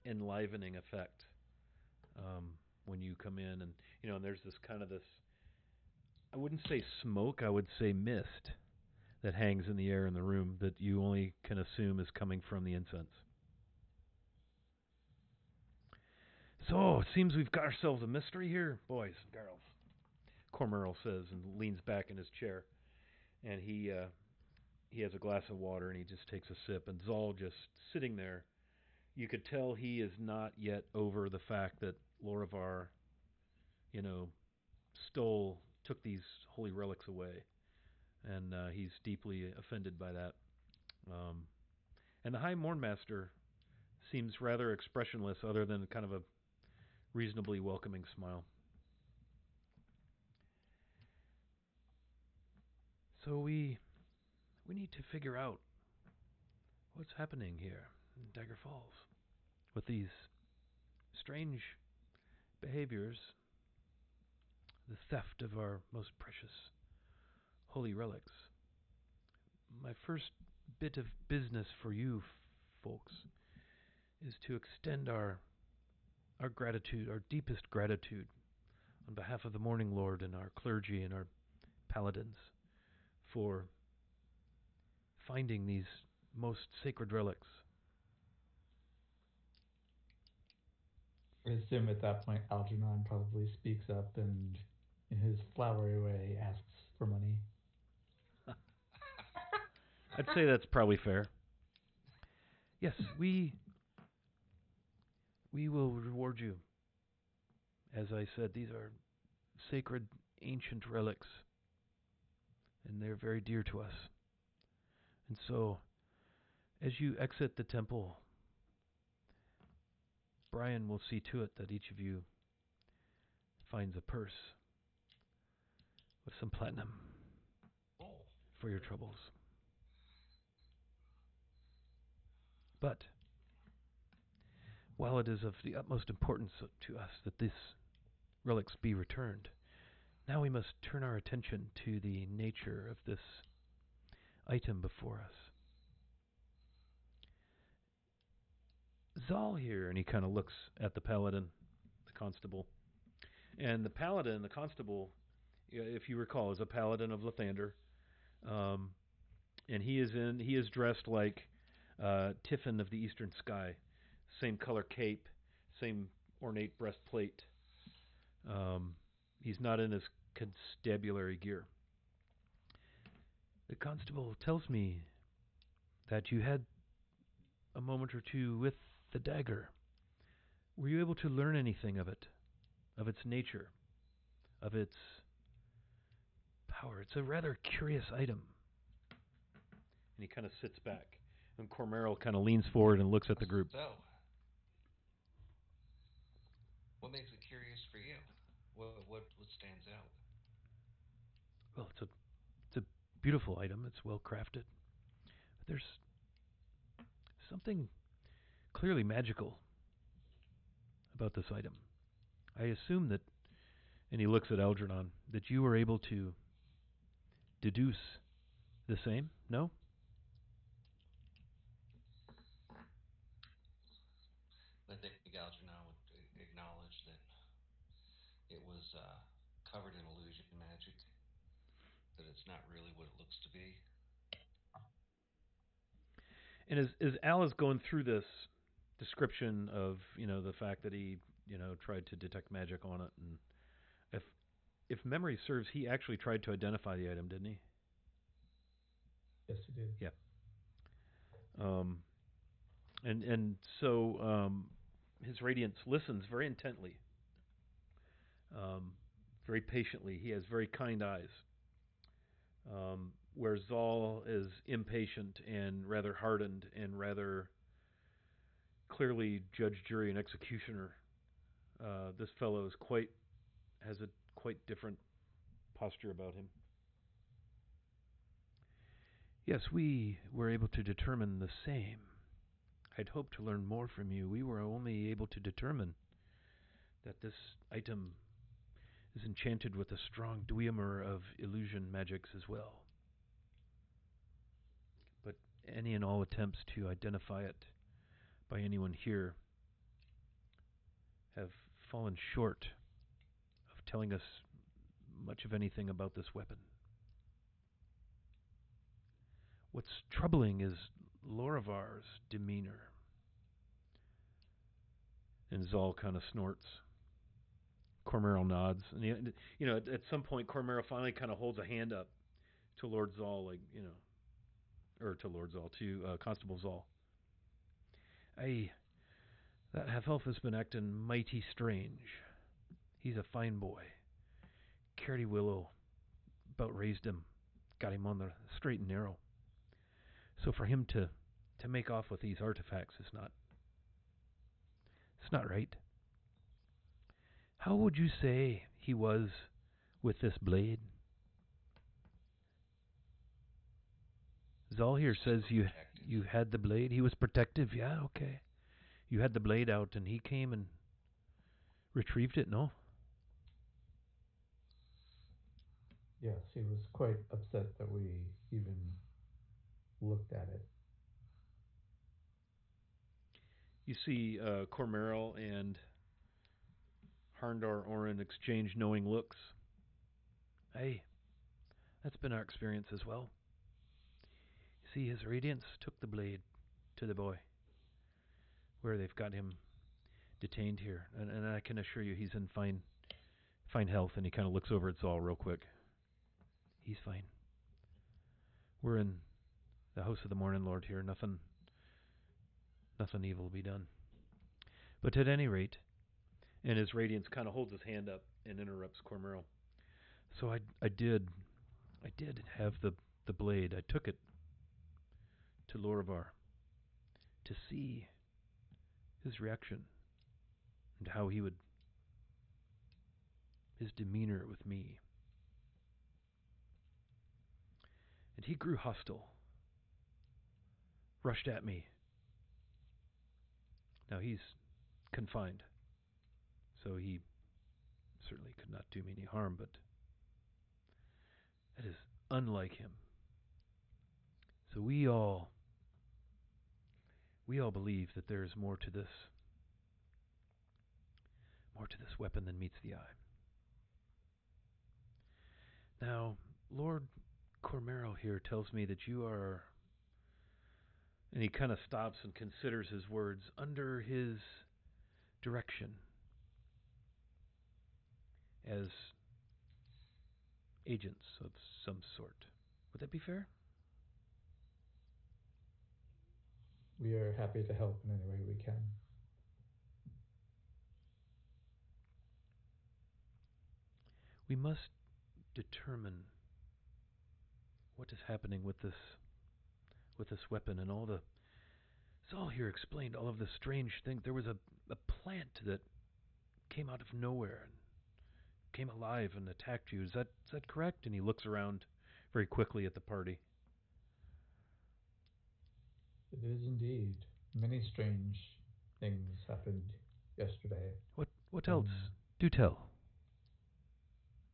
enlivening effect when you come in, and there's this kind of this. I wouldn't say smoke. I would say mist that hangs in the air in the room that you only can assume is coming from the incense. So, it seems we've got ourselves a mystery here, boys and girls, Cormeril says and leans back in his chair. And he has a glass of water and he just takes a sip. And Zal just sitting there. You could tell he is not yet over the fact that Lorivar, took these holy relics away. And he's deeply offended by that. And the High Mournmaster seems rather expressionless other than kind of a reasonably welcoming smile. So we need to figure out what's happening here in Dagger Falls with these strange behaviors, the theft of our most precious holy relics. My first bit of business for you folks is to extend our gratitude, our deepest gratitude, on behalf of the Morning Lord and our clergy and our paladins for finding these most sacred relics. I assume at that point Algernon probably speaks up and, in his flowery way, asks for money. I'd say that's probably fair. Yes, we will reward you. As I said, these are sacred, ancient relics, and they're very dear to us. And so, as you exit the temple, Brian will see to it that each of you finds a purse with some platinum for your troubles. But while it is of the utmost importance to us that these relics be returned, now we must turn our attention to the nature of this item before us. Zal here, and he kind of looks at the paladin, the constable. And the paladin, the constable, if you recall, is a paladin of Lathander. And he is dressed like Tiffin of the Eastern Sky. Same color cape, same ornate breastplate. He's not in his constabulary gear. The constable tells me that you had a moment or two with the dagger. Were you able to learn anything of it? Of its nature? Of its power? It's a rather curious item. And he kind of sits back. And Cormeril kind of leans forward and looks at the group. So, what makes it curious for you? What stands out? Well, it's a beautiful item. It's well crafted. But there's something clearly magical about this item. I assume that, and he looks at Algernon, that you were able to deduce the same? No? I think Algernon would acknowledge that it was covered in illusion magic, that it's not really what it looks to be. And as Al is going through this description of the fact that he tried to detect magic on it, and if if memory serves, he actually tried to identify the item, didn't he? Yes, he did. Yeah. Um, and so his radiance listens very intently, very patiently. He has very kind eyes. Where Zal is impatient and rather hardened and rather clearly judge, jury, and executioner, this fellow is has a quite different posture about him. Yes, we were able to determine the same. I'd hoped to learn more from you. We were only able to determine that this item is enchanted with a strong duimer of illusion magics as well. But any and all attempts to identify it by anyone here have fallen short of telling us much of anything about this weapon. What's troubling is Lorivar's demeanor. And Zal kind of snorts. Cormero nods. And at some point, Cormero finally kind of holds a hand up to Lord Zal, or to Lord Zal, to Constable Zal. That half-elf has been acting mighty strange. He's a fine boy. Caredy Willow about raised him, got him on the straight and narrow. So for him to make off with these artifacts is it's not right. How would you say he was with this blade? Zal here says you had the blade. He was protective. Yeah, okay. You had the blade out, and he came and retrieved it. No. Yes, he was quite upset that we even looked at it. You see Cormero and Harndar Oren exchange knowing looks. Hey, that's been our experience as well. See, his radiance took the blade to the boy, where they've got him detained here, and I can assure you he's in fine health. And he kind of looks over at Zal real quick. He's fine. We're in the house of the Morning Lord here. Nothing evil will be done. But at any rate, and his radiance kind of holds his hand up and interrupts Cormero. So I did have the blade. I took it to Lorivar to see his reaction and how his demeanor with me. And he grew hostile, rushed at me. Now he's confined, so he certainly could not do me any harm, but that is unlike him. So we all believe that there is more to this weapon than meets the eye. Now, Lord Cormero here tells me that you are, and he kind of stops and considers his words, under his direction as agents of some sort. Would that be fair? We are happy to help in any way we can. We must determine what is happening with this weapon and all the. Zal here explained all of the strange things. There was a plant that came out of nowhere and came alive and attacked you. Is that correct? And he looks around very quickly at the party. It is indeed. Many strange things happened yesterday. What else? Do tell.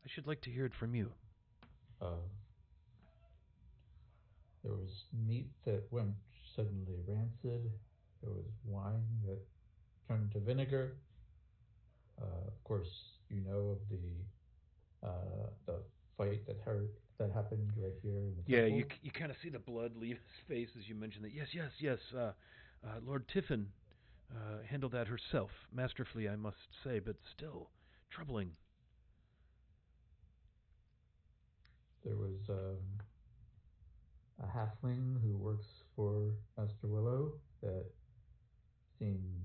I should like to hear it from you. There was meat that went suddenly rancid. There was wine that turned to vinegar. Of course, you know of the fight that that happened right here in the Yeah, temple? you kind of see the blood leave his face as you mention that. Yes, yes, yes. Lord Tiffin handled that herself, masterfully, I must say, but still troubling. There was a halfling who works for Master Willow that seemed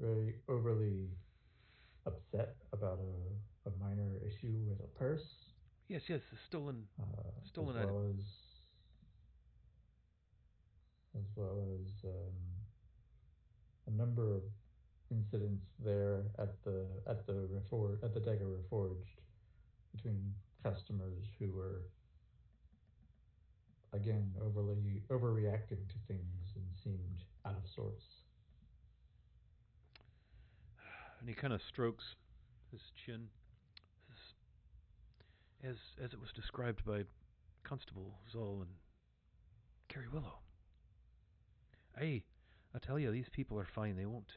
very overly upset about a minor issue with a purse, Yes, yes, a stolen as stolen item. well as a number of incidents there at the Dagger Reforged between customers who were again overly overreacting to things and seemed out of sorts. And he kind of strokes his chin, as it was described by Constable Zoll and Carrie Willow. I tell you, these people are fine. They won't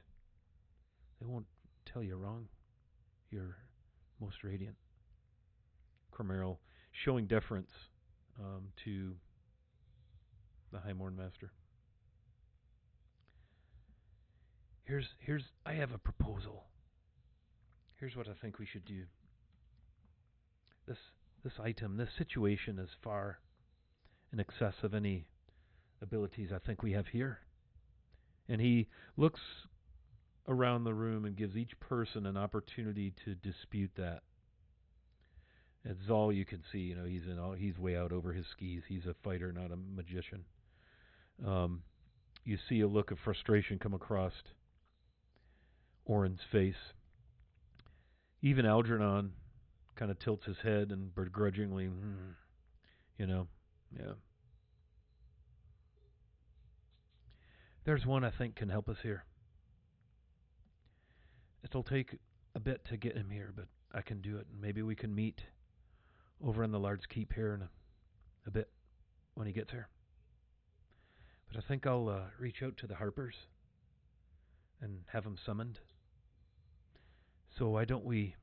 tell you wrong. You're most radiant. Cormeril showing deference to the High Morn Master. I have a proposal. Here's what I think we should do. This this item, this situation is far in excess of any abilities I think we have here. And he looks around the room and gives each person an opportunity to dispute that. At Zal, you can see, he's way out over his skis. He's a fighter, not a magician. You see a look of frustration come across Orin's face. Even Algernon kind of tilts his head and begrudgingly, yeah. There's one I think can help us here. It'll take a bit to get him here, but I can do it. And maybe we can meet over in the Lard's Keep here in a bit when he gets here. But I think I'll reach out to the Harpers and have them summoned. So why don't we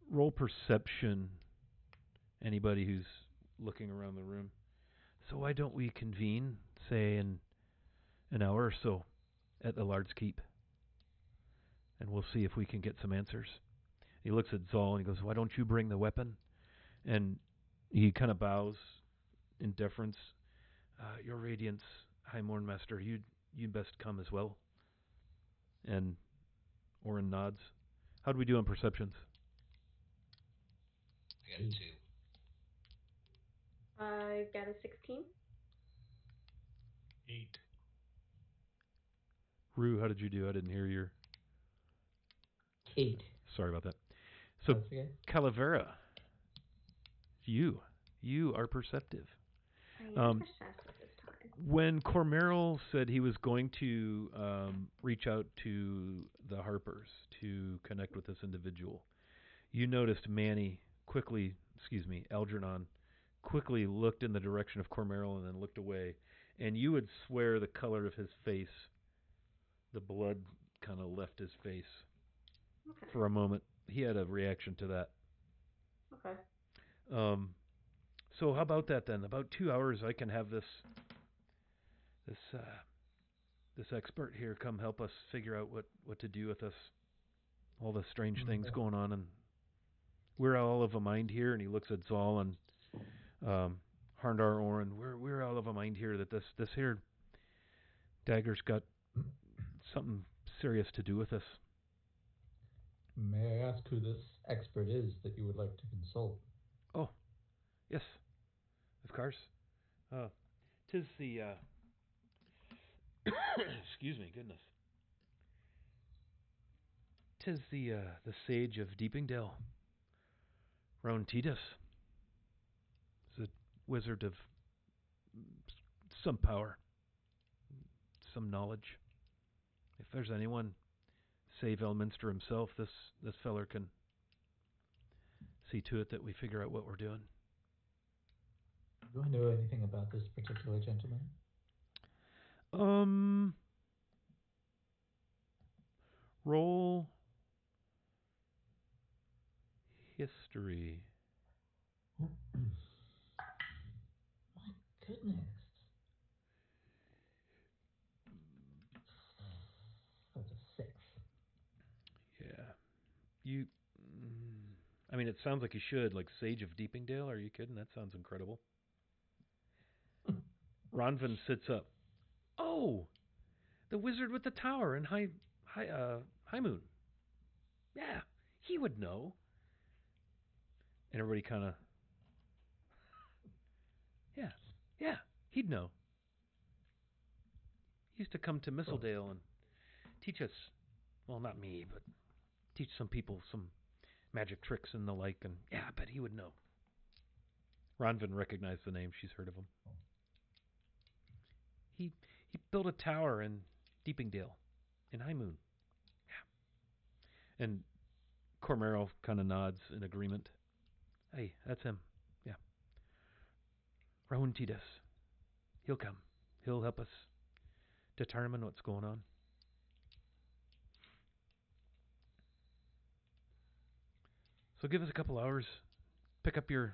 roll perception, anybody who's looking around the room. So why don't we convene, say, in an hour or so at the Lard's Keep, and we'll see if we can get some answers. He looks at Zal and he goes, why don't you bring the weapon? And he kind of bows in deference. Your Radiance, High Morn Master, you best come as well. And Orin nods. How do we do on perceptions? I got a 2. I got a 16. 8. Rue, how did you do? I didn't hear your... 8. Sorry about that. So, Okay. Calavera, you are perceptive. I am perceptive this time. When Cormeril said he was going to reach out to the Harpers to connect with this individual, you noticed Algernon quickly looked in the direction of Cormeril and then looked away, and you would swear the color of his face, the blood kind of left his face for a moment. He had a reaction to that. Okay. So how about that then? About 2 hours, I can have this expert here come help us figure out what to do with this, all the strange things going on, and we're all of a mind here. And he looks at Zal and Harndar Orin. We're all of a mind here that this here dagger's got something serious to do with us. May I ask who this expert is that you would like to consult? Oh, yes, of course. Tis the excuse me, goodness. Tis the sage of Deepingdale, Rountitus. He's a wizard of some power, some knowledge. If there's anyone, save Elminster himself, this feller can see to it that we figure out what we're doing. Do I know anything about this particular gentleman? Roll history. it sounds like you should, like Sage of Deepingdale. Are you kidding? That sounds incredible. Ronvin sits up. Oh, the wizard with the tower in High Moon. Yeah, he would know. And everybody kind of, yeah, he'd know. He used to come to Mistledale and teach us, well, not me, but teach some people some magic tricks and the like. And yeah, I bet he would know. Ronvin recognized the name. She's heard of him. He built a tower in Deepingdale, in High Moon. Yeah. And Cormero kind of nods in agreement. Hey, that's him. Yeah. Rowan Titus. He'll come. He'll help us determine what's going on. So give us a couple hours. Pick up your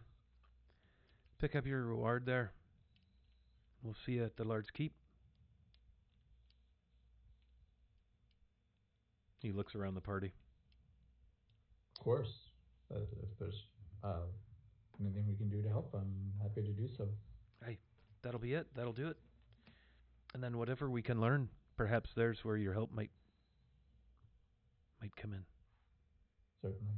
reward there. We'll see you at the Lard's Keep. He looks around the party. Of course. If there's anything we can do to help, I'm happy to do so. Hey, that'll be it. That'll do it. And then whatever we can learn, perhaps there's where your help might come in. Certainly.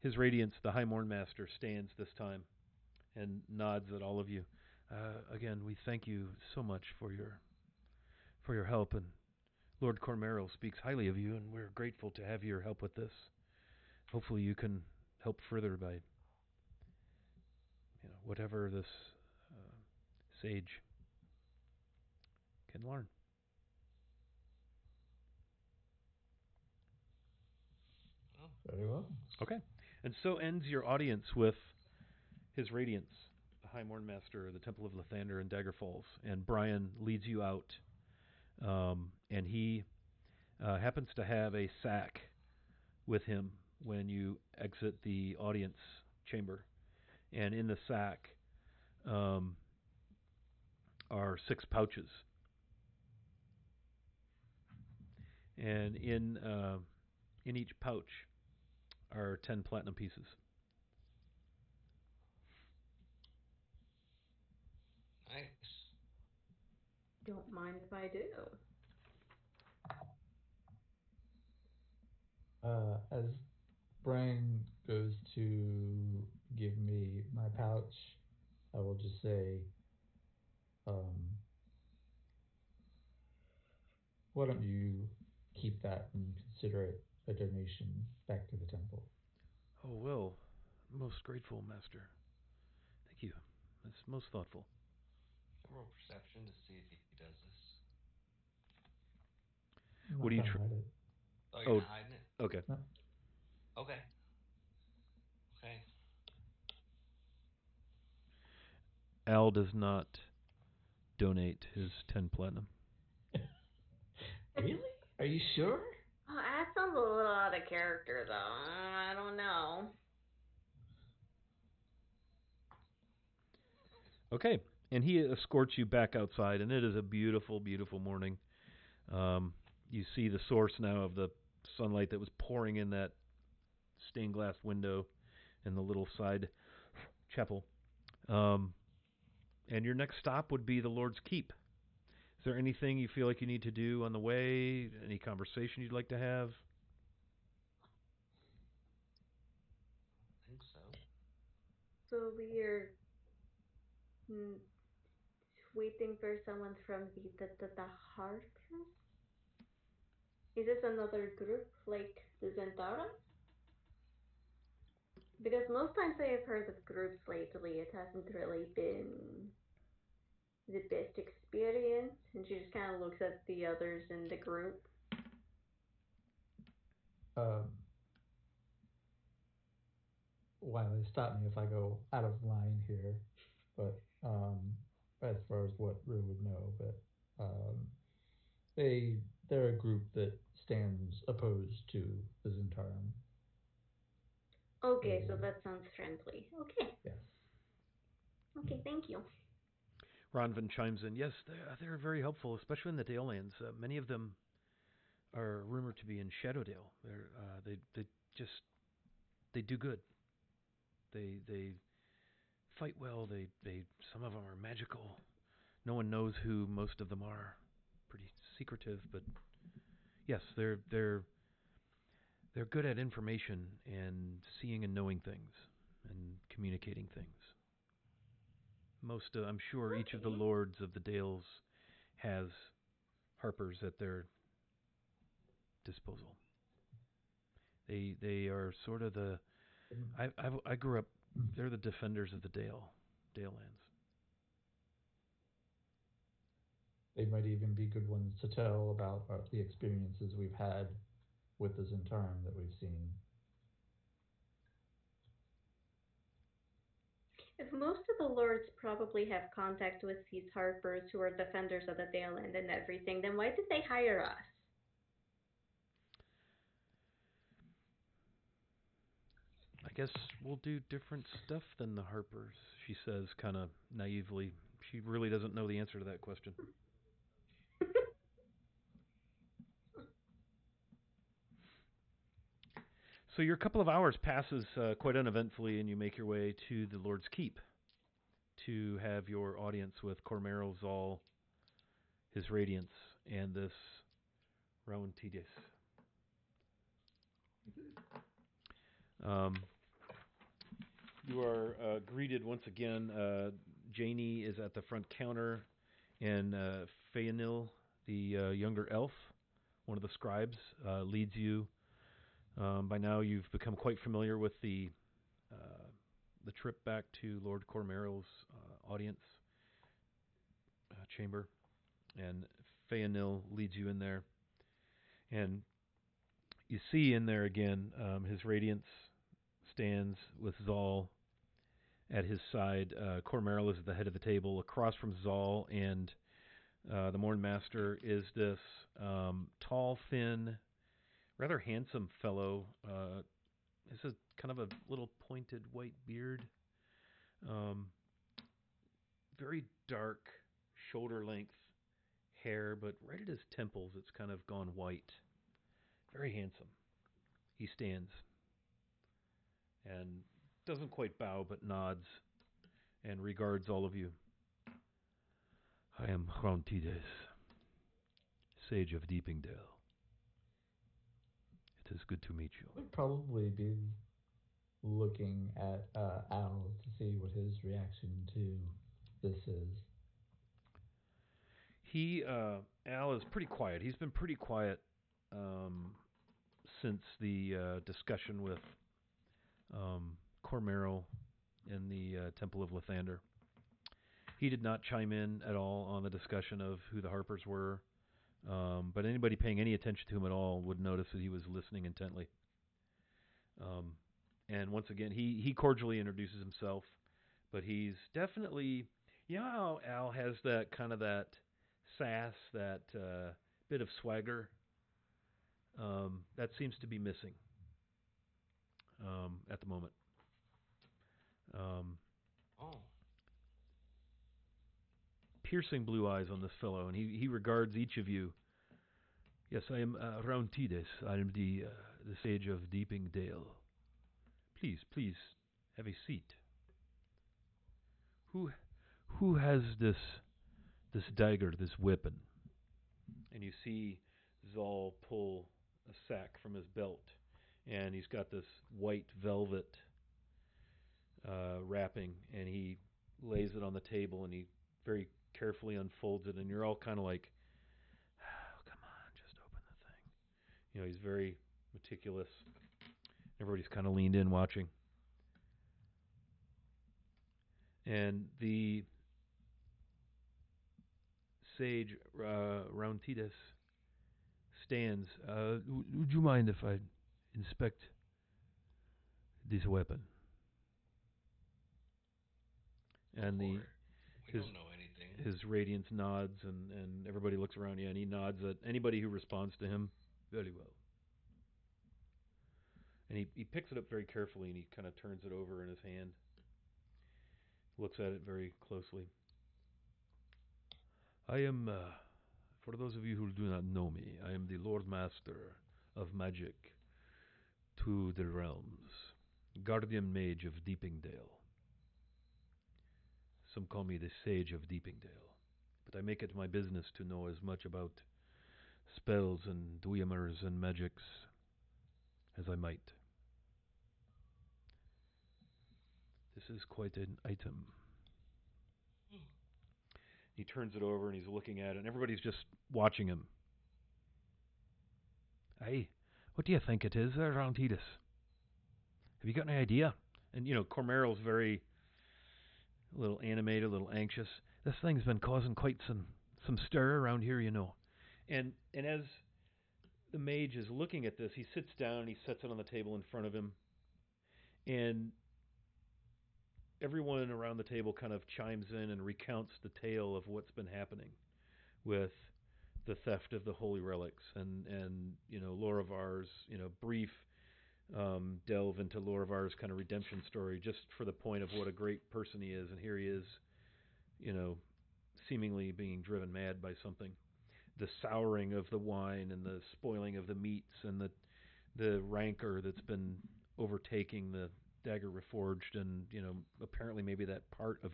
His Radiance, the High Mornmaster, stands this time and nods at all of you. Again, we thank you so much for your help, and Lord Cormero speaks highly of you, and we're grateful to have your help with this. Hopefully you can help further by whatever this sage can learn. Very well. Okay. And so ends your audience with His Radiance, the High Mornmaster of the Temple of Lathander in Dagger Falls. And Brian leads you out, and he happens to have a sack with him when you exit the audience chamber. And in the sack are 6 pouches. And in each pouch are 10 platinum pieces. Nice. Don't mind if I do. As Brian goes to give me my pouch, I will just say, why don't you keep that and consider it a donation back to the temple? Oh, well, most grateful, Master. Thank you. That's most thoughtful. Roll perception to see if he does this. What do you try? Oh, you're not hiding it? Okay. No. Okay. Okay. Al does not donate his 10 platinum. Really? Are you sure? Oh, that sounds a little out of character, though. I don't know. Okay. And he escorts you back outside, and it is a beautiful, beautiful morning. You see the source now of the sunlight that was pouring in that stained glass window in the little side chapel. And your next stop would be the Lord's Keep. Is there anything you feel like you need to do on the way? Any conversation you'd like to have? I think so. So we're waiting for someone from the Harkers? Is this another group like the Zentara? Because most times I have heard of groups lately, it hasn't really been the best experience, and she just kind of looks at the others in the group. Wiley, stop me if I go out of line here, but as far as what Rue would know, but they're a group that stands opposed to the Zentarum. Okay, so that sounds friendly. Okay. Yes. Okay, thank you. Ronvin chimes in. Yes, they're very helpful, especially in the Dalelands. Many of them are rumored to be in Shadowdale. They just they do good. They fight well. They some of them are magical. No one knows who most of them are. Pretty secretive, but yes, they're good at information and seeing and knowing things and communicating things. I'm sure each of the Okay. lords of the Dales has harpers at their disposal. They are sort of the I grew up. They're the defenders of the Dalelands. They might even be good ones to tell about the experiences we've had with the Zentarum that we've seen. If most of the lords probably have contact with these harpers who are defenders of the Daleland and everything, then why did they hire us? I guess we'll do different stuff than the Harpers, she says, kind of naively. She really doesn't know the answer to that question. So your couple of hours passes quite uneventfully, and you make your way to the Lord's Keep to have your audience with Cormero Zal, his Radiance, and this Rowan-Tidis. You are greeted once again. Janie is at the front counter, and Fayanil, the younger elf, one of the scribes, leads you. By now, you've become quite familiar with the trip back to Lord Cormero's audience chamber, and Fayanil leads you in there, and you see in there again his Radiance stands with Zal at his side. Cormero is at the head of the table. Across from Zal and the Morn Master is this tall, thin, rather handsome fellow. This is kind of a little pointed white beard. Very dark, shoulder-length hair, but right at his temples it's kind of gone white. Very handsome. He stands and doesn't quite bow, but nods and regards all of you. I am Rowan-Tidis, Sage of Deepingdale. It is good to meet you. We'd probably be looking at Al to see what his reaction to this is. Al is pretty quiet. He's been pretty quiet since the discussion with Cormero in the Temple of Lathander. He did not chime in at all on the discussion of who the Harpers were, but anybody paying any attention to him at all would notice that he was listening intently. And once again, he cordially introduces himself, but he's definitely, you know how Al has that kind of that sass, that bit of swagger? That seems to be missing at the moment. Piercing blue eyes on this fellow, and he regards each of you. Yes, I am Rowan-Tidis. I am the Sage of Deepingdale. Please, have a seat. Who has this dagger, this weapon? And you see Zal pull a sack from his belt, and he's got this white velvet wrapping, and he lays it on the table, and he very carefully unfolds it, and you're all kind of like, oh, come on, just open the thing. You know, he's very meticulous. Everybody's kind of leaned in watching. And the sage Rowan-Tidis stands. Would you mind if I inspect this weapon? And we don't know anything. His radiance nods, and everybody looks around. Yeah, and he nods at anybody who responds to him. Very well. And he picks it up very carefully, and he kind of turns it over in his hand. Looks at it very closely. I am For those of you who do not know me, I am the Lord Master of Magic to the Realms, Guardian Mage of Deepingdale. Some call me the Sage of Deepingdale, but I make it my business to know as much about spells and dweemers and magics as I might. This is quite an item. He turns it over and he's looking at it, and everybody's just watching him. Hey, what do you think it is there, Roundheatus? Have you got any idea? And, Cormeral's very a little animated, a little anxious. This thing's been causing quite some stir around here, And as the mage is looking at this, he sits down and he sets it on the table in front of him. And everyone around the table kind of chimes in and recounts the tale of what's been happening with the theft of the holy relics and Lorivar's brief delve into Lorivar's kind of redemption story, just for the point of what a great person he is. And here he is, seemingly being driven mad by something. The souring of the wine and the spoiling of the meats and the rancor that's been overtaking the Dagger Reforged, and apparently maybe that part of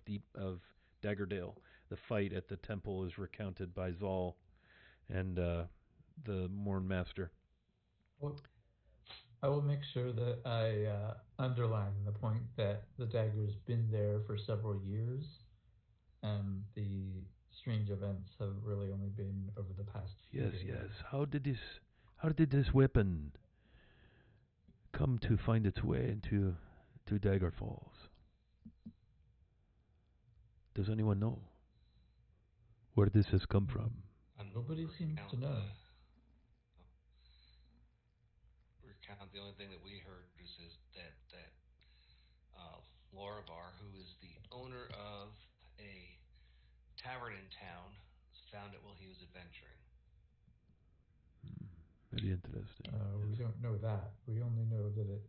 Daggerdale. The fight at the temple is recounted by Zal and the Morn Master. Well, I will make sure that I underline the point that the dagger's been there for several years, and the strange events have really only been over the past few days. Yes. How did this weapon come to find its way into Dagger Falls? Does anyone know where this has come from? Nobody seems to know. Recount the only thing that we heard is that Lorivar, who is the owner of a tavern in town, found it while he was adventuring. Very interesting. We don't know that. We only know that it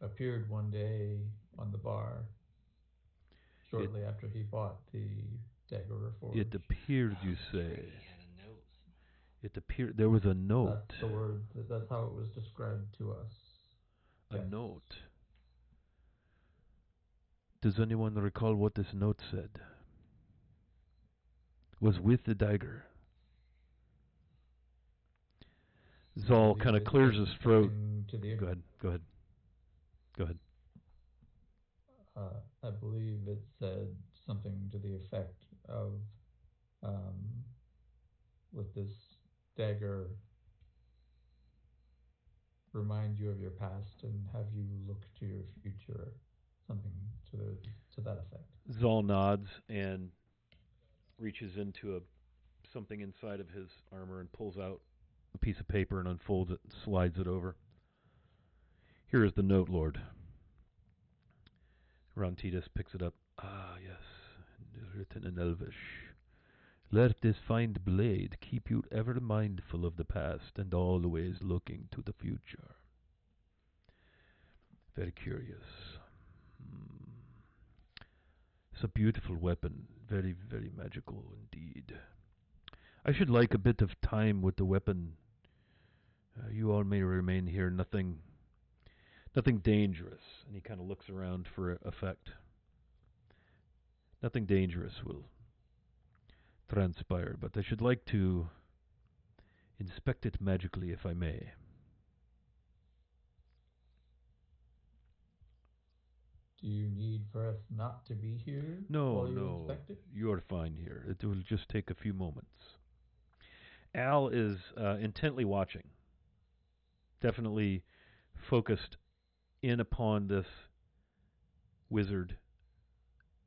appeared one day on the bar shortly after he bought the Dagger Reforged. It appeared, you say. He had a note. It appeared there was a note. That's the word. That's how it was described to us. A note. Does anyone recall what this note said? Was with the dagger. Zal kind of clears his throat. Go ahead. I believe it said something to the effect of, with this dagger, remind you of your past and have you look to your future, something to that effect. Zal nods and reaches into something inside of his armor and pulls out a piece of paper and unfolds it and slides it over. Here is the note, Lord. Roundheatus picks it up. Ah, yes, written in Elvish. Let this fine blade keep you ever mindful of the past and always looking to the future. Very curious. It's a beautiful weapon. Very, very magical indeed. I should like a bit of time with the weapon. You all may remain here. Nothing dangerous. And he kind of looks around for effect. Nothing dangerous will transpire, but I should like to inspect it magically, if I may. Do you need for us not to be here? No, inspect it? You're fine here. It will just take a few moments. Al is intently watching, definitely focused in upon this wizard.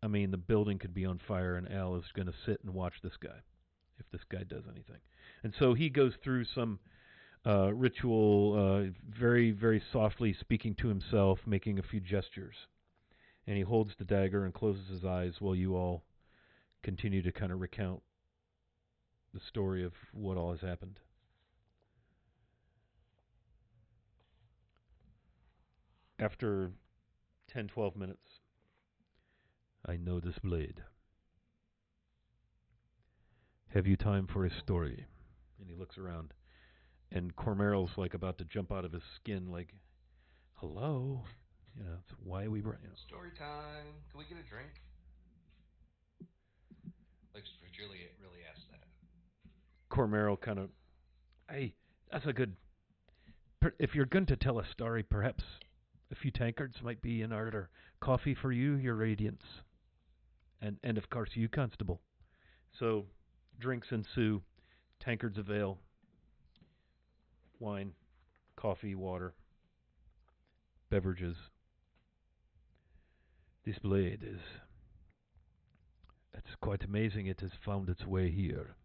I mean, the building could be on fire, and Al is going to sit and watch this guy, if this guy does anything. And so he goes through some ritual, very, very softly speaking to himself, making a few gestures. And he holds the dagger and closes his eyes while you all continue to kind of recount the story of what all has happened. After 10, 12 minutes, I know this blade. Have you time for a story? And he looks around, and Cormeral's like about to jump out of his skin, like, "Hello, it's why we brought you." Story time. Can we get a drink? Like, really ask that. Cormeral kind of, "Hey, that's a good. If you're going to tell a story, perhaps a few tankards might be in order. Coffee for you, your radiance, and of course you, Constable." So drinks ensue, tankards of ale, wine, coffee, water, beverages. This blade is, it's quite amazing it has found its way here.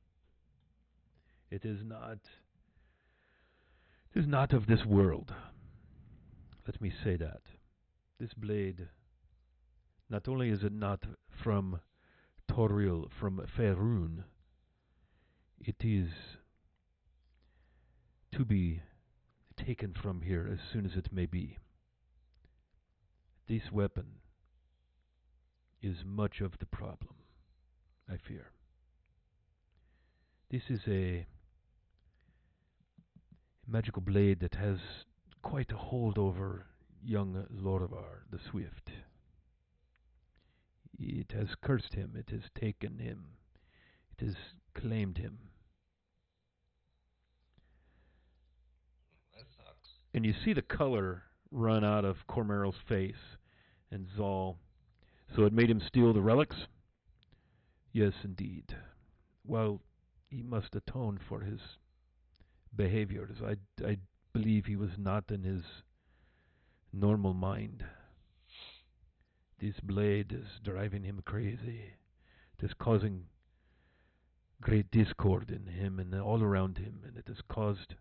It is not of this world. Let me say that. This blade, not only is it not from Toriel, from Faerun, it is to be taken from here as soon as it may be. This weapon is much of the problem, I fear. This is a magical blade that has quite a hold over young Lorvar the Swift. It has cursed him, it has taken him, it has claimed him. That sucks. And you see the color run out of Cormeral's face and Zal. So it made him steal the relics? Yes, indeed. Well, he must atone for his behaviors. I believe he was not in his normal mind. This blade is driving him crazy. It is causing great discord in him and all around him, and it has caused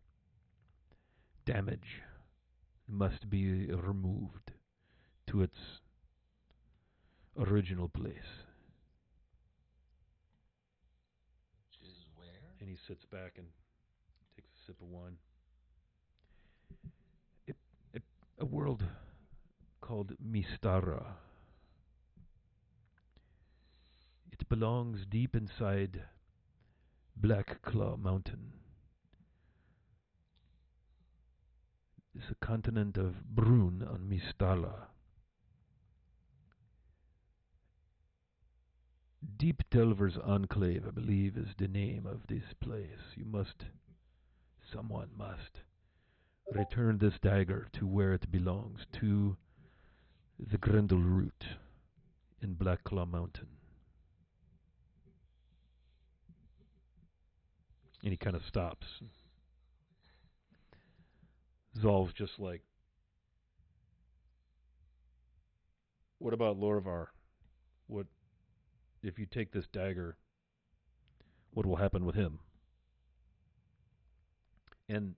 damage. It must be removed to its original place. Which is where? And he sits back and takes a sip of wine. A world called Mistara. It belongs deep inside Black Claw Mountain. It's a continent of Brun on Mistara. Deep Delver's Enclave, I believe, is the name of this place. Someone must return this dagger to where it belongs, to the Grendel root in Black Claw Mountain. And he kind of stops. Zal's just like, "What about Lorvar? What if you take this dagger? What will happen with him?" And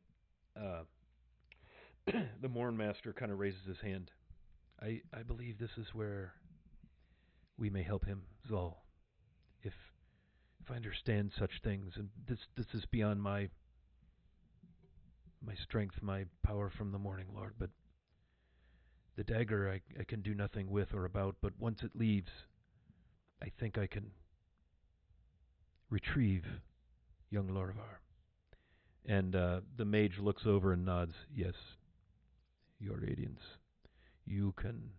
the Morn Master kind of raises his hand. I believe this is where we may help him, Zal. If I understand such things, and this is beyond my strength, my power from the Morning Lord, but the dagger I can do nothing with or about, but once it leaves, I think I can retrieve young Lorvar. And the mage looks over and nods. "Yes, your radiance. You can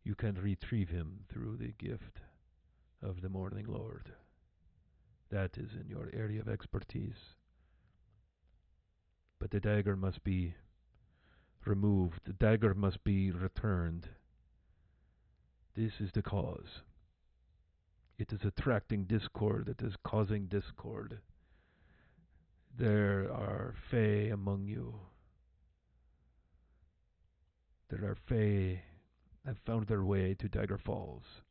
retrieve him through the gift of the Morning Lord. That is in your area of expertise. But the dagger must be removed. The dagger must be returned. This is the cause. It is attracting discord. It is causing discord. There are Fae among you. There are Fae have found their way to Dagger Falls.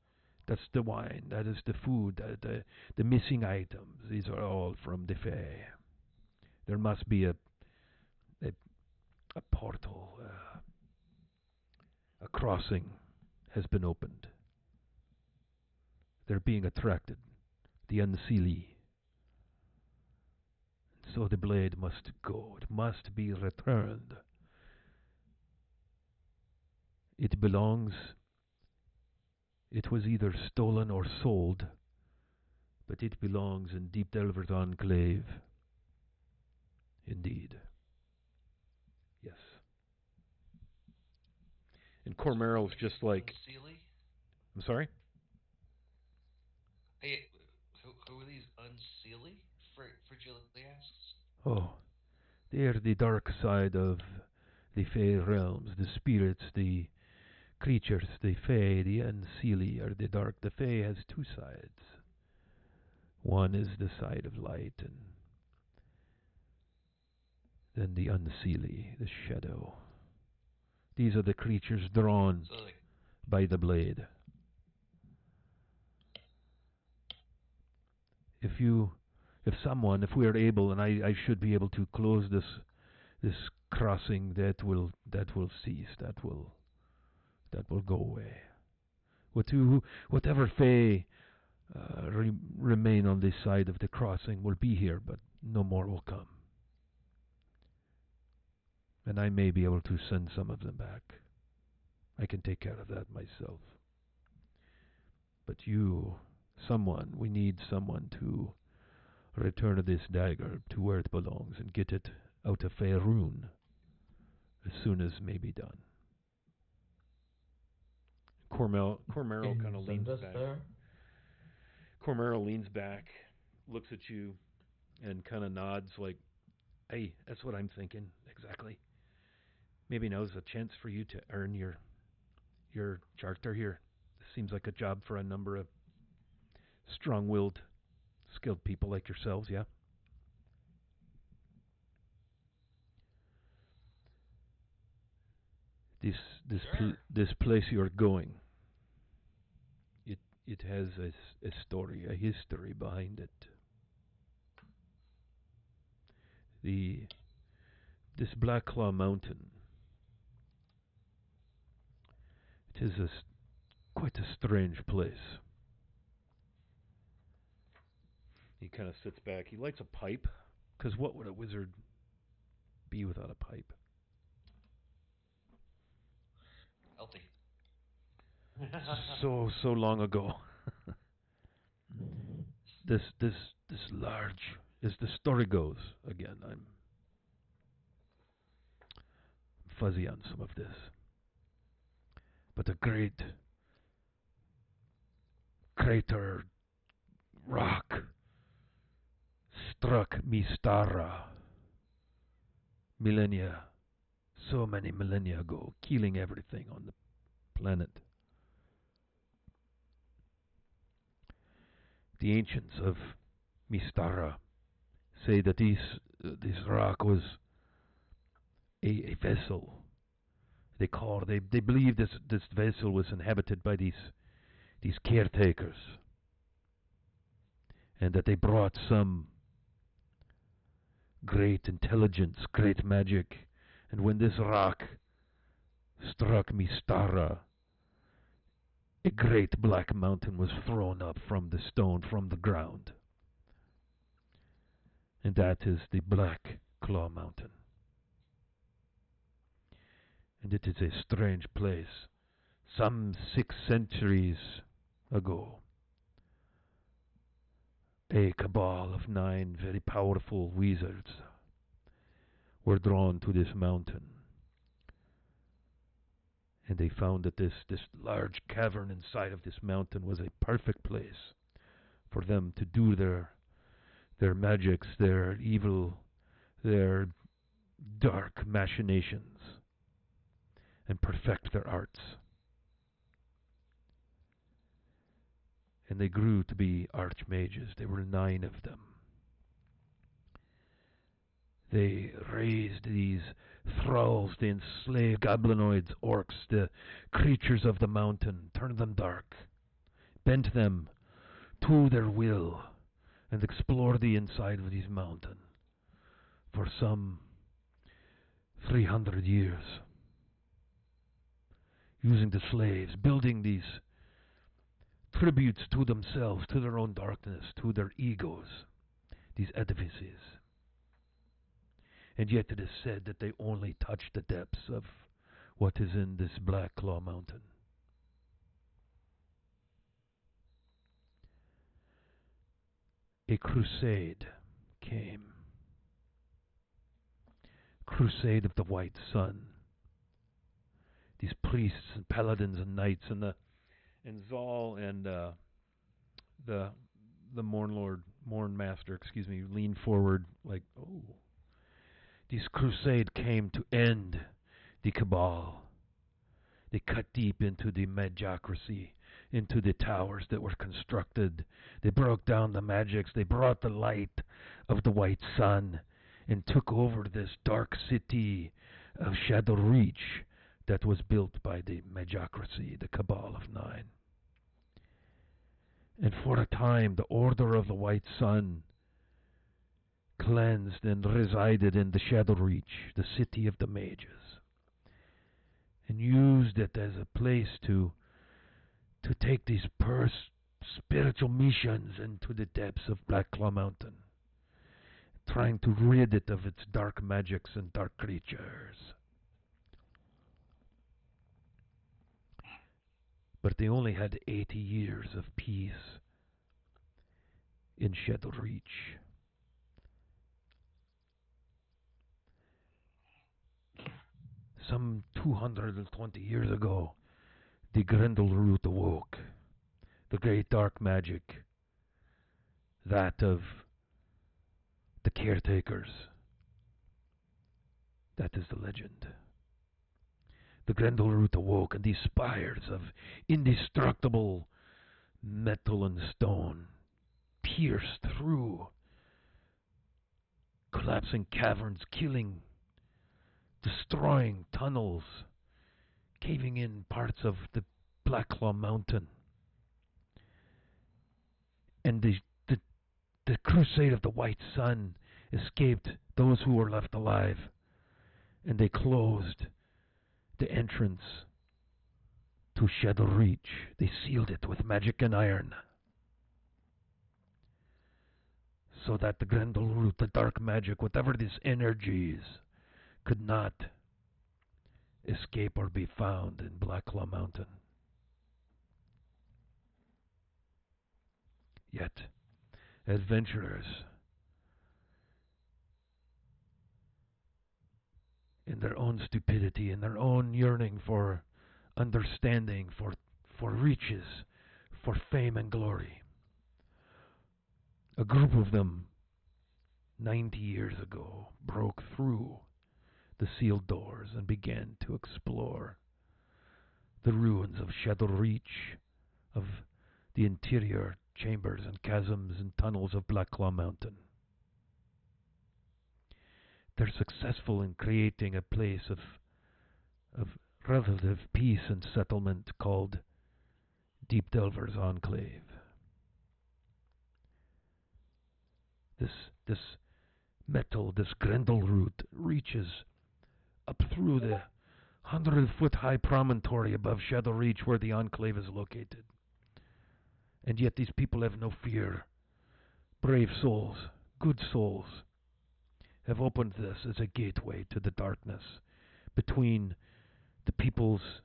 That's the wine. That is the food. The missing items. These are all from the Fae. There must be a portal. A crossing has been opened. They're being attracted. The Unseelie. So the blade must go. It must be returned. It belongs. It was either stolen or sold, but it belongs in Deep Delver's Enclave. Indeed. Yes. And So who Cormeral's are these just like, unseelie? I'm sorry? Hey, who are these unseelie? Fragility asks. Oh, they're the dark side of the Fey realms. The spirits, the creatures, the Fey, the Unseelie are the dark. The Fey has two sides. One is the side of light, and then the Unseelie, the shadow. These are the creatures drawn So like, by the blade. If you, if someone, if we are able, and I should be able to close this crossing, that will cease. That will go away. Whatever Fey remain on this side of the crossing will be here, but no more will come. And I may be able to send some of them back. I can take care of that myself. But we need someone to return this dagger to where it belongs and get it out of Faerun as soon as may be done. Cormeral Can kind you of send leans us back. there? Cormeral leans back, looks at you, and kind of nods like, hey, that's what I'm thinking, exactly. Maybe now's a chance for you to earn your charter here. This seems like a job for a number of strong-willed, skilled people like yourselves, yeah? This sure. this place you're going, it has a story, a history behind it. The This Black Claw Mountain, it is quite a strange place. He kind of sits back. He lights a pipe, because what would a wizard be without a pipe? Healthy. So long ago. This large, as the story goes. Again, I'm fuzzy on some of this, but a great crater rock struck Mistara millennia, so many millennia ago, killing everything on the planet. The ancients of Mistara say that this rock was a vessel. They believe this vessel was inhabited by these caretakers, and that they brought some great intelligence, great magic. And when this rock struck Mistara, a great black mountain was thrown up from the stone, from the ground. And that is the Black Claw Mountain. And it is a strange place. Some 6 centuries ago, a cabal of 9 very powerful wizards were drawn to this mountain. And they found that this large cavern inside of this mountain was a perfect place for them to do their magics, their evil, their dark machinations, and perfect their arts. And they grew to be archmages. There were 9 of them. They raised these thralls, the enslaved goblinoids, orcs, the creatures of the mountain, turned them dark, bent them to their will, and explored the inside of this mountain for some 300 years, using the slaves, building these tributes to themselves, to their own darkness, to their egos, these edifices. And yet it is said that they only touch the depths of what is in this Black Claw Mountain. A crusade came, crusade of the White Sun. These priests and paladins and knights and Zal and the Morn Master, lean forward like, oh, this crusade came to end the cabal. They cut deep into the magocracy, into the towers that were constructed. They broke down the magics. They brought the light of the White Sun and took over this dark city of Shadow Reach that was built by the magocracy, the Cabal of Nine. And for a time, the Order of the White Sun cleansed and resided in the Shadow Reach, the city of the mages, and used it as a place to take these spiritual missions into the depths of Black Claw Mountain, trying to rid it of its dark magics and dark creatures. But they only had 80 years of peace in Shadow Reach. Some 220 years ago, the Grendel Root awoke. The great dark magic, that of the caretakers. That is the legend. The Grendel Root awoke, and these spires of indestructible metal and stone pierced through collapsing caverns, killing, destroying tunnels, caving in parts of the Black Claw Mountain. And the crusade of the White Sun escaped those who were left alive, and they closed the entrance to Shadow Reach. They sealed it with magic and iron, so that the Grendel Root, the dark magic, whatever these energies, could not escape or be found in Black Claw Mountain. Yet, adventurers, in their own stupidity, in their own yearning for understanding, for riches, for fame and glory, a group of them, 90 years ago, broke through the sealed doors and began to explore the ruins of Shadow Reach, of the interior chambers and chasms and tunnels of Black Claw Mountain. They're successful in creating a place of relative peace and settlement called Deep Delver's Enclave. This metal, this Grendel Root, reaches up through the 100-foot high promontory above Shadow Reach where the Enclave is located. And yet these people have no fear. Brave souls, good souls, have opened this as a gateway to the darkness between the peoples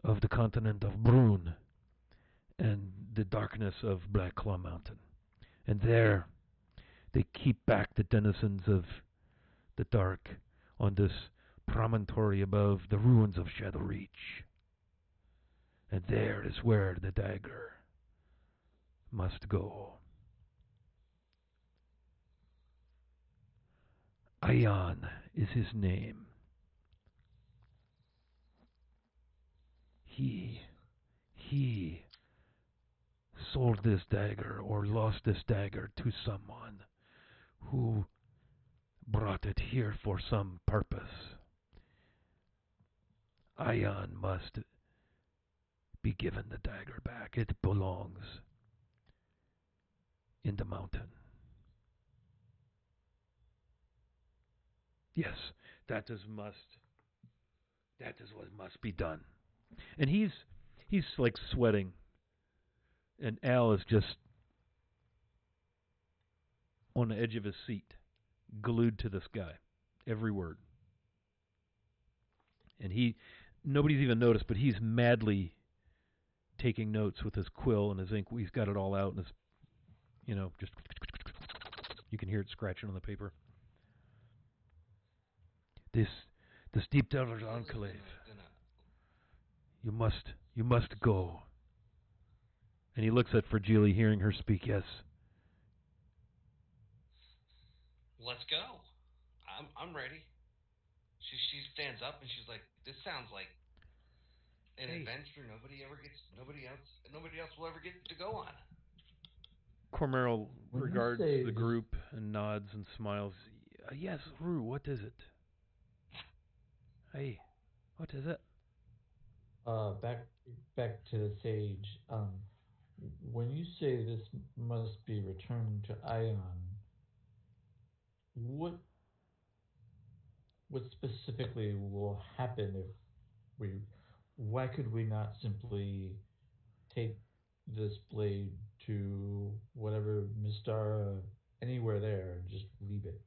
of the continent of Brune and the darkness of Black Claw Mountain. And there they keep back the denizens of the dark on this promontory above the ruins of Shadow Reach. And there is where the dagger must go. Ion is his name. He sold this dagger or lost this dagger to someone who brought it here for some purpose. Ion must be given the dagger back. It belongs in the mountain. Yes, that is what must be done. And he's like sweating, and Al is just on the edge of his seat, glued to this guy, every word. And nobody's even noticed, but he's madly taking notes with his quill and his ink. He's got it all out, and his, just you can hear it scratching on the paper. This, this deep Delaware Jill is enclave. gonna. You must go. And he looks at Fragile, hearing her speak. Yes. Let's go. I'm ready. She stands up and she's like, "This sounds like an Hey, adventure nobody else will ever get to go on." Cormeril When you regards say the this, group and nods and smiles. Yes, Rue, what is it? Hey, what is it? back to Sage. When you say this must be returned to Ion, what what specifically will happen if we? Why could we not simply take this blade to whatever Mistara, anywhere there, and just leave it?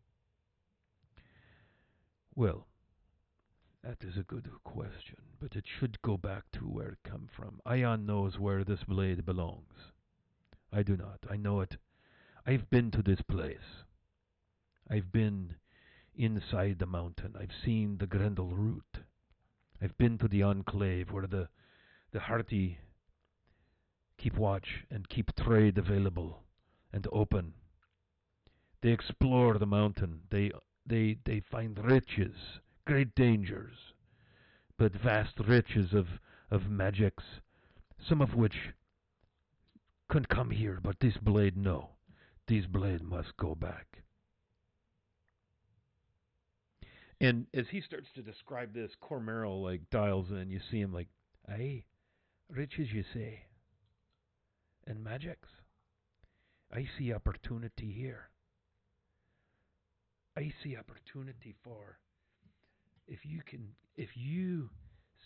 Well, that is a good question, but it should go back to where it came from. Ion knows where this blade belongs. I do not. I know it. I've been to this place. I've been inside the mountain. I've seen the Grendel route. I've been to the enclave where the Hearty keep watch and keep trade available and open. They explore the mountain. They find riches, great dangers, but vast riches of magics, some of which can come here, but this blade, no. This blade must go back. And as he starts to describe this, Cormeril like dials in. You see him like, aye, riches you say, and magics. I see opportunity here. I see opportunity for if you,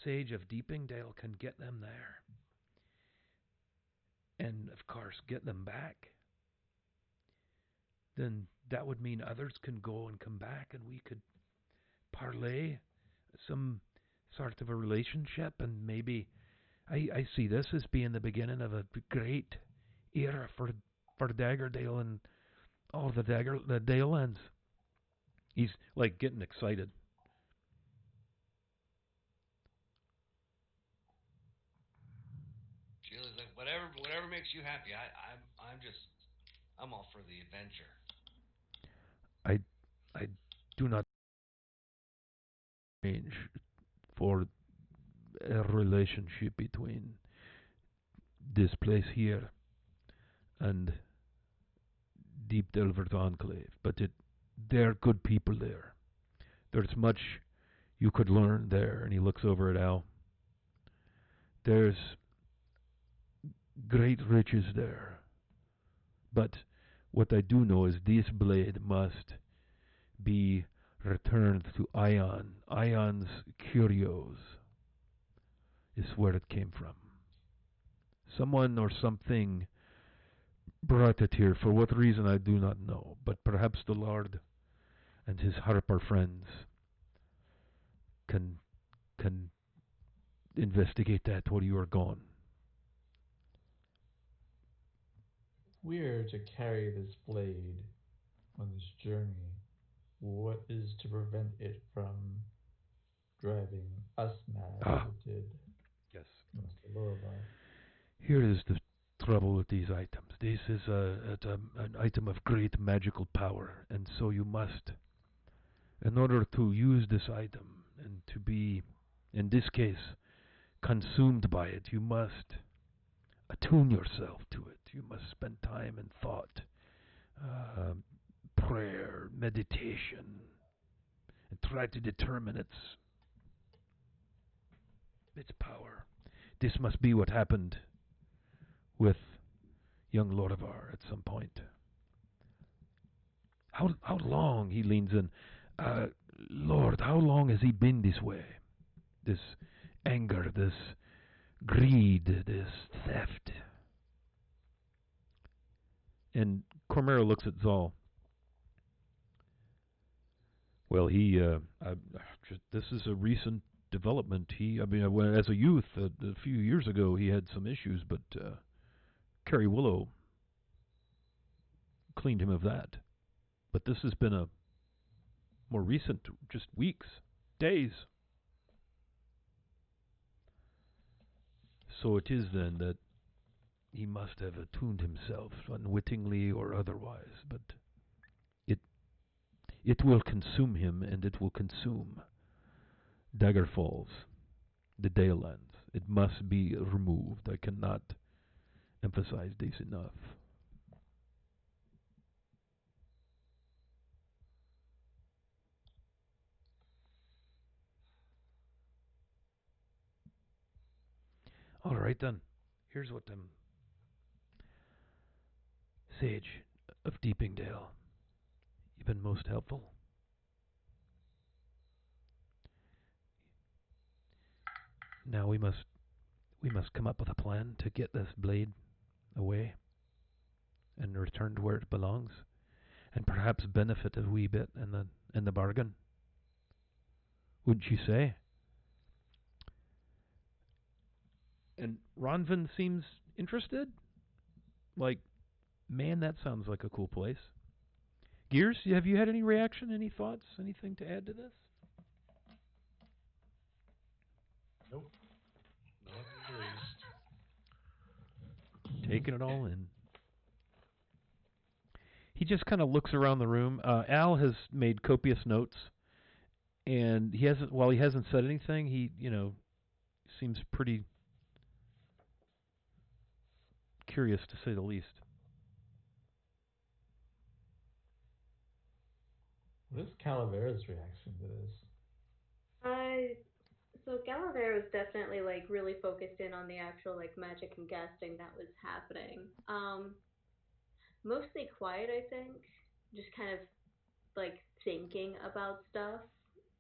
Sage of Deepingdale, can get them there, and of course get them back, then that would mean others can go and come back, and we could parlay some sort of a relationship, and maybe I see this as being the beginning of a great era for Daggerdale and all the Dalelands. He's like getting excited. Jill is like, whatever makes you happy. I'm all for the adventure. I I do not arrange for a relationship between this place here and Deep Delvert Enclave, but there are good people there. There's much you could learn there. And he looks over at Al. There's great riches there. But what I do know is this blade must be returned to Ion. Ion's curios is where it came from. Someone or something brought it here. For what reason I do not know. But perhaps the Lord and his Harper friends can can investigate that while you are gone. If we are to carry this blade on this journey, what is to prevent it from driving us mad as Ah, it did yes. Mr. Lorbar? Here is the trouble with these items. This is an item of great magical power, and so you must, in order to use this item and to be, in this case, consumed by it, you must attune yourself to it. You must spend time in thought, uh, prayer, meditation, and try to determine its power. This must be what happened with young Lordavar at some point. How long, he leans in, Lord, how long has he been this way? This anger, this greed, this theft. And Cormera looks at Zal. Well, this is a recent development. As a youth, a few years ago, he had some issues, but Carrie Willow cleaned him of that. But this has been a more recent, just weeks. days. So it is then that he must have attuned himself, unwittingly or otherwise, but it it will consume him, and it will consume Dagger Falls, the Dalelands. It must be removed. I cannot emphasize this enough. All right then. Here's what Sage of Deepingdale. You've been most helpful. Now we must come up with a plan to get this blade away and return to where it belongs, and perhaps benefit a wee bit in the bargain. Wouldn't you say? And Ronvin seems interested. Like, man, that sounds like a cool place. Gears, have you had any reaction, any thoughts, anything to add to this? Nope. Not in the least. Taking it all in. He just kind of looks around the room. Al has made copious notes, and he hasn't. While he hasn't said anything, he seems pretty curious to say the least. What is Calavera's reaction to this? So Gallivare was definitely like really focused in on the actual like magic and casting that was happening. Mostly quiet, I think. Just kind of like thinking about stuff.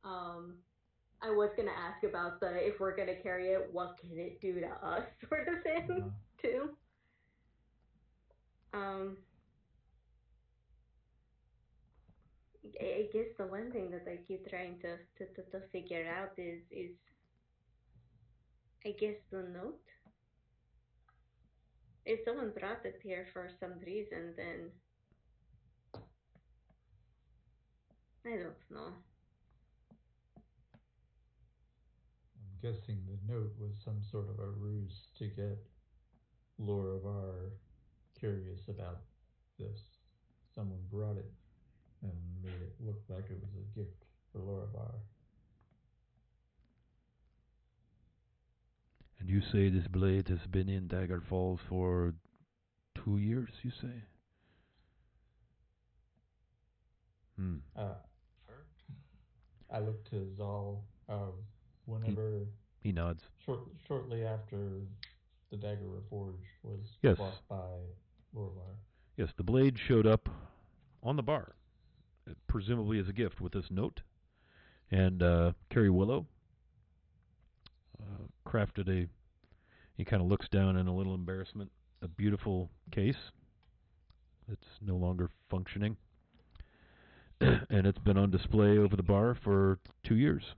Um, I was gonna ask about the if we're gonna carry it, what can it do to us, sort of thing, too. Um, I guess the one thing that I keep trying to figure out is I guess the note. If someone brought it here for some reason, then I don't know. I'm guessing the note was some sort of a ruse to get Lorivar curious about this. Someone brought it and made it look like it was a gift for Lorivar. And you say this blade has been in Dagger Falls for 2 years, you say? Uh, I looked to Zal whenever He nods. shortly after the dagger reforged was Yes. bought by Lorivar. Yes, the blade showed up on the bar, presumably as a gift, with this note. And Carrie Willow crafted a. He kind of looks down in a little embarrassment. A beautiful case that's no longer functioning. And it's been on display over the bar for 2 years.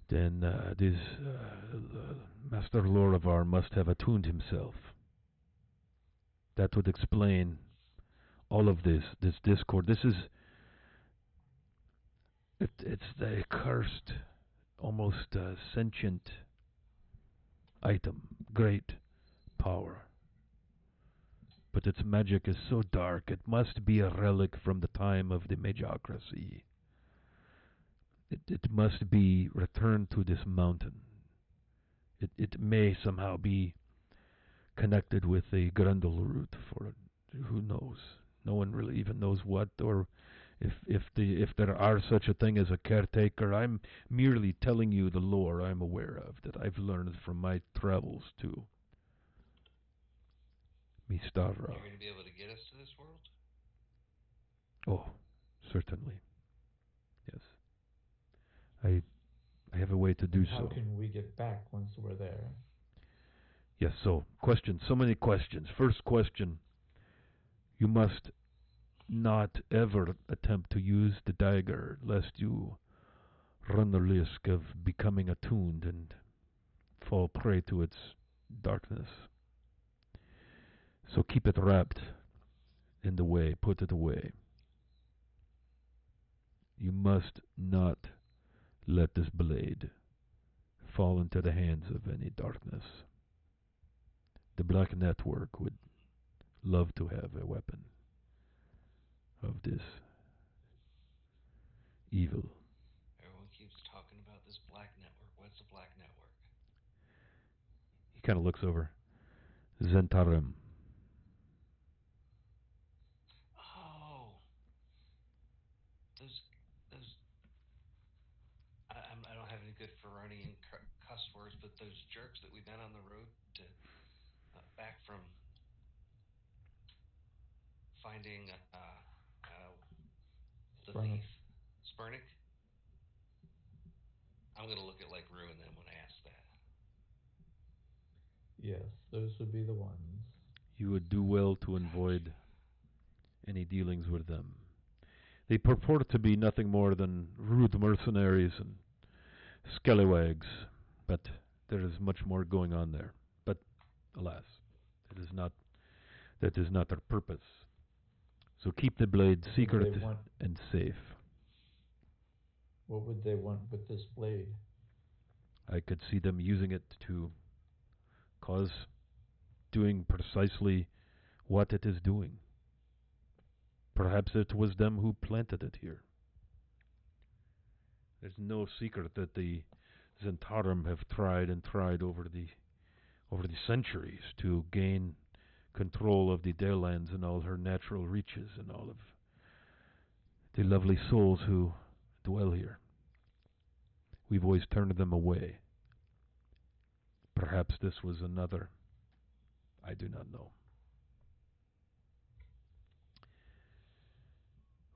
Then this Master Lorivar must have attuned himself. That would explain all of this discord. This is it's the cursed, almost sentient item, great power. But its magic is so dark, it must be a relic from the time of the Magiocracy. It must be returned to this mountain. It may somehow be connected with a Grundle root, for who knows. No one really even knows what, or if there are such a thing as a caretaker. I'm merely telling you the lore I'm aware of, that I've learned from my travels to Mistara. You're going to be able to get us to this world? Oh, certainly. Yes. I have a way to do How so. can we get back once we're there? Yes, so questions, so many questions. First question, you must not ever attempt to use the dagger lest you run the risk of becoming attuned and fall prey to its darkness. So keep it wrapped in the way, put it away. You must not let this blade fall into the hands of any darkness. The Black Network would love to have a weapon of this evil. Everyone keeps talking about this black network. What's the black network? He kind of looks over. Zentarim. Oh, those, those. I don't have any good Ferronian cuss words, but those jerks that we met on the road to back from finding the Spurnick. thief, Spurnick. I'm gonna look at like Rue and them when I ask that. Yes, those would be the ones. You would do well to avoid any dealings with them. They purport to be nothing more than rude mercenaries and scallywags, but there is much more going on there. But alas, that is not their purpose. So keep the blade secret and safe. What would they want with this blade? I could see them using it to cause doing precisely what it is doing. Perhaps it was them who planted it here. There's no secret that the Zentarum have tried and tried over the centuries to gain control of the Dalelands and all her natural reaches and all of the lovely souls who dwell here. We've always turned them away. Perhaps this was another. I do not know.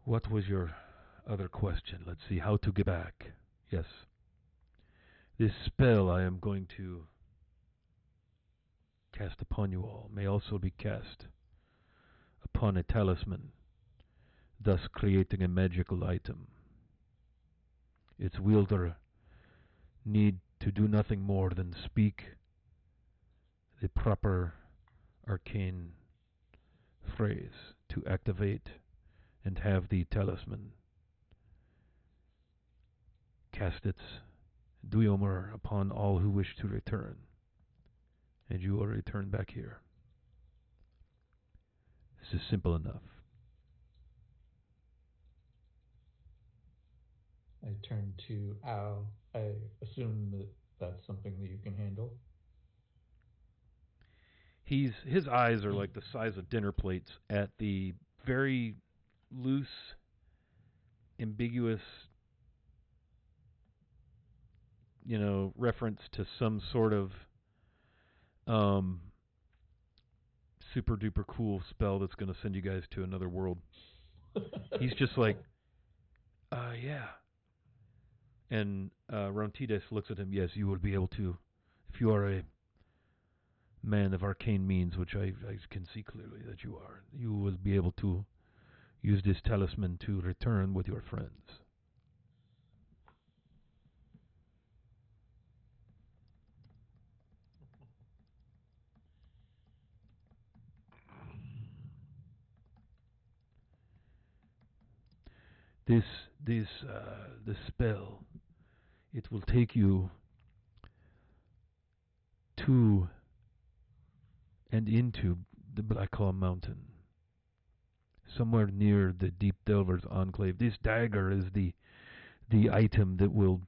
What was your other question? Let's see. How to get back. Yes. This spell I am going to cast upon you all may also be cast upon a talisman, thus creating a magical item. Its wielder need to do nothing more than speak the proper arcane phrase to activate and have the talisman cast its duomer upon all who wish to return, and you will return back here. This is simple enough. I turn to Al. I assume that that's something that you can handle. His eyes are like the size of dinner plates at the very loose, ambiguous, reference to some sort of super duper cool spell that's going to send you guys to another world. He's just like, yeah. And Rontides looks at him. Yes, you will be able to, if you are a man of arcane means, which I can see clearly that you are, you will be able to use this talisman to return with your friends. This spell, it will take you to and into the Black Claw Mountain, somewhere near the Deep Delvers Enclave. This dagger is the item that will.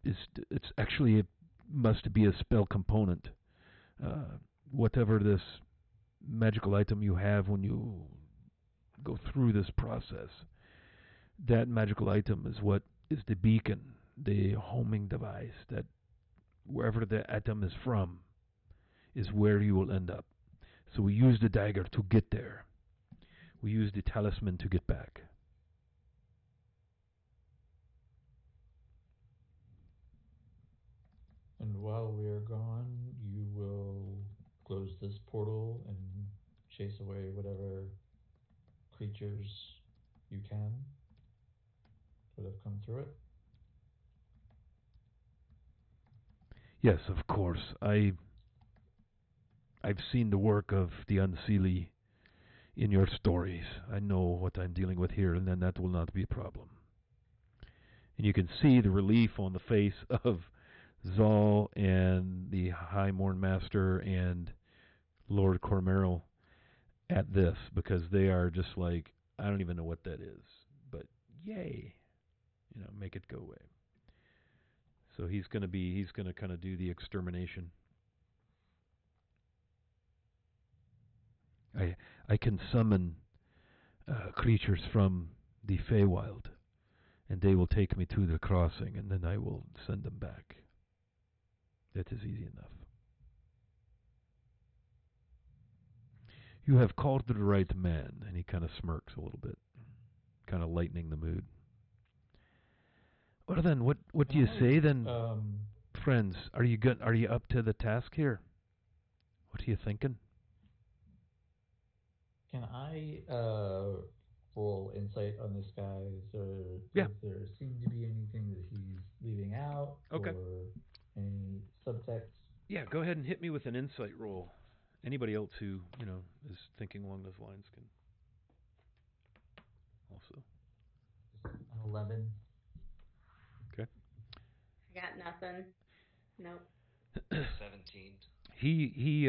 It's actually, it must be a spell component. Whatever this magical item you have when you go through this process, that magical item is what is the beacon, the homing device, that wherever the atom is from is where you will end up. So we use the dagger to get there. We use the talisman to get back. And while we are gone, you will close this portal and chase away whatever creatures you can that have come through it. Yes, of course. I've seen the work of the Unseelie in your stories. I know what I'm dealing with here, and then that will not be a problem. And you can see the relief on the face of Zal and the High Morn Master and Lord Cormeral at this, because they are just like, I don't even know what that is, but yay, make it go away. So he's going to kind of do the extermination. I can summon creatures from the Feywild, and they will take me to the crossing, and then I will send them back. That is easy enough. You have called the right man, and he kind of smirks a little bit, kind of lightening the mood. Well then, what do you say then, friends? Are you good? Are you up to the task here? What are you thinking? Can I roll insight on this guy? Yeah. Does there seem to be anything that he's leaving out, Okay. or any subtext? Yeah, go ahead and hit me with an insight roll. Anybody else who is thinking along those lines can also. An 11. Okay. I got nothing. Nope. 17. He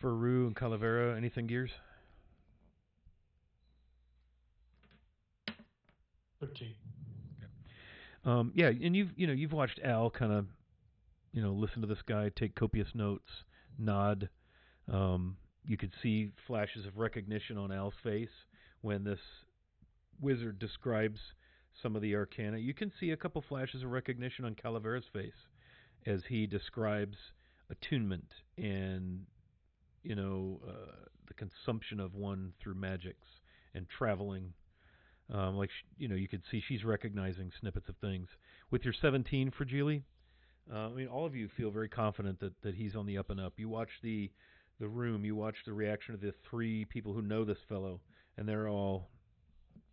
for Rue and Calavera, anything, Gears? 13. Okay. Yeah, and you've watched Al kind of listen to this guy, take copious notes, nod. You could see flashes of recognition on Al's face when this wizard describes some of the arcana. You can see a couple flashes of recognition on Calavera's face as he describes attunement and the consumption of one through magics and traveling. You could see she's recognizing snippets of things. With your 17, Fragile, all of you feel very confident that he's on the up and up. You watch the room, you watch the reaction of the three people who know this fellow, and they're all,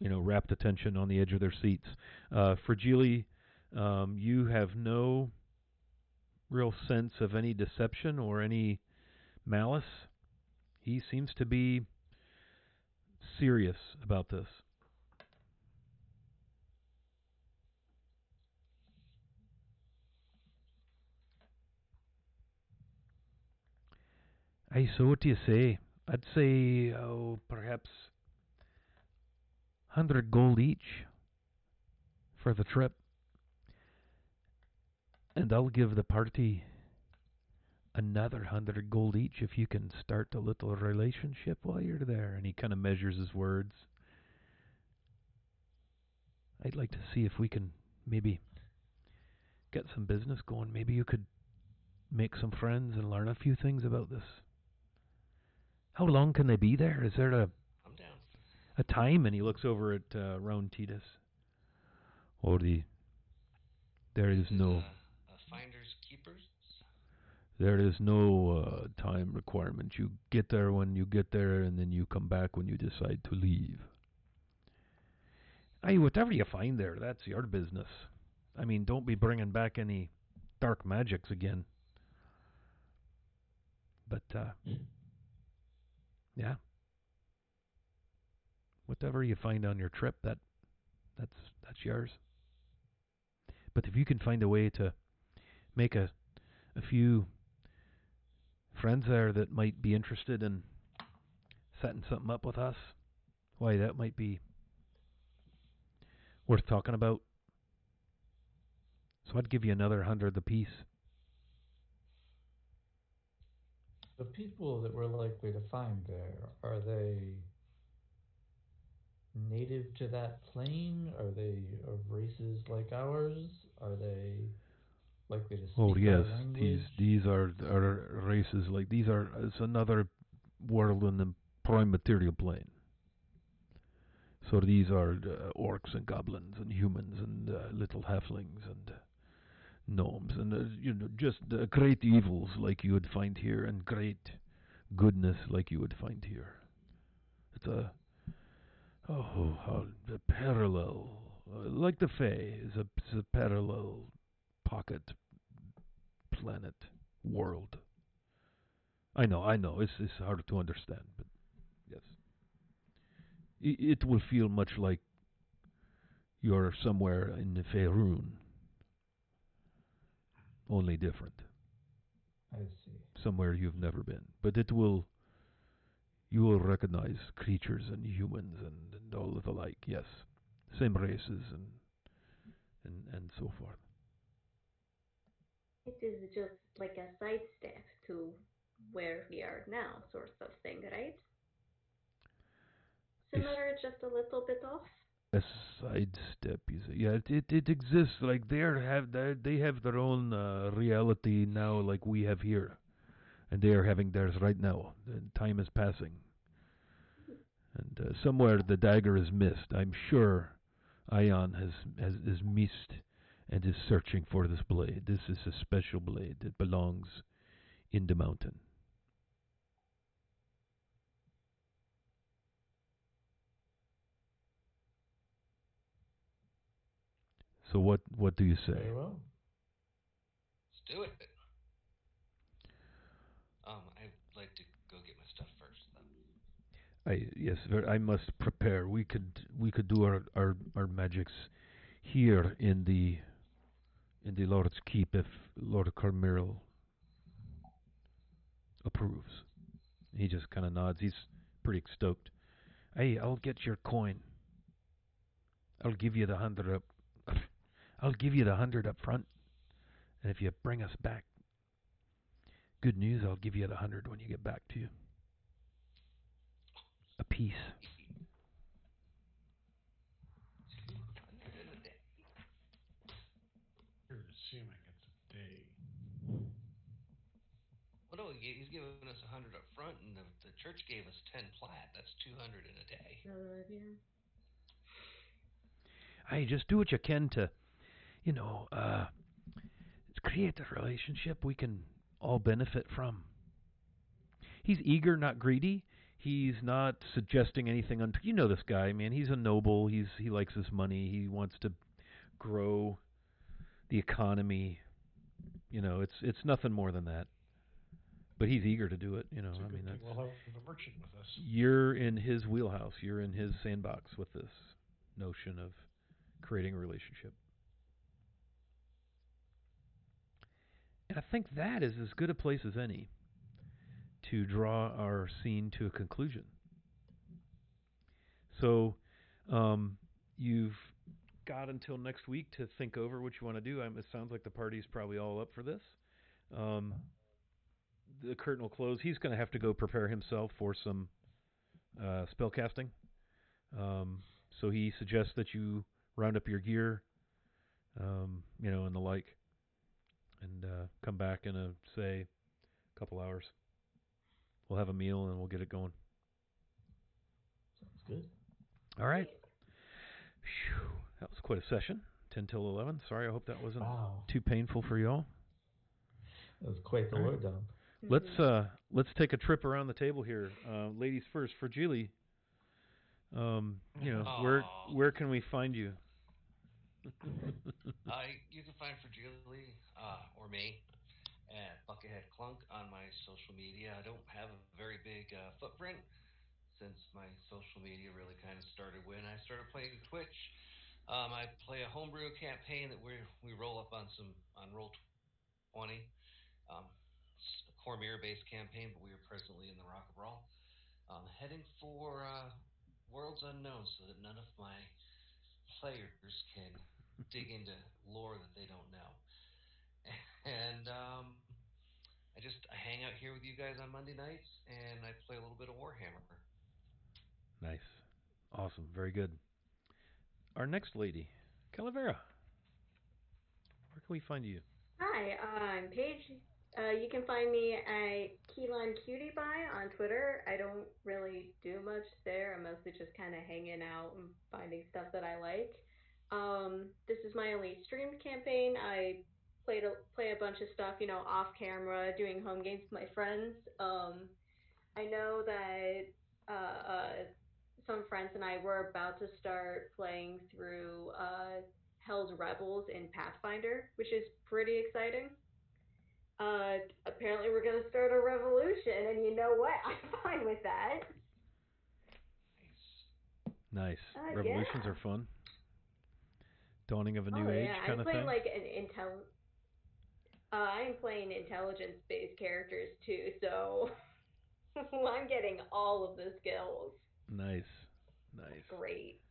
rapt attention on the edge of their seats. Fragile, you have no real sense of any deception or any malice. He seems to be serious about this. So what do you say? I'd say, perhaps 100 gold each for the trip. And I'll give the party another 100 gold each if you can start a little relationship while you're there. And he kind of measures his words. I'd like to see if we can maybe get some business going. Maybe you could make some friends and learn a few things about this. How long can they be there? Is there I'm down. a time? And he looks over at Roan Titus. Or there is no finders keepers. There is no time requirement. You get there when you get there, and then you come back when you decide to leave. Whatever you find there, that's your business. Don't be bringing back any dark magics again. But yeah, whatever you find on your trip, that's yours. But if you can find a way to make a few friends there that might be interested in setting something up with us, why, that might be worth talking about. So I'd give you another 100 apiece. The people that we're likely to find there, are they native to that plane? Are they of races like ours? Are they likely to speak our language? These are races like these are. It's another world in the prime material plane. So these are orcs and goblins and humans and little halflings and gnomes and just great evils like you would find here and great goodness like you would find here. It's a parallel, like the Fae is a parallel pocket planet world. I know, it's hard to understand, but yes, it will feel much like You're somewhere in the Faerun, only different. I see. Somewhere you've never been. But you will recognize creatures and humans and all of the like, yes. Same races and so forth. It is just like a sidestep to where we are now, sort of thing, right? Similar, just a little bit off. A sidestep, you say? Yeah, it exists. Like they have their own reality now, like we have here, and they are having theirs right now. And time is passing, and somewhere the dagger is missed. I'm sure Ion has is missed and is searching for this blade. This is a special blade that belongs in the mountain. So what do you say? Very well. Let's do it. I'd like to go get my stuff first, though. Yes, I must prepare. We could do our magics here in the Lord's Keep if Lord Carmiral approves. He just kind of nods. He's pretty stoked. Hey, I'll get your coin. I'll give you the 100 up. I'll give you the 100 up front, and if you bring us back good news, I'll give you the 100 when you get back to you. A piece. 200 in a day. You're assuming it's a day. Well, no, he's giving us 100 up front, and the church gave us 10 plat. That's 200 in a day. Yeah. Hey, just do what you can to, you know, create a relationship we can all benefit from. He's eager, not greedy. He's not suggesting anything. You know this guy, man. He's a noble. He likes his money. He wants to grow the economy. You know, it's nothing more than that. But he's eager to do it. You know, It's a I good mean, thing that's we'll have a merchant with us. you're in his wheelhouse. You're in his sandbox with this notion of creating a relationship. And I think that is as good a place as any to draw our scene to a conclusion. So, you've got until next week to think over what you want to do. It sounds like the party's probably all up for this. Um, the curtain will close. He's going to have to go prepare himself for some spell casting. So he suggests that you round up your gear, and the like, and come back in say, couple hours. We'll have a meal and we'll get it going. Sounds good. All right. Phew, that was quite a session. 10 till 11. Sorry, I hope that wasn't Wow. too painful for y'all. That was quite the All right. word dump. Let's take a trip around the table here. Ladies first. For Julie, where can we find you? You can find Fragility or me at Buckethead Clunk on my social media. I don't have a very big footprint since my social media really kind of started when I started playing Twitch. I play a homebrew campaign that we roll up on Roll20. It's a Cormier-based campaign, but we are presently in the Rock of Brawl. Heading for Worlds Unknown so that none of my players can dig into lore that they don't know. And I hang out here with you guys on Monday nights, and I play a little bit of Warhammer. Nice. Awesome. Very good. Our next lady, Calavera. Where can we find you? Hi, I'm Paige. You can find me at Keyline Cutie Pie on Twitter. I don't really do much there. I'm mostly just kind of hanging out and finding stuff that I like. This is my only streamed campaign. I play a bunch of stuff, off camera, doing home games with my friends. I know that some friends and I were about to start playing through Hell's Rebels in Pathfinder, which is pretty exciting. Apparently we're gonna start a revolution, and you know what? I'm fine with that. Nice. Revolutions Yeah. are fun. Dawning of a Oh new age yeah, kind I'm of playing thing. like an I'm playing intelligence-based characters too, so I'm getting all of the skills. Nice, That's nice, great.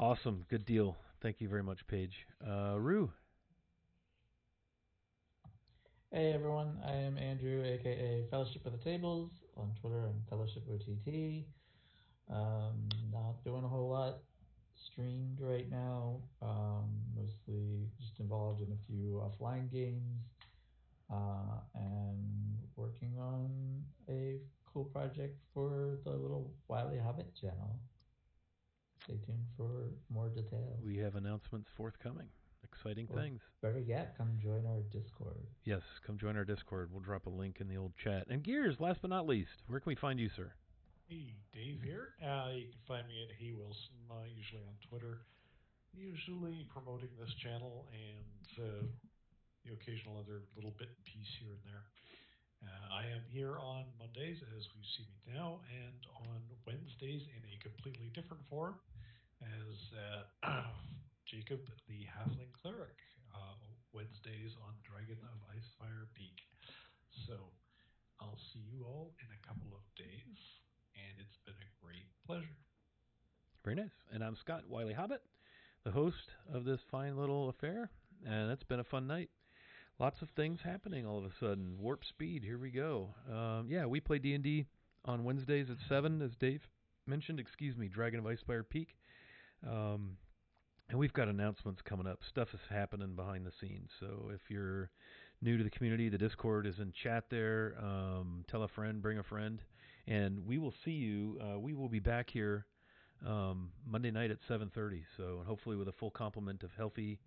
awesome, good deal. Thank you very much, Paige. Rue, Hey everyone, I am Andrew, aka Fellowship of the Tables, on Twitter and Fellowship OTT. Not doing a whole lot streamed right now. Mostly just involved in a few offline games, and working on a cool project for the little Wily Hobbit channel. Stay tuned for more details. we have announcements forthcoming. Exciting Or things. better yet, come join our Discord. Yes, come join our Discord. We'll drop a link in the old chat. And Gears, last but not least, where can we find you, sir? Hey, Dave here. You can find me at Hey Wilson, usually on Twitter, usually promoting this channel and the occasional other little bit and piece here and there. I am here on Mondays, as we see me now, and on Wednesdays in a completely different form as Jacob, the Halfling Cleric, Wednesdays on Dragon of Icefire Peak. So I'll see you all in a couple of days, and it's been a great pleasure. Very nice. And I'm Scott, Wiley Hobbit, the host of this fine little affair, and it's been a fun night. Lots of things happening all of a sudden. Warp speed, here we go. Yeah, we play D&D on Wednesdays at 7, as Dave mentioned. Excuse me, Dragon of Icefire Peak. And we've got announcements coming up. Stuff is happening behind the scenes. So if you're new to the community, the Discord is in chat there. Tell a friend, bring a friend. And we will see you. We will be back here Monday night at 7:30. So hopefully with a full complement of healthy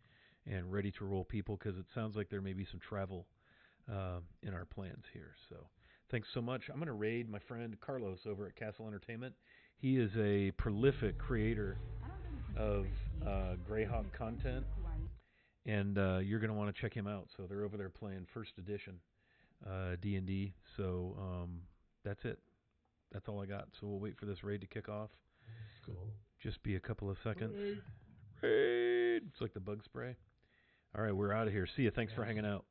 and ready to roll people, because it sounds like there may be some travel in our plans here. So thanks so much. I'm going to raid my friend Carlos over at Castle Entertainment. He is a prolific creator of Greyhawk content, and you're going to want to check him out. So they're over there playing first edition D&D. So that's it. That's all I got. So we'll wait for this raid to kick off. Cool. Just be a couple of seconds. Raid! It's like the bug spray. All right, we're out of here. See you. Thanks for hanging out.